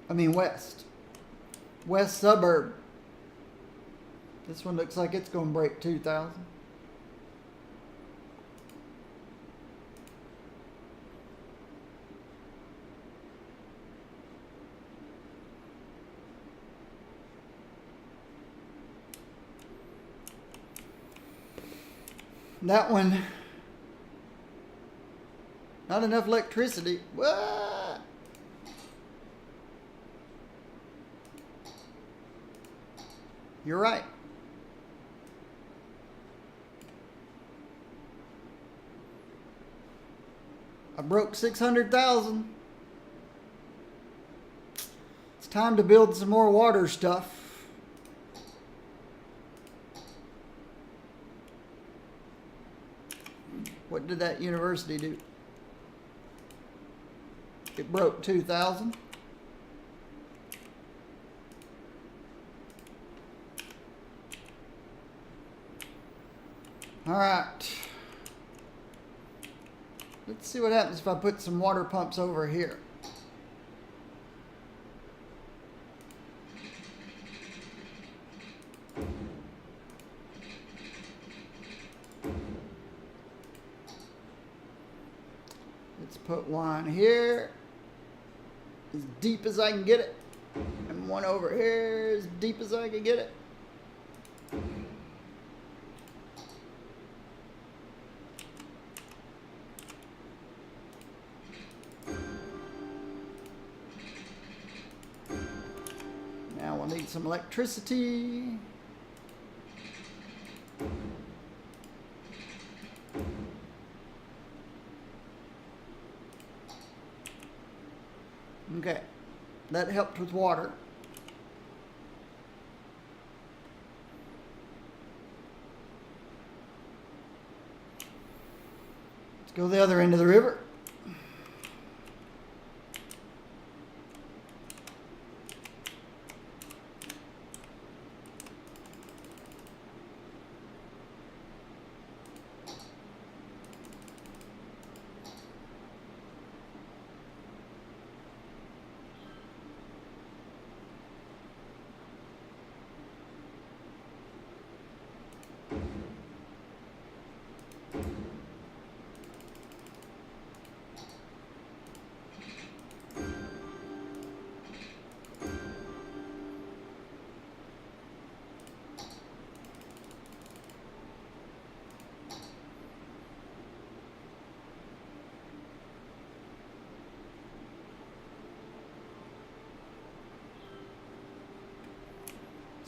I mean west. West suburb. This one looks like it's going to break 2,000. That one, not enough electricity. What? You're right. I broke 600,000. It's time to build some more water stuff. What did that university do? It broke 2,000. All right. Let's see what happens if I put some water pumps over here. Let's put one here, as deep as I can get it, and one over here, as deep as I can get it. Now we'll need some electricity. Okay, that helped with water. Let's go the other end of the river.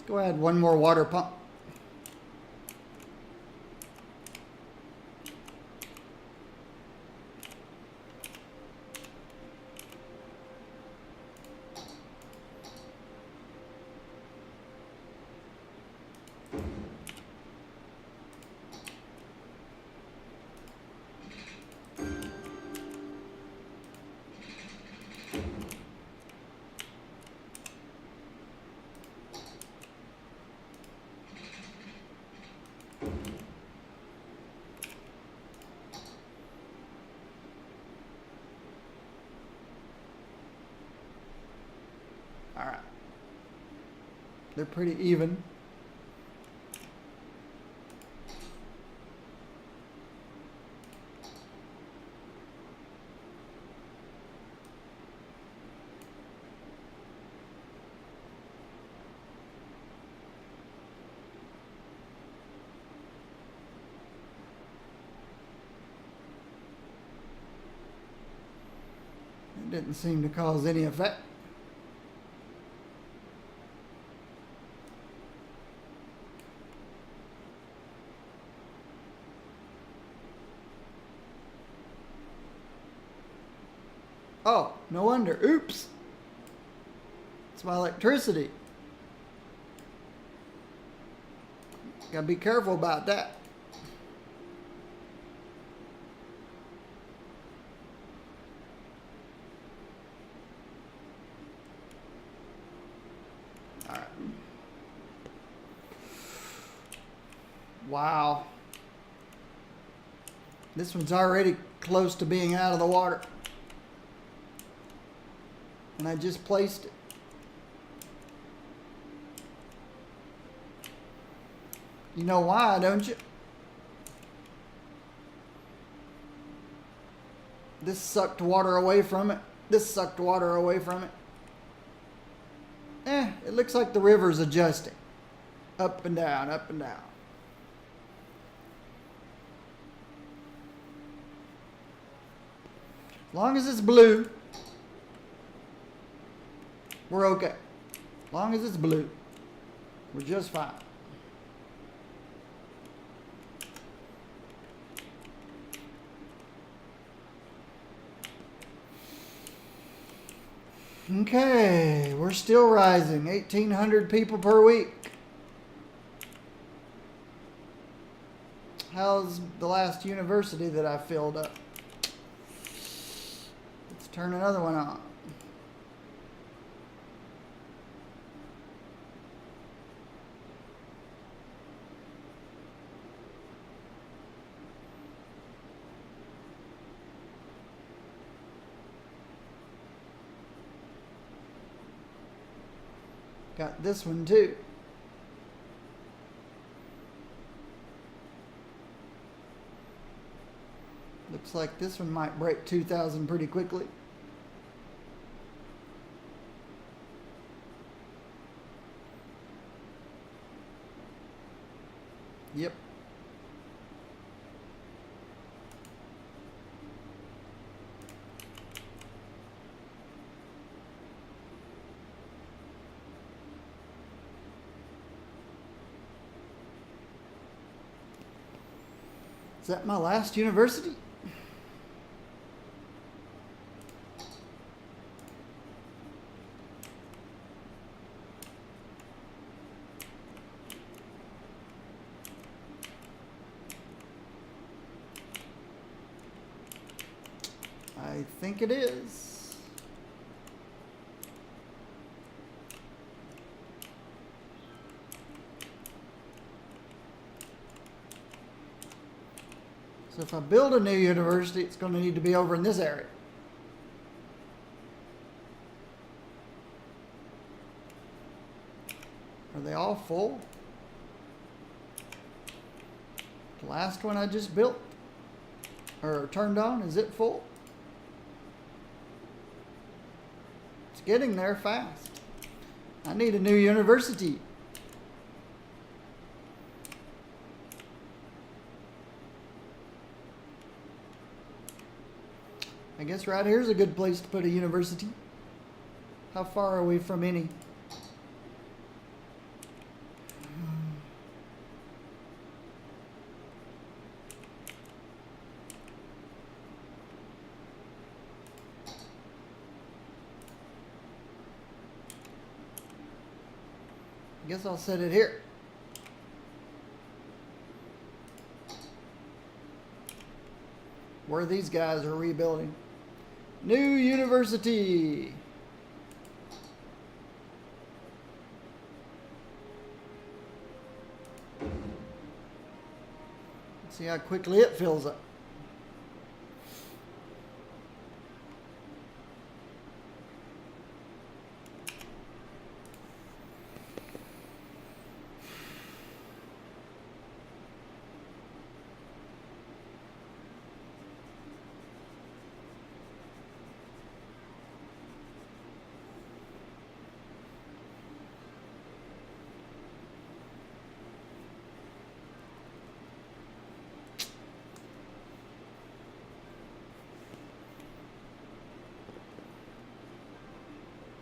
Go ahead, one more water pump. All right. They're pretty even. It didn't seem to cause any effect. Oh, no wonder. Oops. It's my electricity. Gotta be careful about that. All right. Wow. This one's already close to being out of the water. And I just placed it. You know why, don't you? This sucked water away from it. This sucked water away from it. It looks like the river's adjusting. Up and down, up and down. As long as it's blue, we're okay. As long as it's blue, we're just fine. Okay, we're still rising. 1,800 people per week. How's the last university that I filled up? Let's turn another one on. Got this one too. Looks like this one might break 2,000 pretty quickly. Yep. Is that my last university? I think it is. So if I build a new university, it's going to need to be over in this area. Are they all full? The last one I just built or turned on, is it full? It's getting there fast. I need a new university. I guess right here's a good place to put a university. How far are we from any? I guess I'll set it here. Where these guys are rebuilding. New university. Let's see how quickly it fills up.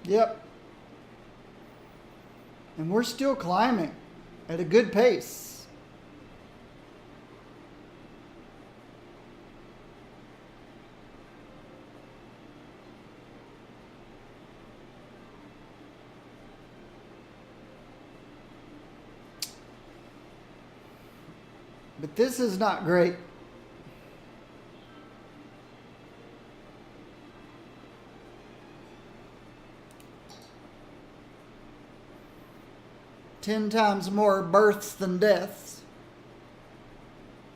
Yep. And we're still climbing at a good pace. But this is not great. Ten times more births than deaths.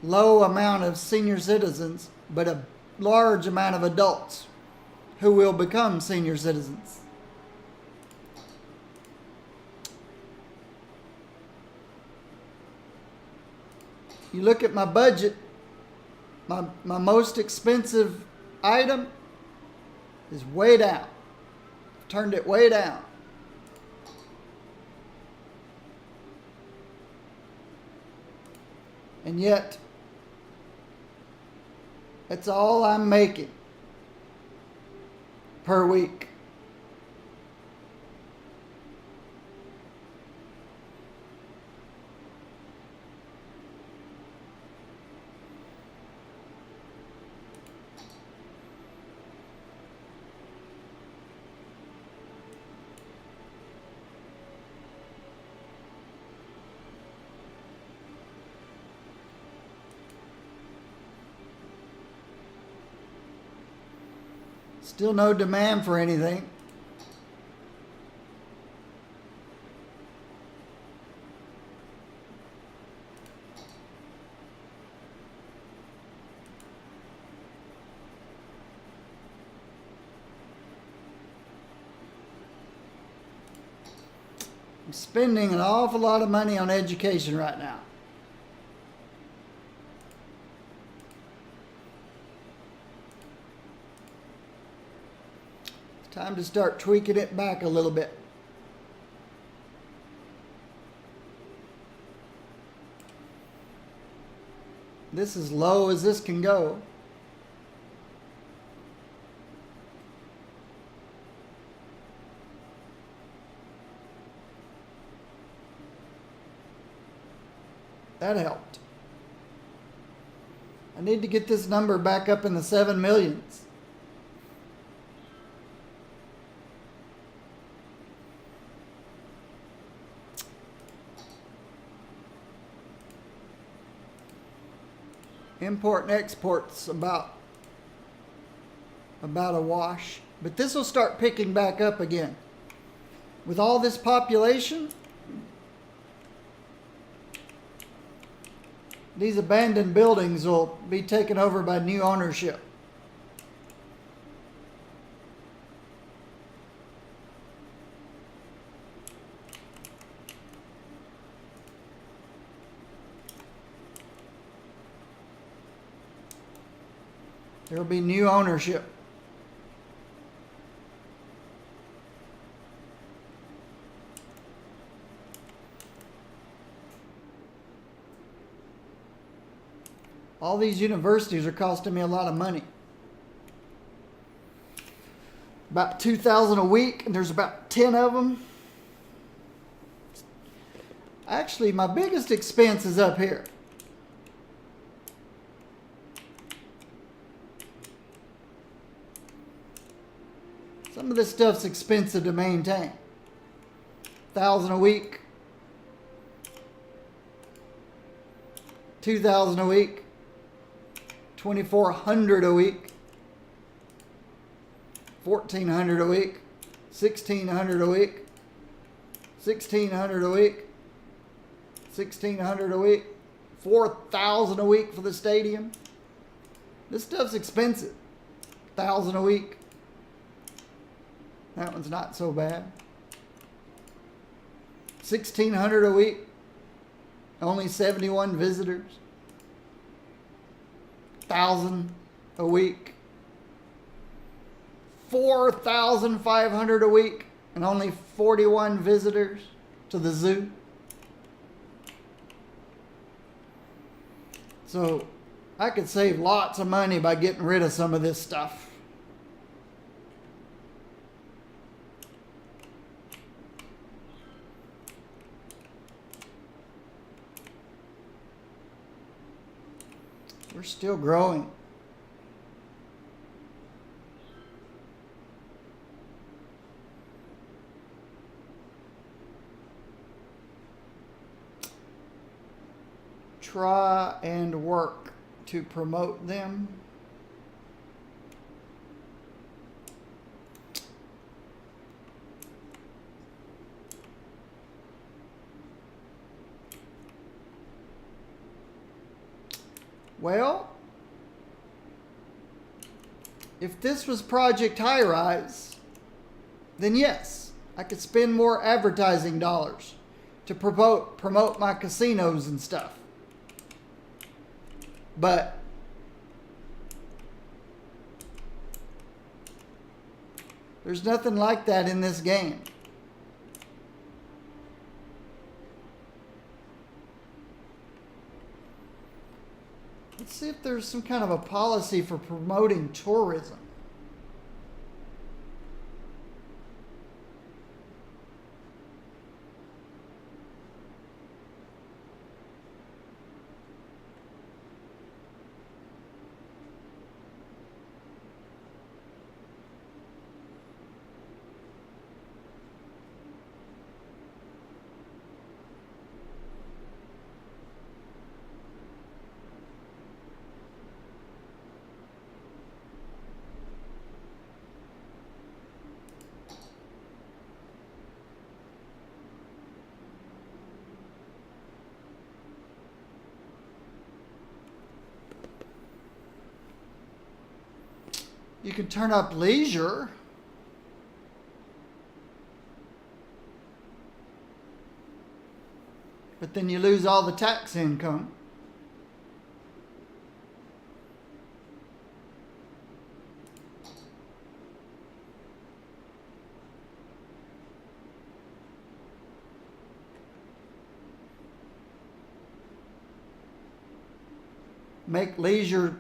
Low amount of senior citizens, but a large amount of adults who will become senior citizens. You look at my budget, my most expensive item is way down. Turned it way down. And yet, that's all I'm making per week. Still no demand for anything. I'm spending an awful lot of money on education right now. Time to start tweaking it back a little bit. This is low as this can go. That helped. I need to get this number back up in the 7 millions. Import and export's about about a wash. But this will start picking back up again. With all this population, these abandoned buildings will be taken over by new ownership. There will be new ownership. All these universities are costing me a lot of money. About $2,000 a week, and there's about 10 of them. Actually, my biggest expense is up here. Some of this stuff's expensive to maintain. $1,000 a week. $2,000 a week. $2,400 a week. $1,400 a week. $1,600 a week. $1,600 a week. $1,600 a week. $4,000 a week for the stadium. This stuff's expensive. $1,000 a week. That one's not so bad. $1,600 a week. Only 71 visitors. $1,000 a week. $4,500 a week and only 41 visitors to the zoo. So I could save lots of money by getting rid of some of this stuff. We're still growing. Try and work to promote them. Well, if this was Project High Rise, then yes, I could spend more advertising dollars to promote my casinos and stuff. But there's nothing like that in this game. Let's see if there's some kind of a policy for promoting tourism. You can turn up leisure. But then you lose all the tax income. Make leisure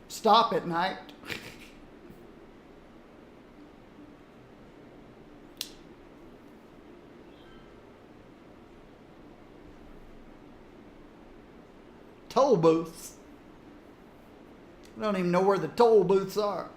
stop at night. Toll booths. I don't even know where the toll booths are.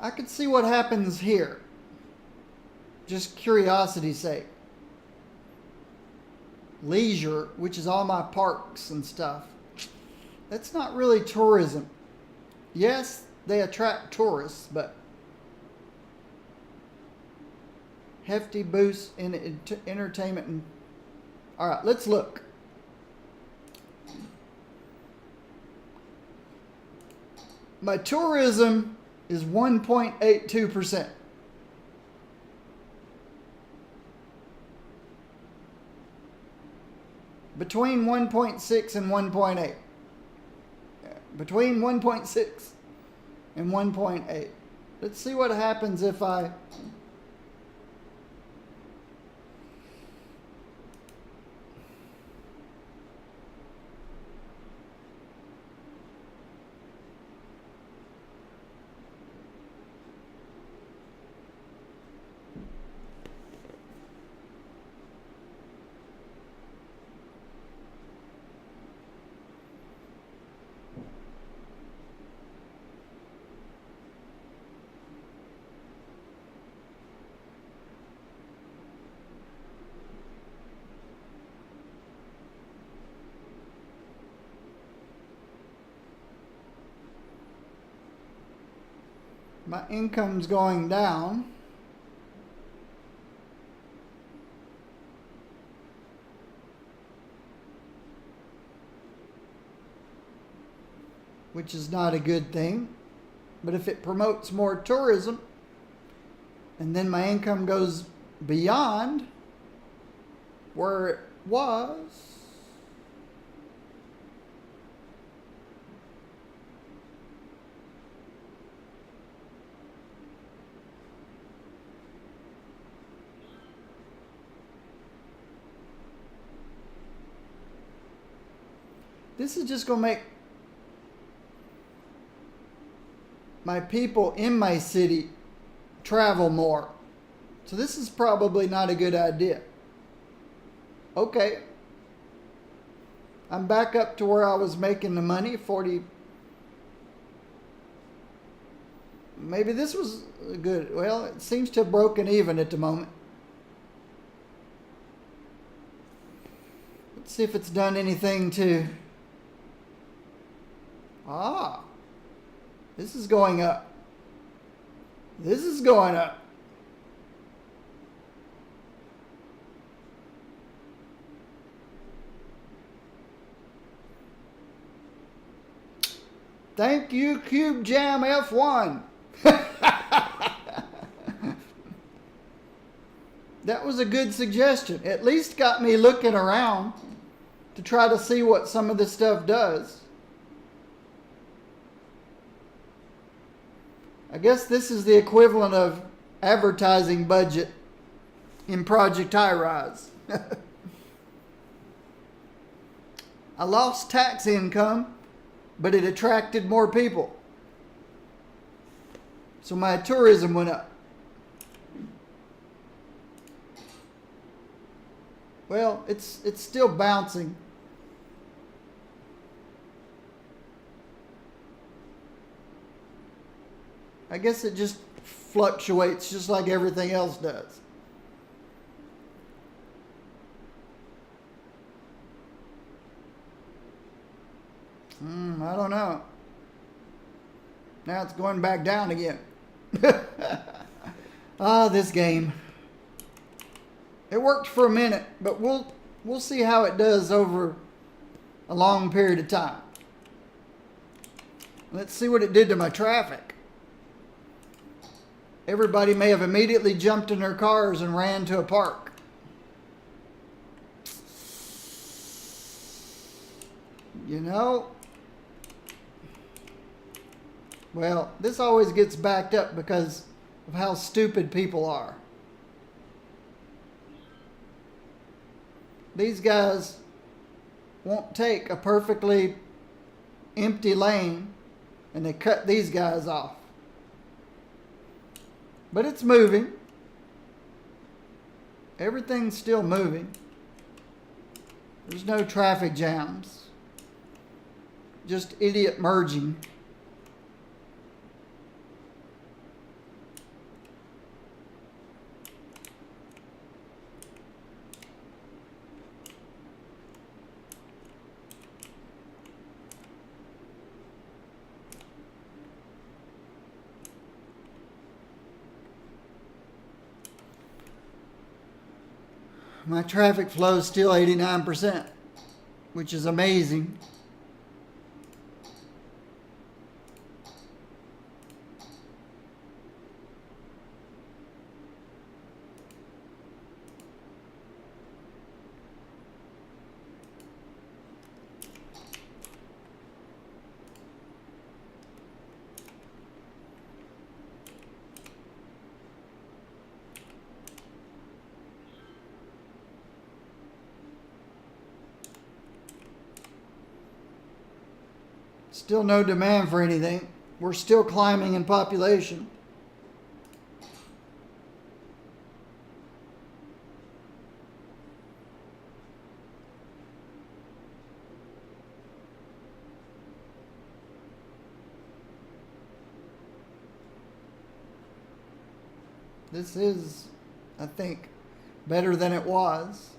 I could see what happens here. Just curiosity's sake. Leisure, which is all my parks and stuff. That's not really tourism. Yes, they attract tourists, but hefty boost in entertainment. And all right, let's look. My tourism is 1.82%. Between 1.6 and 1.8. Between 1.6 and 1.8. Let's see what happens if I my income's going down. Which is not a good thing. But if it promotes more tourism, and then my income goes beyond where it was, this is just going to make my people in my city travel more. So this is probably not a good idea. Okay. I'm back up to where I was making the money, 40. Maybe this was good. Well, it seems to have broken even at the moment. Let's see if it's done anything to... This is going up. This is going up. Thank you, Cube Jam F1. That was a good suggestion. At least got me looking around to try to see what some of this stuff does. I guess this is the equivalent of advertising budget in Project High Rise. I lost tax income, but it attracted more people. So my tourism went up. Well, it's still bouncing. I guess it just fluctuates just like everything else does. I don't know. Now it's going back down again. This game. It worked for a minute, but we'll see how it does over a long period of time. Let's see what it did to my traffic. Everybody may have immediately jumped in their cars and ran to a park. You know, well, this always gets backed up because of how stupid people are. These guys won't take a perfectly empty lane and they cut these guys off. But it's moving. Everything's still moving. There's no traffic jams. Just idiot merging. My traffic flow is still 89%, which is amazing. Still no demand for anything. We're still climbing in population. This is, I think, better than it was.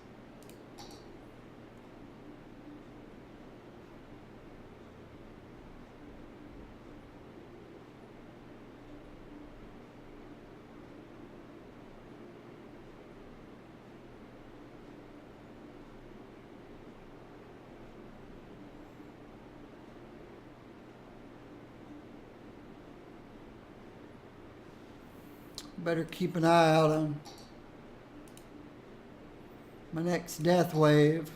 Better keep an eye out on my next death wave.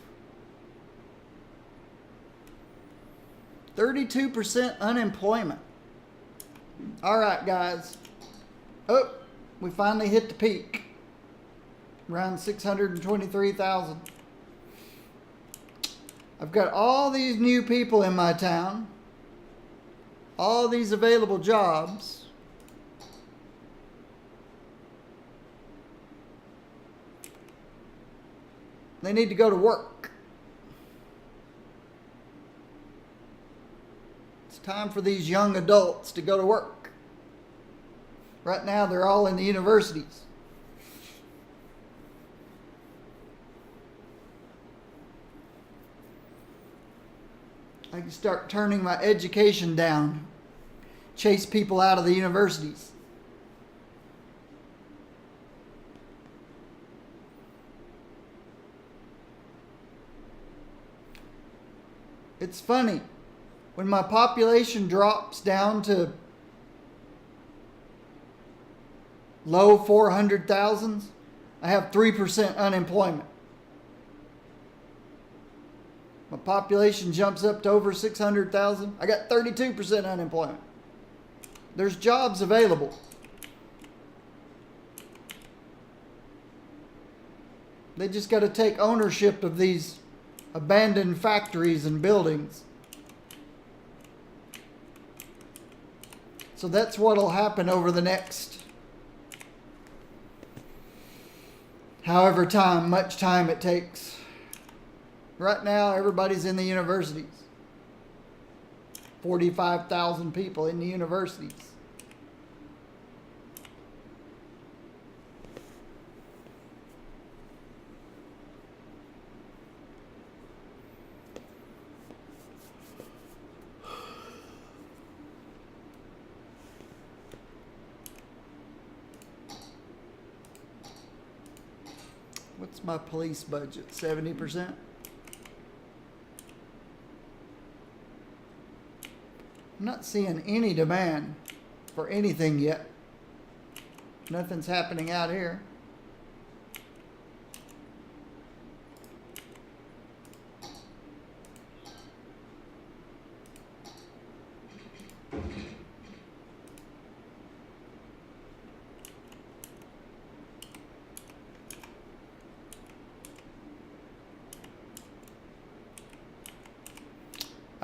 32% unemployment. All right, guys. Oh, we finally hit the peak. Around 623,000. I've got all these new people in my town. All these available jobs. They need to go to work. It's time for these young adults to go to work. Right now, they're all in the universities. I can start turning my education down, chase people out of the universities. It's funny, when my population drops down to low 400,000s, I have 3% unemployment. My population jumps up to over 600,000, I got 32% unemployment. There's jobs available. They just got to take ownership of these abandoned factories and buildings. So that's what'll happen over the next however much time it takes. Right now, everybody's in the universities. 45,000 people in the universities. What's my police budget? 70%? I'm not seeing any demand for anything yet. Nothing's happening out here.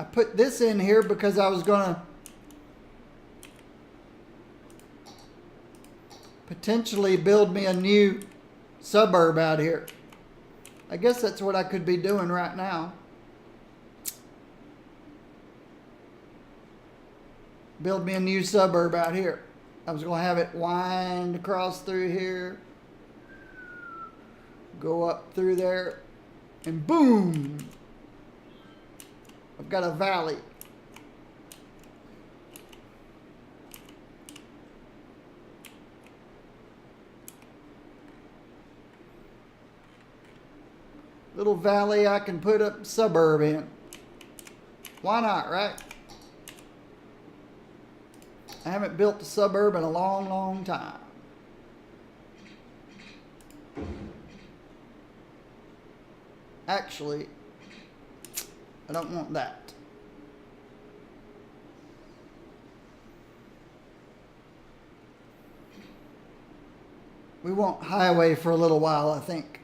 I put this in here because I was going to potentially build me a new suburb out here. I guess that's what I could be doing right now. Build me a new suburb out here. I was going to have it wind across through here, go up through there, and boom! I've got a valley. little valley I can put a suburb in. Why not, right? I haven't built a suburb in a long, long time. Actually, I don't want that. We want highway for a little while, I think.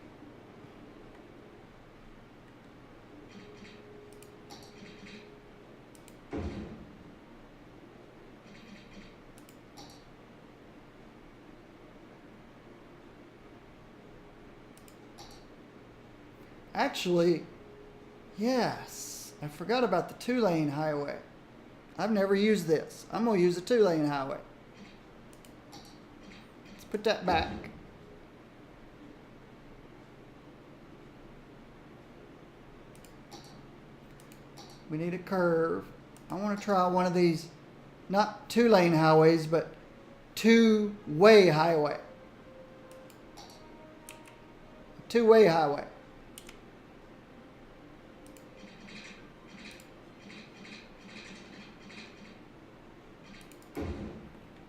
Actually, yes, I forgot about the 2-lane highway. I've never used this. I'm going to use a 2-lane highway. Let's put that back. We need a curve. I want to try one of these, not 2-lane highways, but 2-way highway. 2-way highway.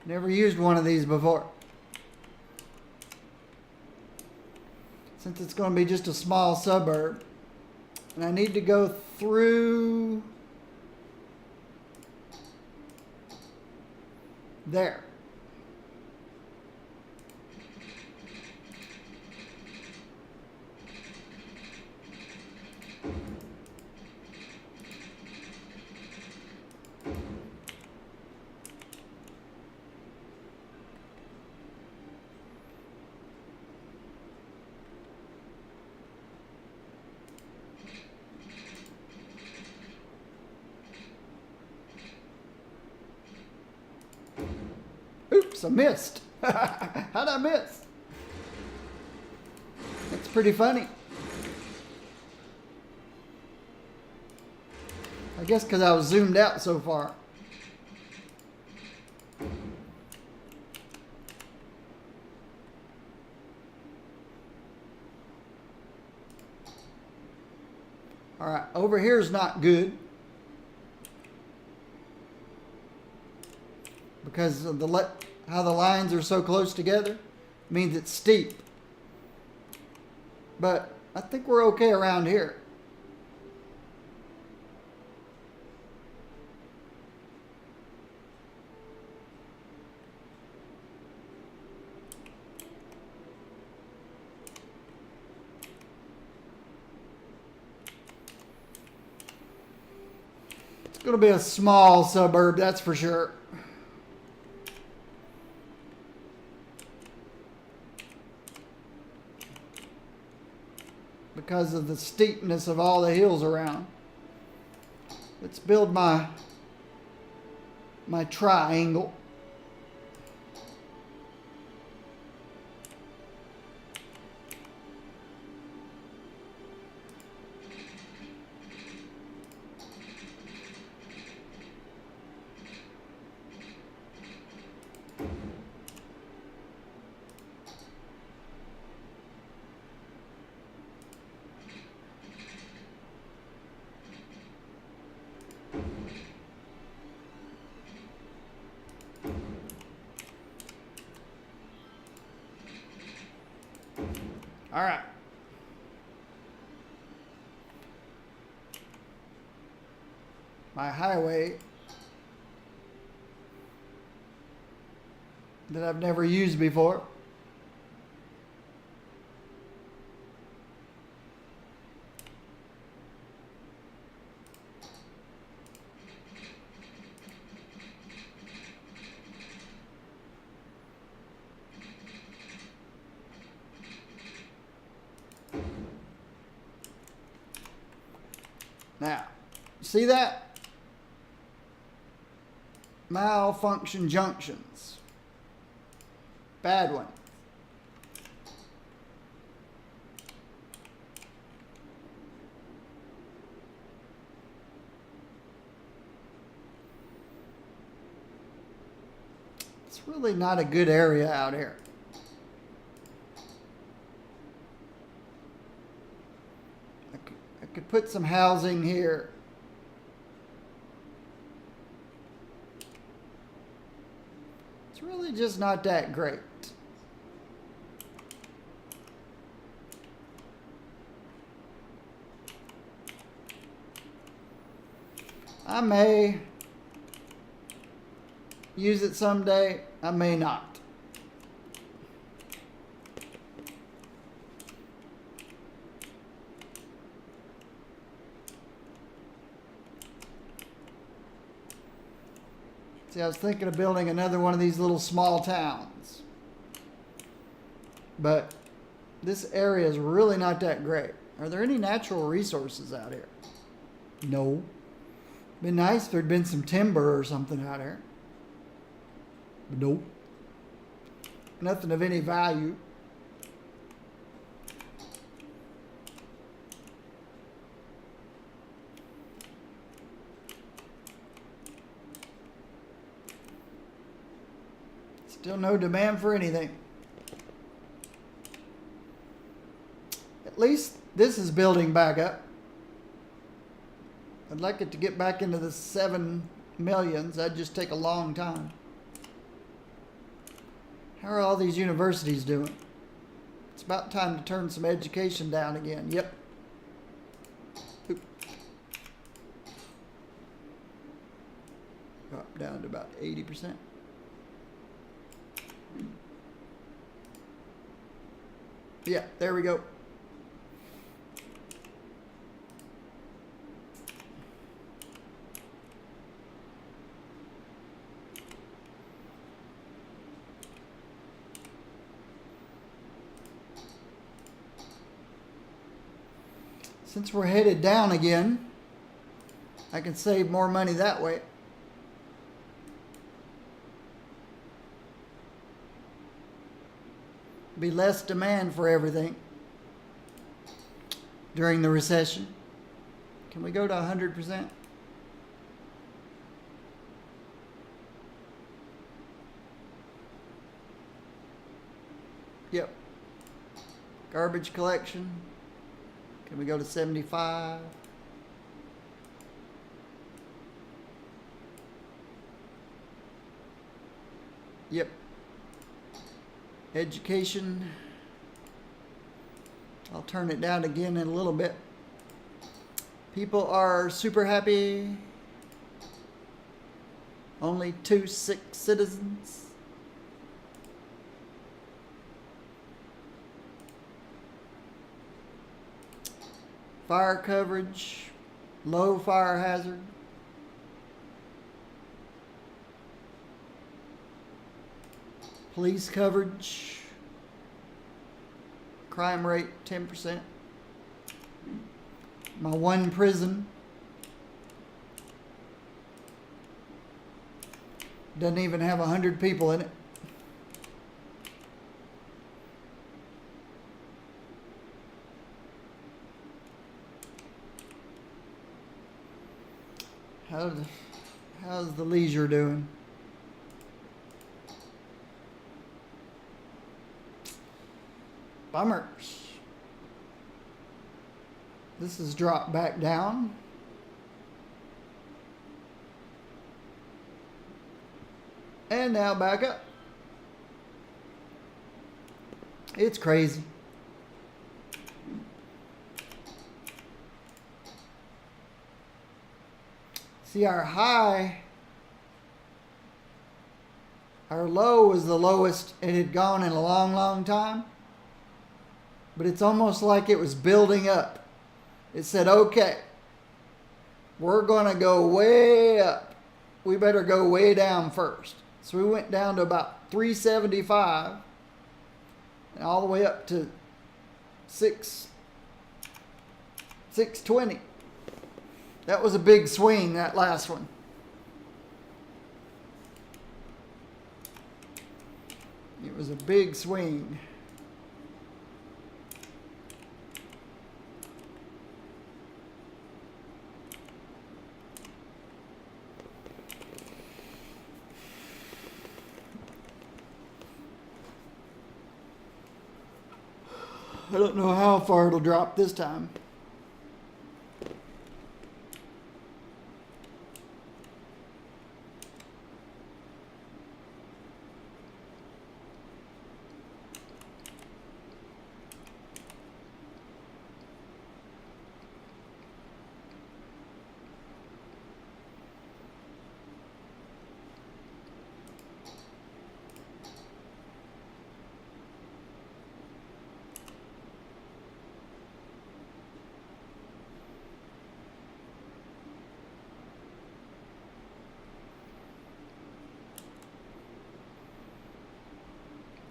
Never used one of these before. Since it's going to be just a small suburb. And I need to go through there. Oops, I missed. How'd I miss? That's pretty funny. I guess because I was zoomed out so far. All right, over here is not good. Because of how the lines are so close together, means it's steep. But I think we're okay around here. It's going to be a small suburb, that's for sure. Because of the steepness of all the hills around. Let's build my triangle. All right. My highway that I've never used before. Now, see that? Malfunction junctions. Bad one. It's really not a good area out here. put some housing here. It's really just not that great. I may use it someday, I may not. See, I was thinking of building another one of these little small towns. But this area is really not that great. Are there any natural resources out here? No. Been nice if there'd been some timber or something out here. But nope. Nothing of any value. Still no demand for anything. At least this is building back up. I'd like it to get back into the 7 millions. That'd just take a long time. How are all these universities doing? It's about time to turn some education down again. Yep. Oop. Drop down to about 80%. Yeah, there we go. Since we're headed down again, I can save more money that way. Be less demand for everything during the recession. Can we go to 100%? Yep. Garbage collection. Can we go to 75? Yep. Education. I'll turn it down again in a little bit. People are super happy. Only 2 sick citizens. Fire coverage, low fire hazard. Police coverage. Crime rate 10%. My one prison doesn't even have 100 people in it. How's the leisure doing? Bummers. This has dropped back down. And now back up. It's crazy. See, our high, our low was the lowest it had gone in a long, long time. But it's almost like it was building up. It said, okay, we're going to go way up. We better go way down first. So we went down to about 375 and all the way up to 620. That was a big swing, that last one. It was a big swing. I don't know how far it'll drop this time.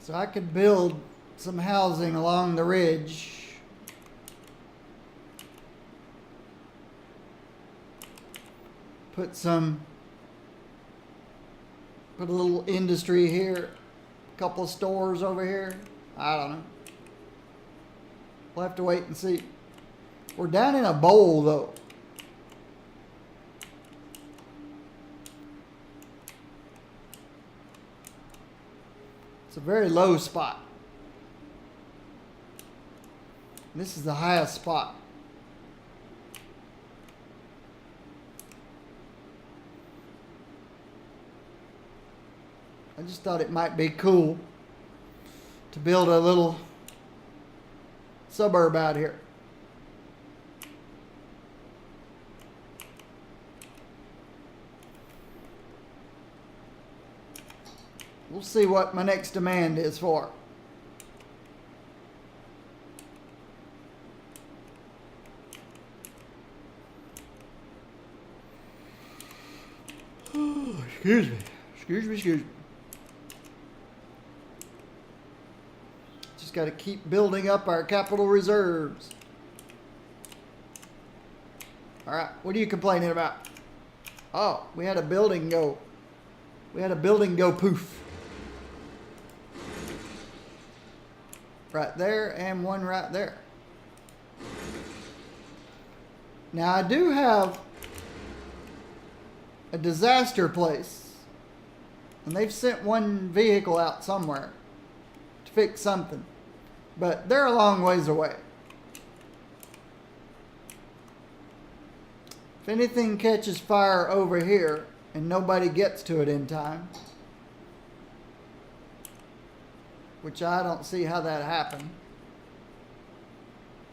So I could build some housing along the ridge. Put a little industry here, a couple of stores over here. I don't know. We'll have to wait and see. We're down in a bowl though. It's a very low spot. This is the highest spot. I just thought it might be cool to build a little suburb out here. We'll see what my next demand is for. Excuse me. Excuse me. Just got to keep building up our capital reserves. All right, what are you complaining about? Oh, we had a building go poof. Right there and one right there. Now I do have a disaster place, and they've sent one vehicle out somewhere to fix something, but they're a long ways away. If anything catches fire over here and nobody gets to it in time, which I don't see how that happened,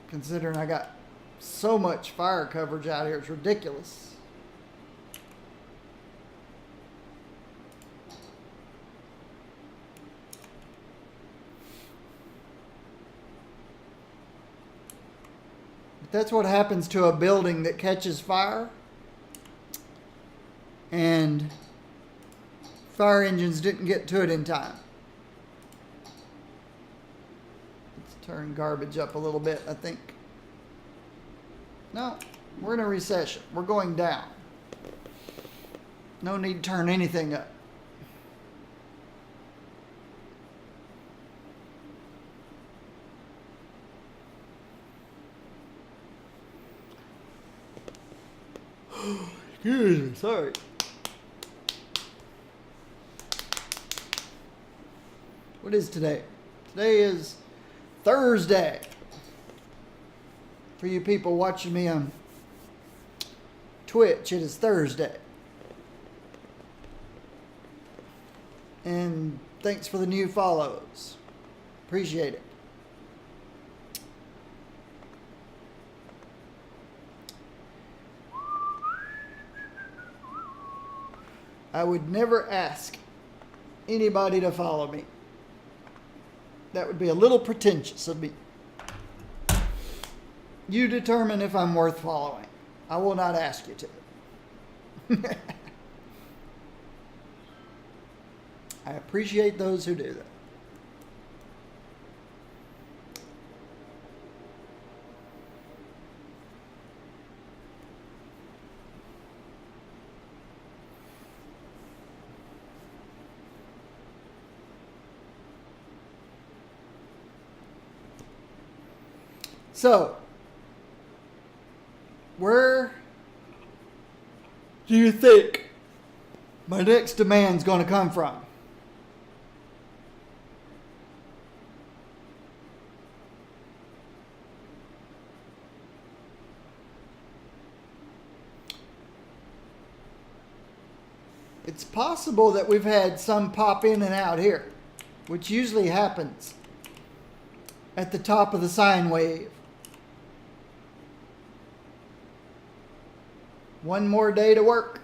considering I got so much fire coverage out here, it's ridiculous. But that's what happens to a building that catches fire and fire engines didn't get to it in time. Turn garbage up a little bit, I think. No, we're in a recession. We're going down. No need to turn anything up. Excuse me, sorry. What is today? Today is Thursday. For you people watching me on Twitch, it is Thursday. And thanks for the new follows. Appreciate it. I would never ask anybody to follow me. That would be a little pretentious of me. You determine if I'm worth following. I will not ask you to. I appreciate those who do that. So, where do you think my next demand's going to come from? It's possible that we've had some pop in and out here, which usually happens at the top of the sine wave. One more day to work.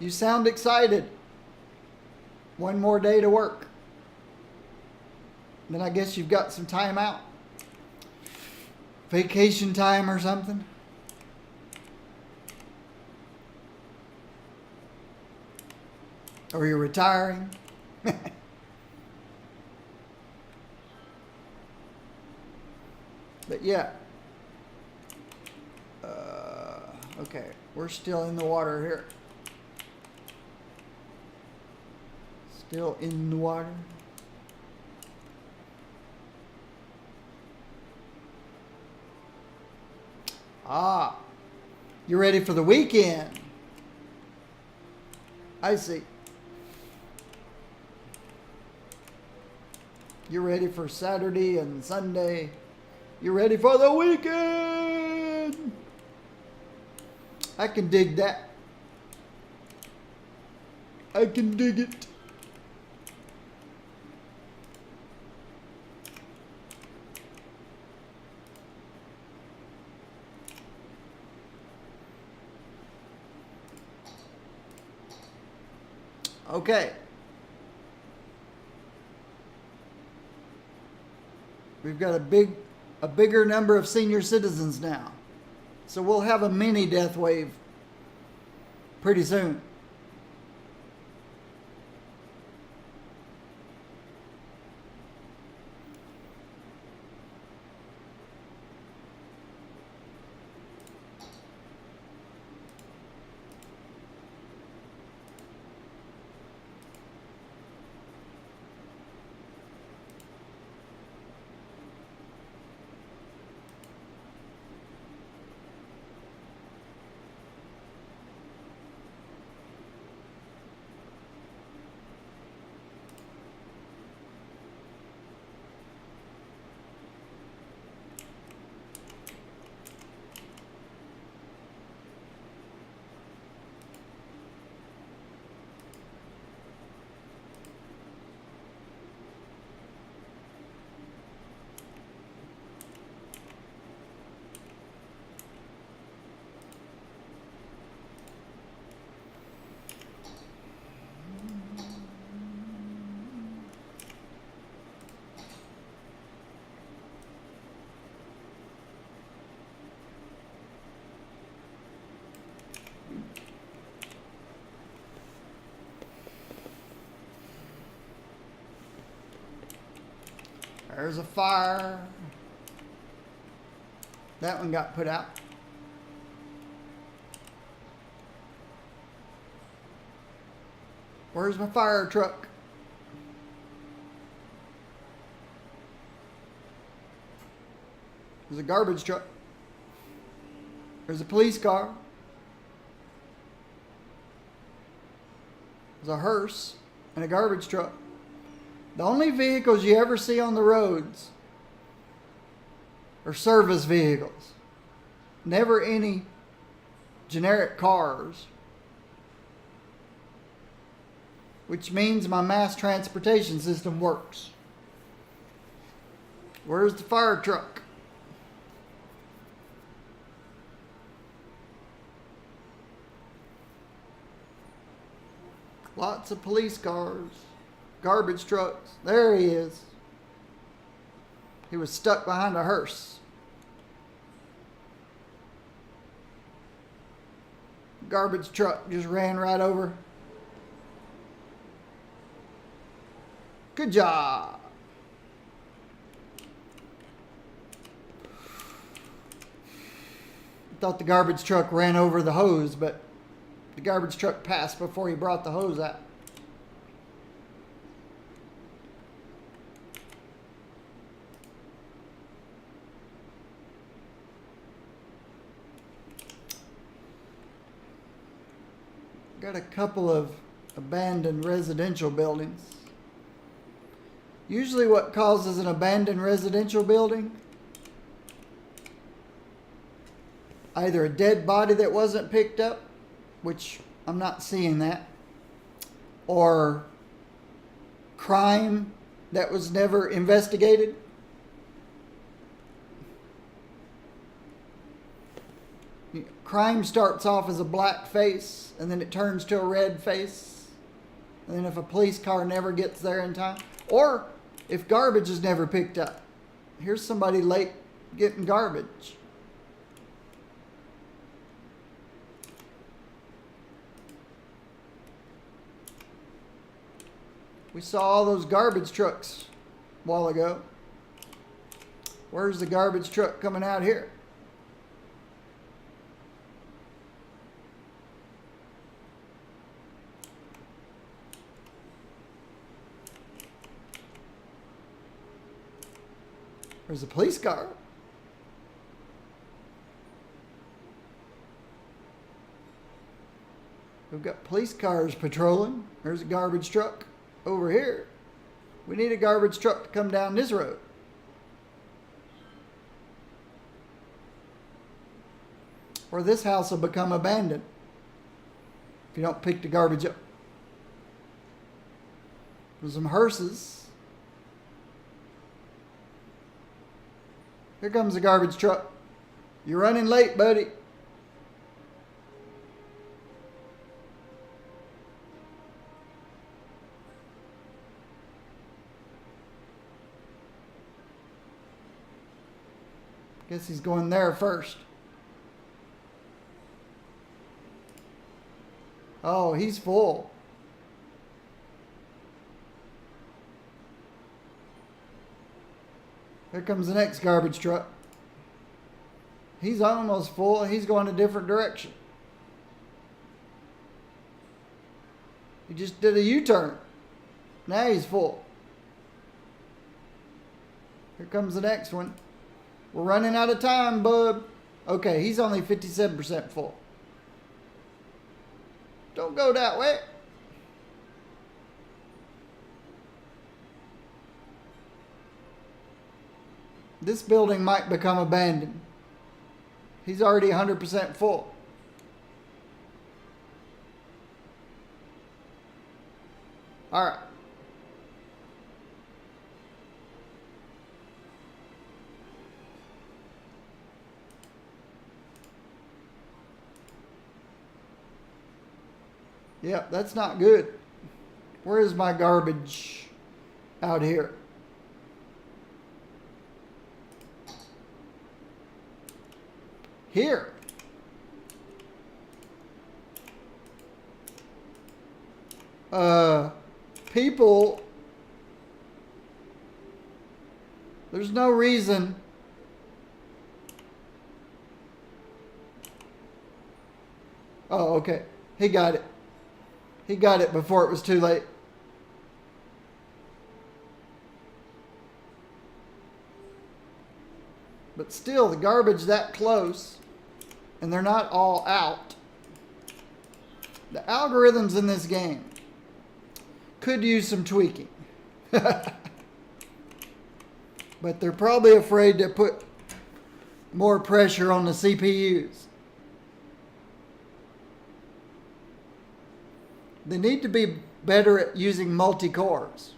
You sound excited. One more day to work. Then I guess you've got some time out. Vacation time or something. Or you're retiring. But yeah. Okay, we're still in the water here. Still in the water. Ah, you're ready for the weekend. I see. You're ready for Saturday and Sunday. You're ready for the weekend. I can dig that. I can dig it. Okay. We've got a bigger number of senior citizens now. So we'll have a mini death wave pretty soon. There's a fire. That one got put out. Where's my fire truck? There's a garbage truck. There's a police car. There's a hearse and a garbage truck. The only vehicles you ever see on the roads are service vehicles. Never any generic cars. Which means my mass transportation system works. Where's the fire truck? Lots of police cars. Garbage trucks. There he is. He was stuck behind a hearse. Garbage truck just ran right over. Good job. Thought the garbage truck ran over the hose, but the garbage truck passed before he brought the hose out. Got a couple of abandoned residential buildings. Usually what causes an abandoned residential building? Either a dead body that wasn't picked up, which I'm not seeing that, or crime that was never investigated. Crime starts off as a black face, and then it turns to a red face. And then if a police car never gets there in time, or if garbage is never picked up. Here's somebody late getting garbage. We saw all those garbage trucks a while ago. Where's the garbage truck coming out here? There's a police car. We've got police cars patrolling. There's a garbage truck over here. We need a garbage truck to come down this road. Or this house will become abandoned if you don't pick the garbage up. There's some hearses. Here comes the garbage truck. You're running late, buddy. Guess he's going there first. Oh, he's full. Here comes the next garbage truck. He's almost full. He's going a different direction. He just did a U-turn. Now he's full. Here comes the next one. We're running out of time, bub. Okay, he's only 57% full. Don't go that way. This building might become abandoned. He's already 100% full. All right. Yep, that's not good. Where is my garbage out here? Here. People, there's no reason. Oh, okay. He got it. He got it before it was too late. But still, the garbage that close, and they're not all out. The algorithms in this game could use some tweaking. But they're probably afraid to put more pressure on the CPUs. They need to be better at using multi-cores.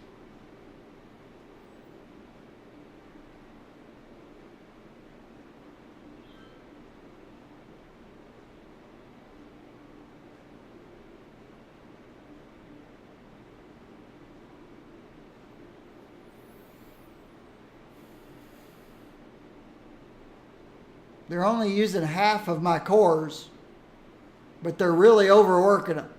They're only using half of my cores, but they're really overworking them.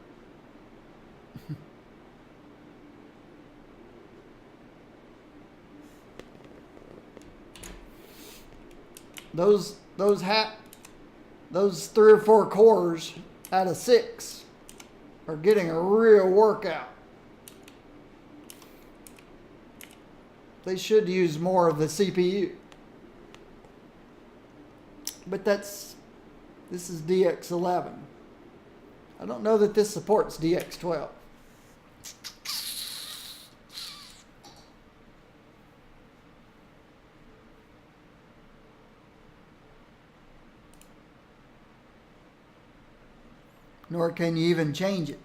Those 3 or 4 cores out of 6 are getting a real workout. They should use more of the CPU. But this is DX11. I don't know that this supports DX12. Nor can you even change it.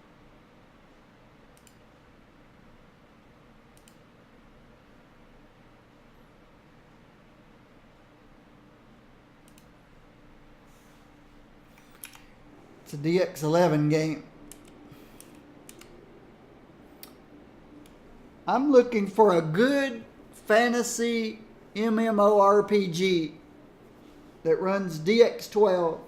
It's a DX11 game. I'm looking for a good fantasy MMORPG that runs DX12.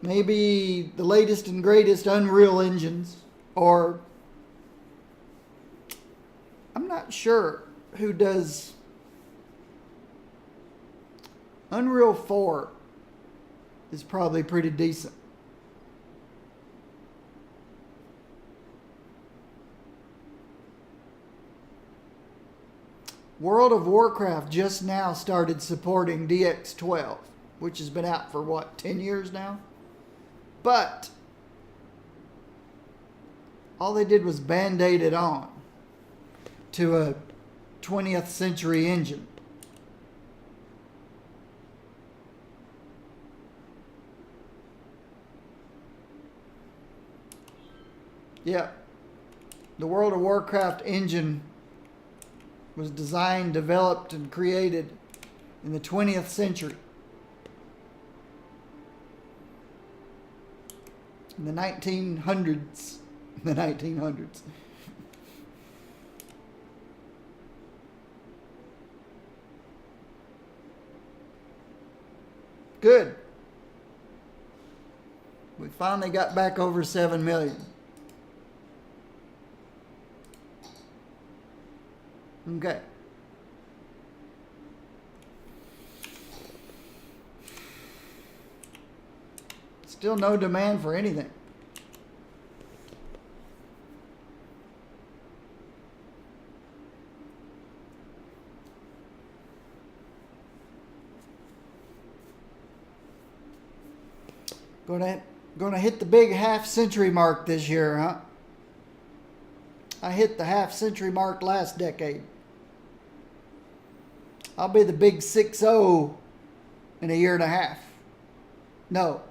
Maybe the latest and greatest Unreal engines, or I'm not sure who does Unreal 4 is probably pretty decent. World of Warcraft just now started supporting DX12, which has been out for what, 10 years now? But all they did was band-aid it on to a 20th century engine. Yeah, the World of Warcraft engine was designed, developed, and created in the 20th century. In the 1900s. The 1900s. Good. We finally got back over 7 million. Okay. Still no demand for anything. Gonna hit the big half-century mark this year, huh? I hit the half-century mark last decade. I'll be the big 6-0 in a year and a half. No.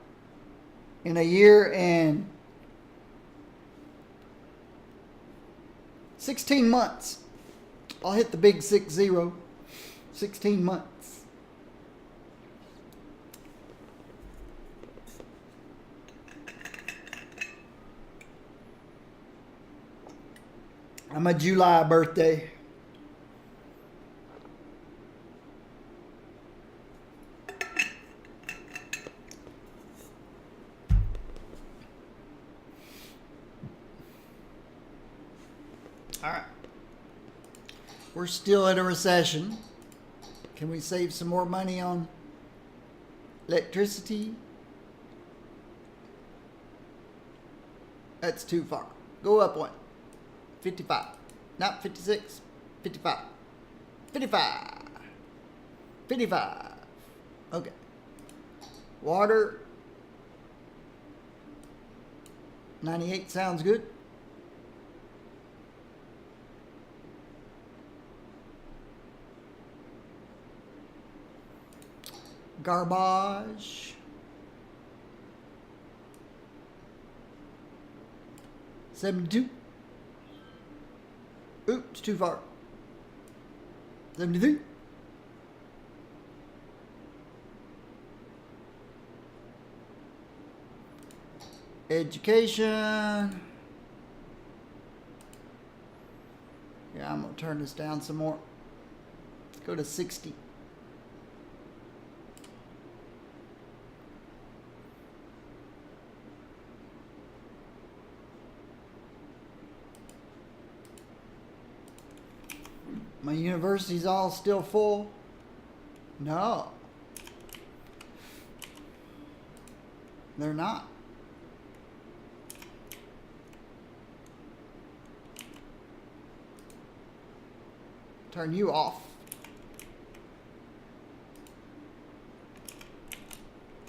In a year and 16 months. I'll hit the big 6-0. 16 months. I'm a July birthday. All right. We're still in a recession. Can we save some more money on electricity? That's too far. Go up one. 55. Not 56. 55. 55. 55. Okay. Water. 98 sounds good. Garbage. 72. Oops, too far. 73. Education. Yeah, I'm going to turn this down some more. Let's go to 60. My university's all still full? No. They're not. Turn you off.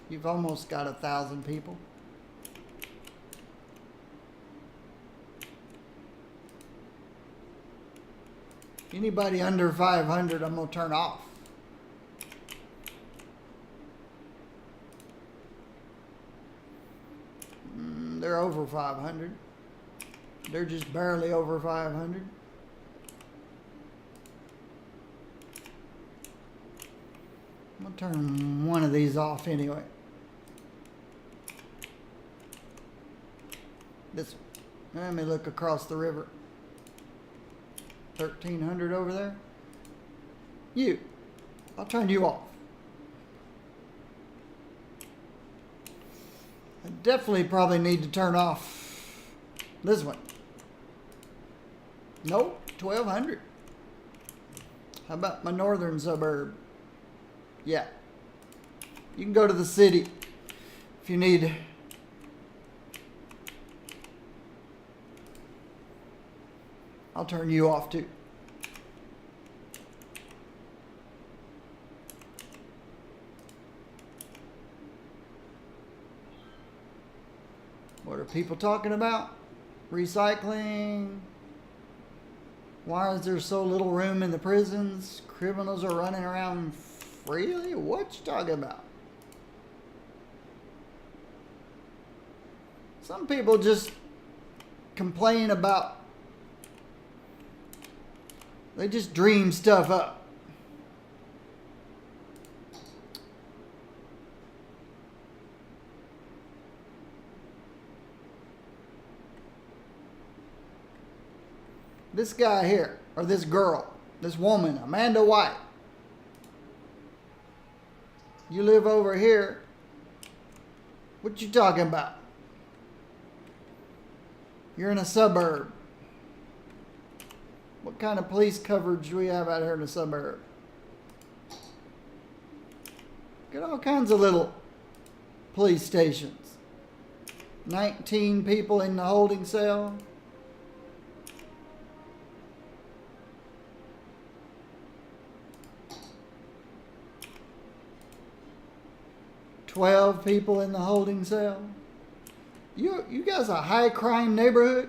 You've almost got 1,000 people. Anybody under 500, I'm going to turn off. They're over 500. They're just barely over 500. I'm going to turn one of these off anyway. This one. Let me look across the river. 1300 over there. You. I'll turn you off. I definitely probably need to turn off this one. Nope, 1200. How about my northern suburb? Yeah. You can go to the city if you need. I'll turn you off too. What are people talking about? Recycling. Why is there so little room in the prisons? Criminals are running around freely? What you talking about? Some people just complain about, they just dream stuff up. This guy here, or this girl, this woman, Amanda White. You live over here. What you talking about? You're in a suburb. What kind of police coverage do we have out here in the suburb? Got all kinds of little police stations. 19 people in the holding cell. $12 people in the holding cell. You guys a high crime neighborhood?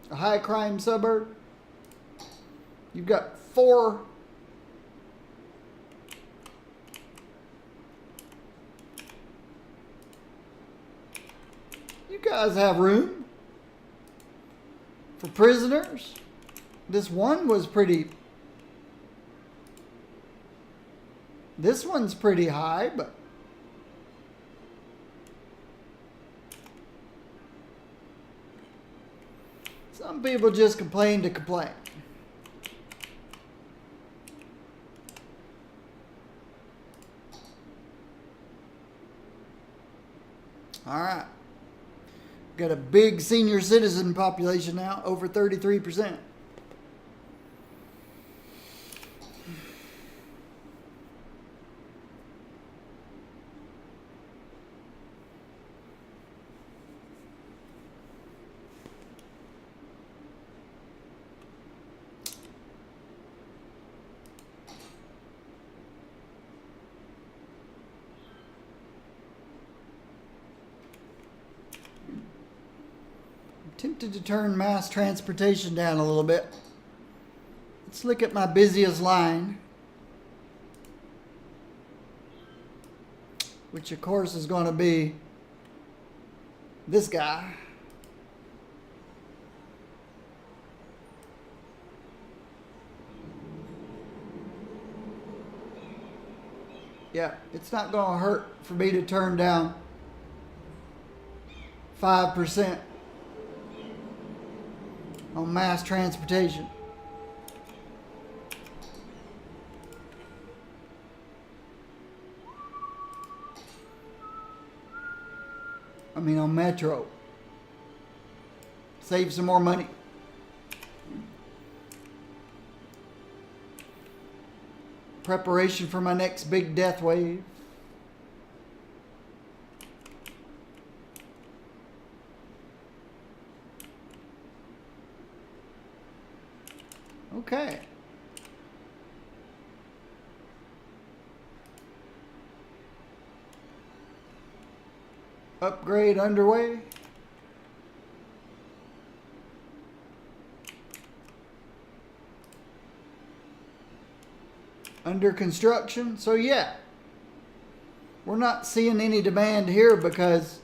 A high crime suburb? You've got 4 . You guys have room for prisoners. This one was pretty. This one's pretty high, but some people just complain to complain. All right. Got a big senior citizen population now, over 33%. Tempted to turn mass transportation down a little bit. Let's look at my busiest line, which of course is going to be this guy. Yeah, it's not going to hurt for me to turn down 5% on mass transportation. I mean on Metro. Save some more money. Preparation for my next big death wave. Okay. Upgrade underway. Under construction. So yeah, we're not seeing any demand here because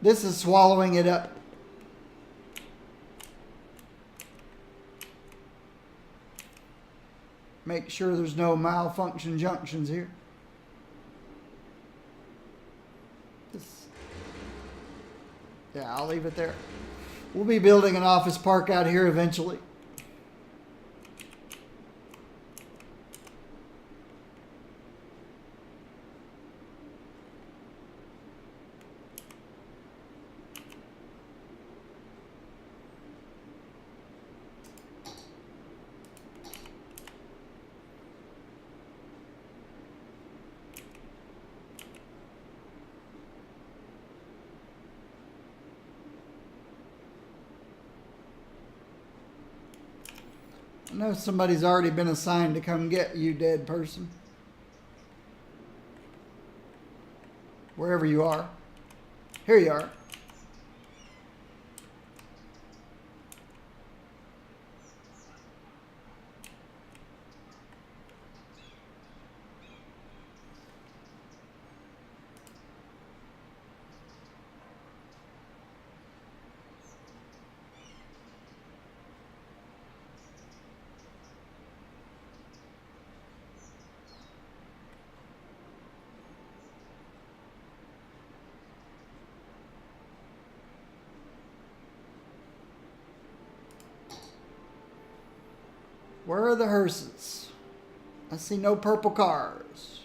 this is swallowing it up. Make sure there's no malfunction junctions here. Yeah, I'll leave it there. We'll be building an office park out here eventually. I know somebody's already been assigned to come get you, dead person. Wherever you are. Here you are. Where are the hearses? I see no purple cars.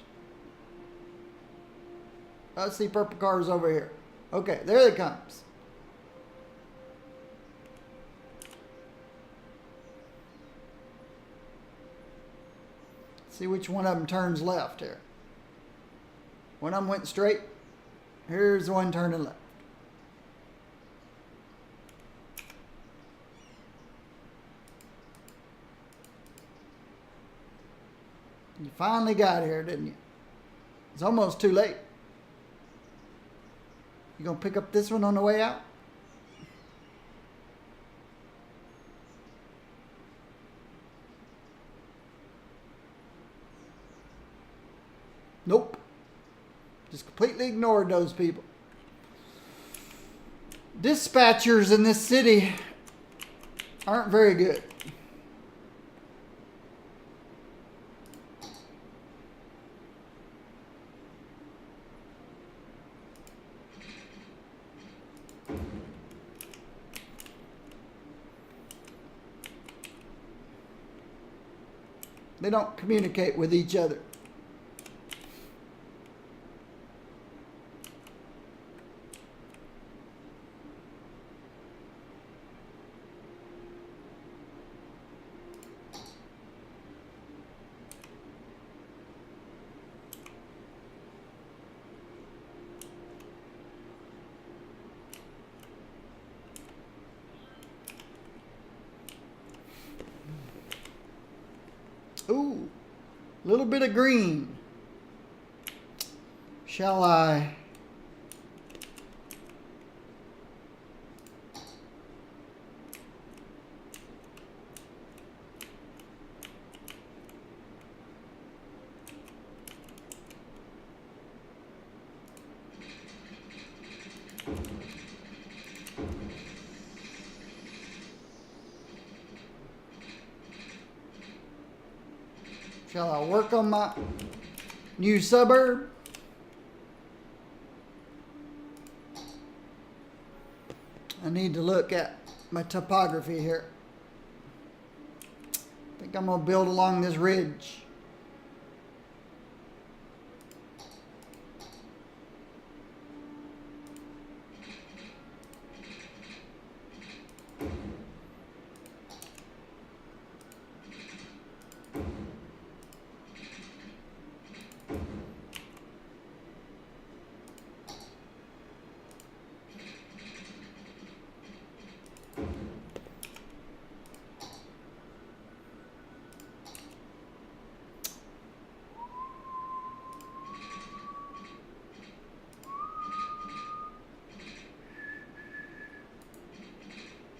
I see purple cars over here. Okay, there it comes. See which one of them turns left here. One of them went straight. Here's the one turning left. You finally got here, didn't you? It's almost too late. You gonna pick up this one on the way out? Nope. Just completely ignored those people. Dispatchers in this city aren't very good. They don't communicate with each other. Ooh, a little bit of green. Shall I? Shall I work on my new suburb? I need to look at my topography here. I think I'm going to build along this ridge.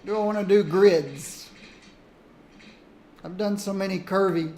Do I want to do grids? I've done so many curvy.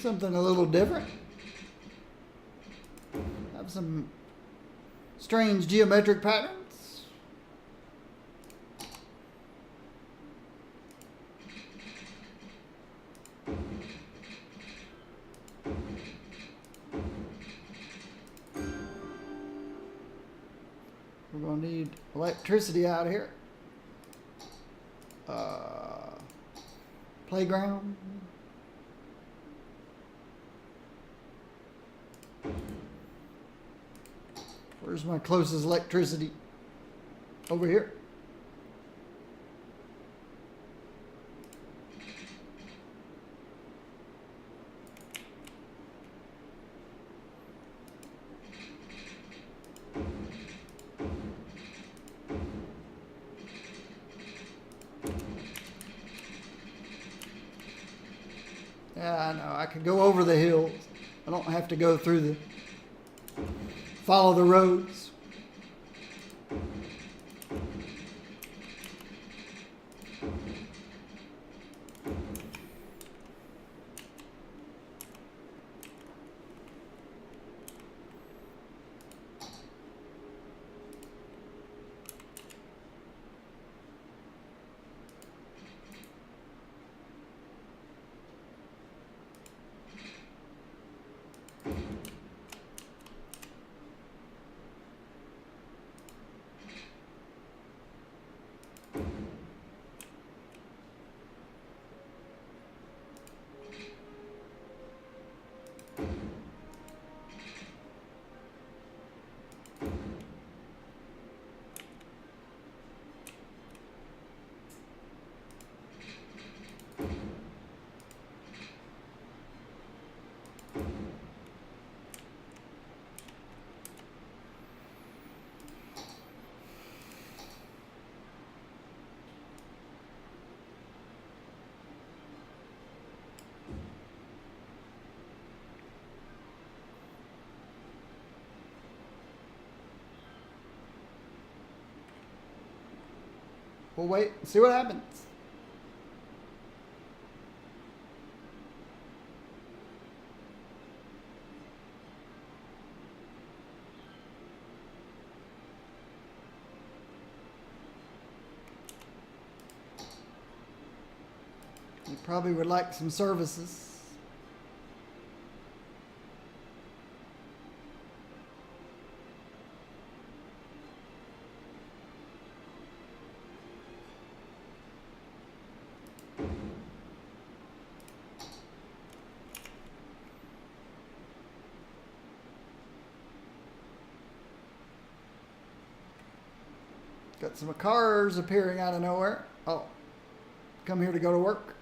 something a little different. Have some strange geometric patterns. We're going to need electricity out here. Playground. Where's my closest electricity? Over here. Yeah, I know. I can go over the hills. I don't have to go through the... follow the roads. We'll wait and see what happens. You probably would like some services. Got some cars appearing out of nowhere. Oh, come here to go to work.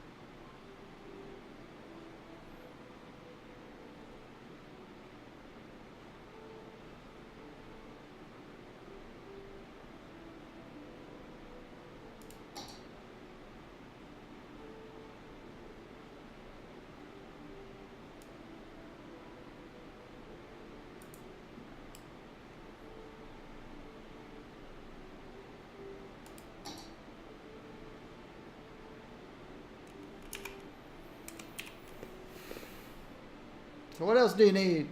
So what else do you need?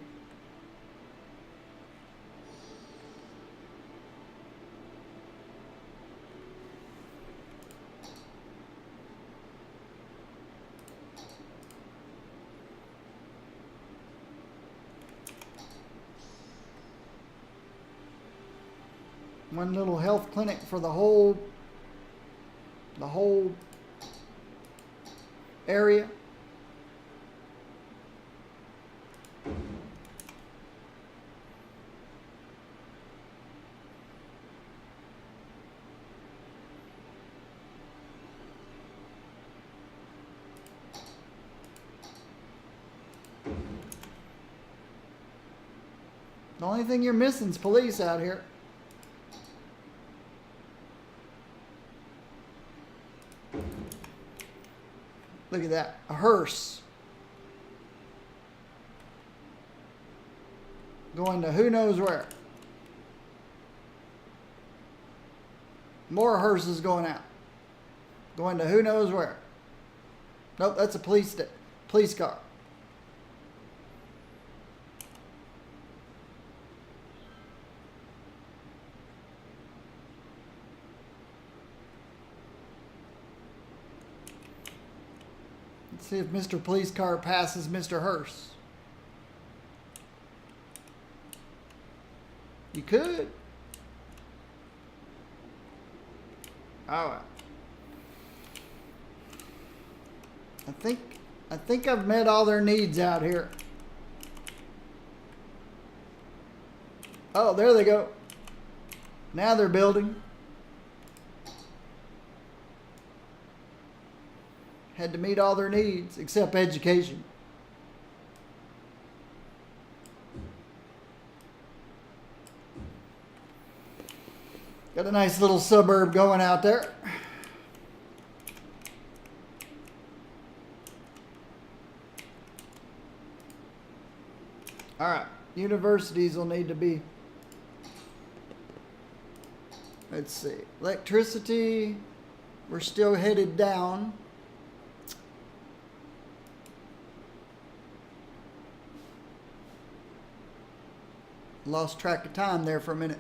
One little health clinic for the whole area. The only thing you're missing is police out here. Look at that, a hearse. Going to who knows where. More hearses going out. Going to who knows where. Nope, that's a police car. Let's see if Mr. Police Car passes Mr. Hearst. You could. All right. I think I've met all their needs out here. Oh, there they go. Now they're building. Had to meet all their needs except education. Got a nice little suburb going out there. All right, universities will need to be, let's see, electricity, we're still headed down. Lost track of time there for a minute.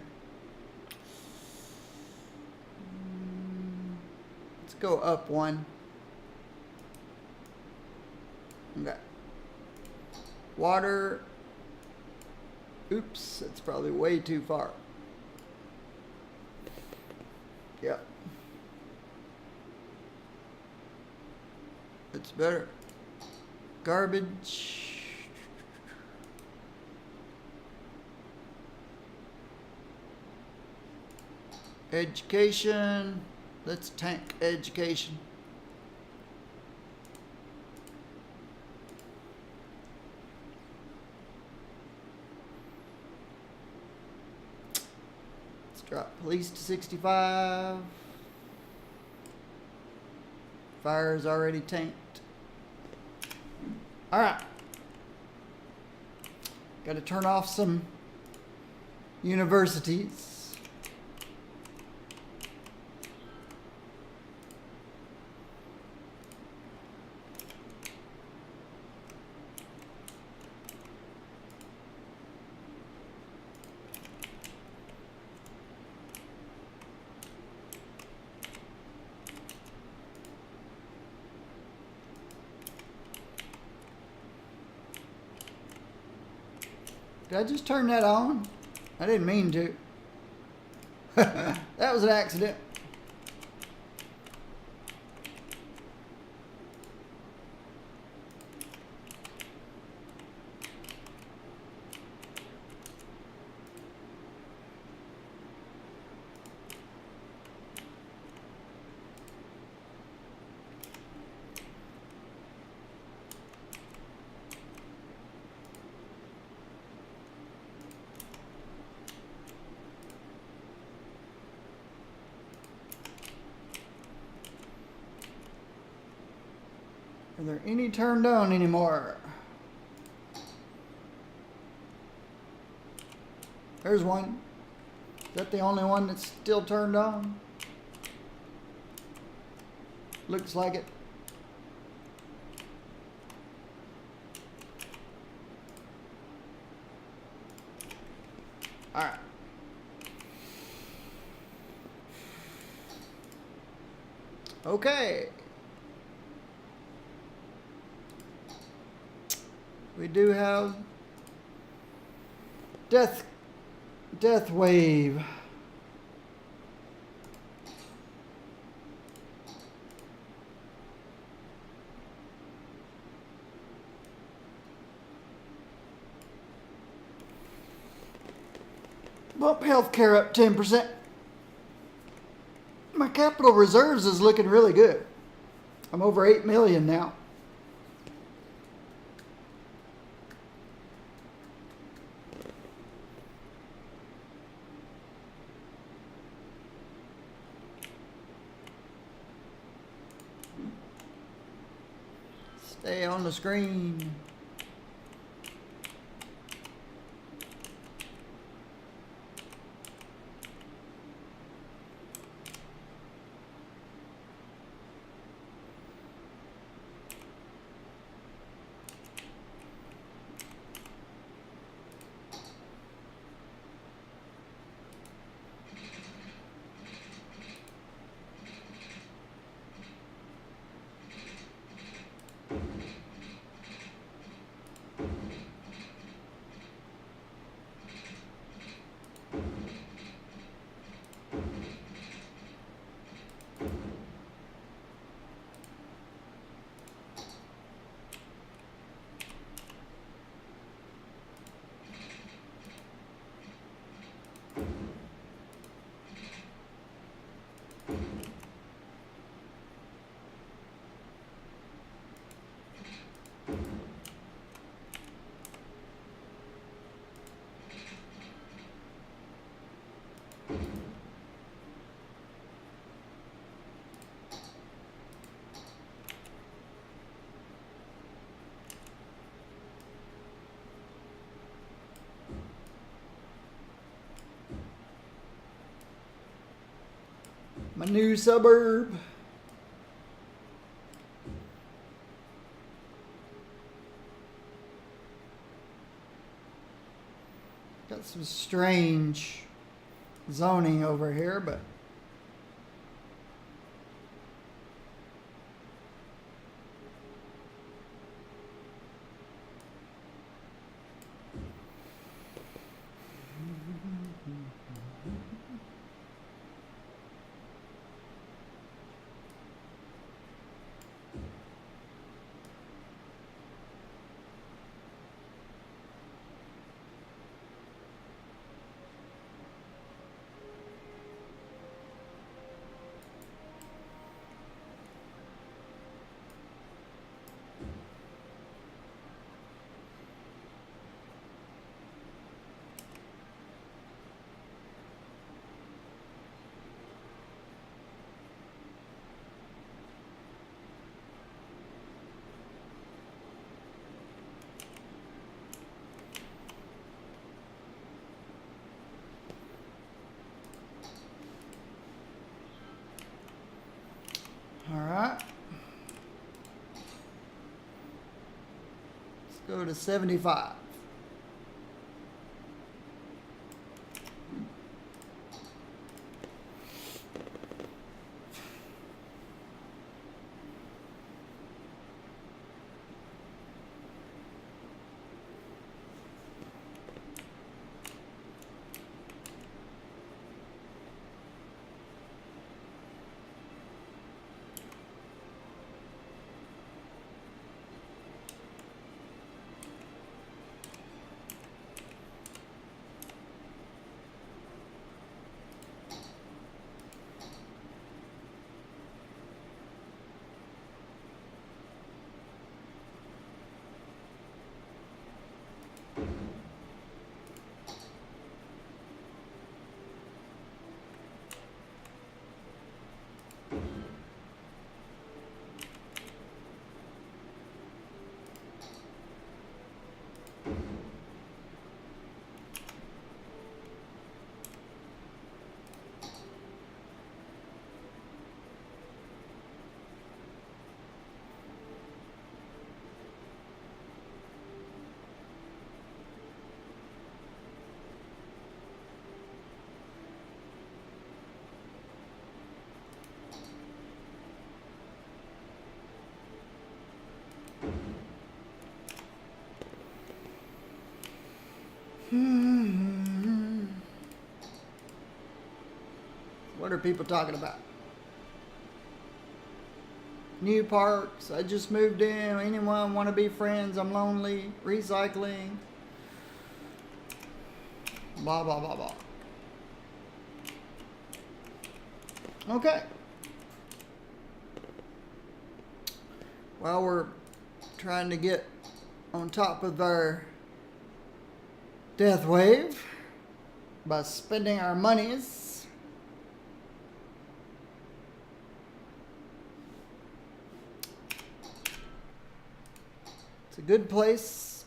Let's go up one. Okay. Water. Oops, that's probably way too far. Yep. It's better. Garbage. Education. Let's tank education. Let's drop police to 65. Fire is already tanked. All right. Got to turn off some universities. Did I just turn that on? I didn't mean to. That was an accident. Are there any turned on anymore? There's one. Is that the only one that's still turned on? Looks like it. All right. Okay. We do have death wave. Bump healthcare up 10%. My capital reserves is looking really good. I'm over 8 million now. Stay on the screen. My new suburb. Got some strange zoning over here, but all right. Let's go to 75. What are people talking about? New parks. I just moved in. Anyone want to be friends? I'm lonely. Recycling. Blah, blah, blah, blah. Okay. Well, we're trying to get on top of our death wave by spending our monies. It's a good place.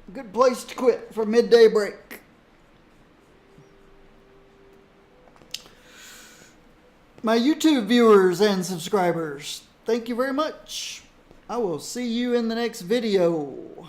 A good place to quit for midday break. My YouTube viewers and subscribers, thank you very much. I will see you in the next video.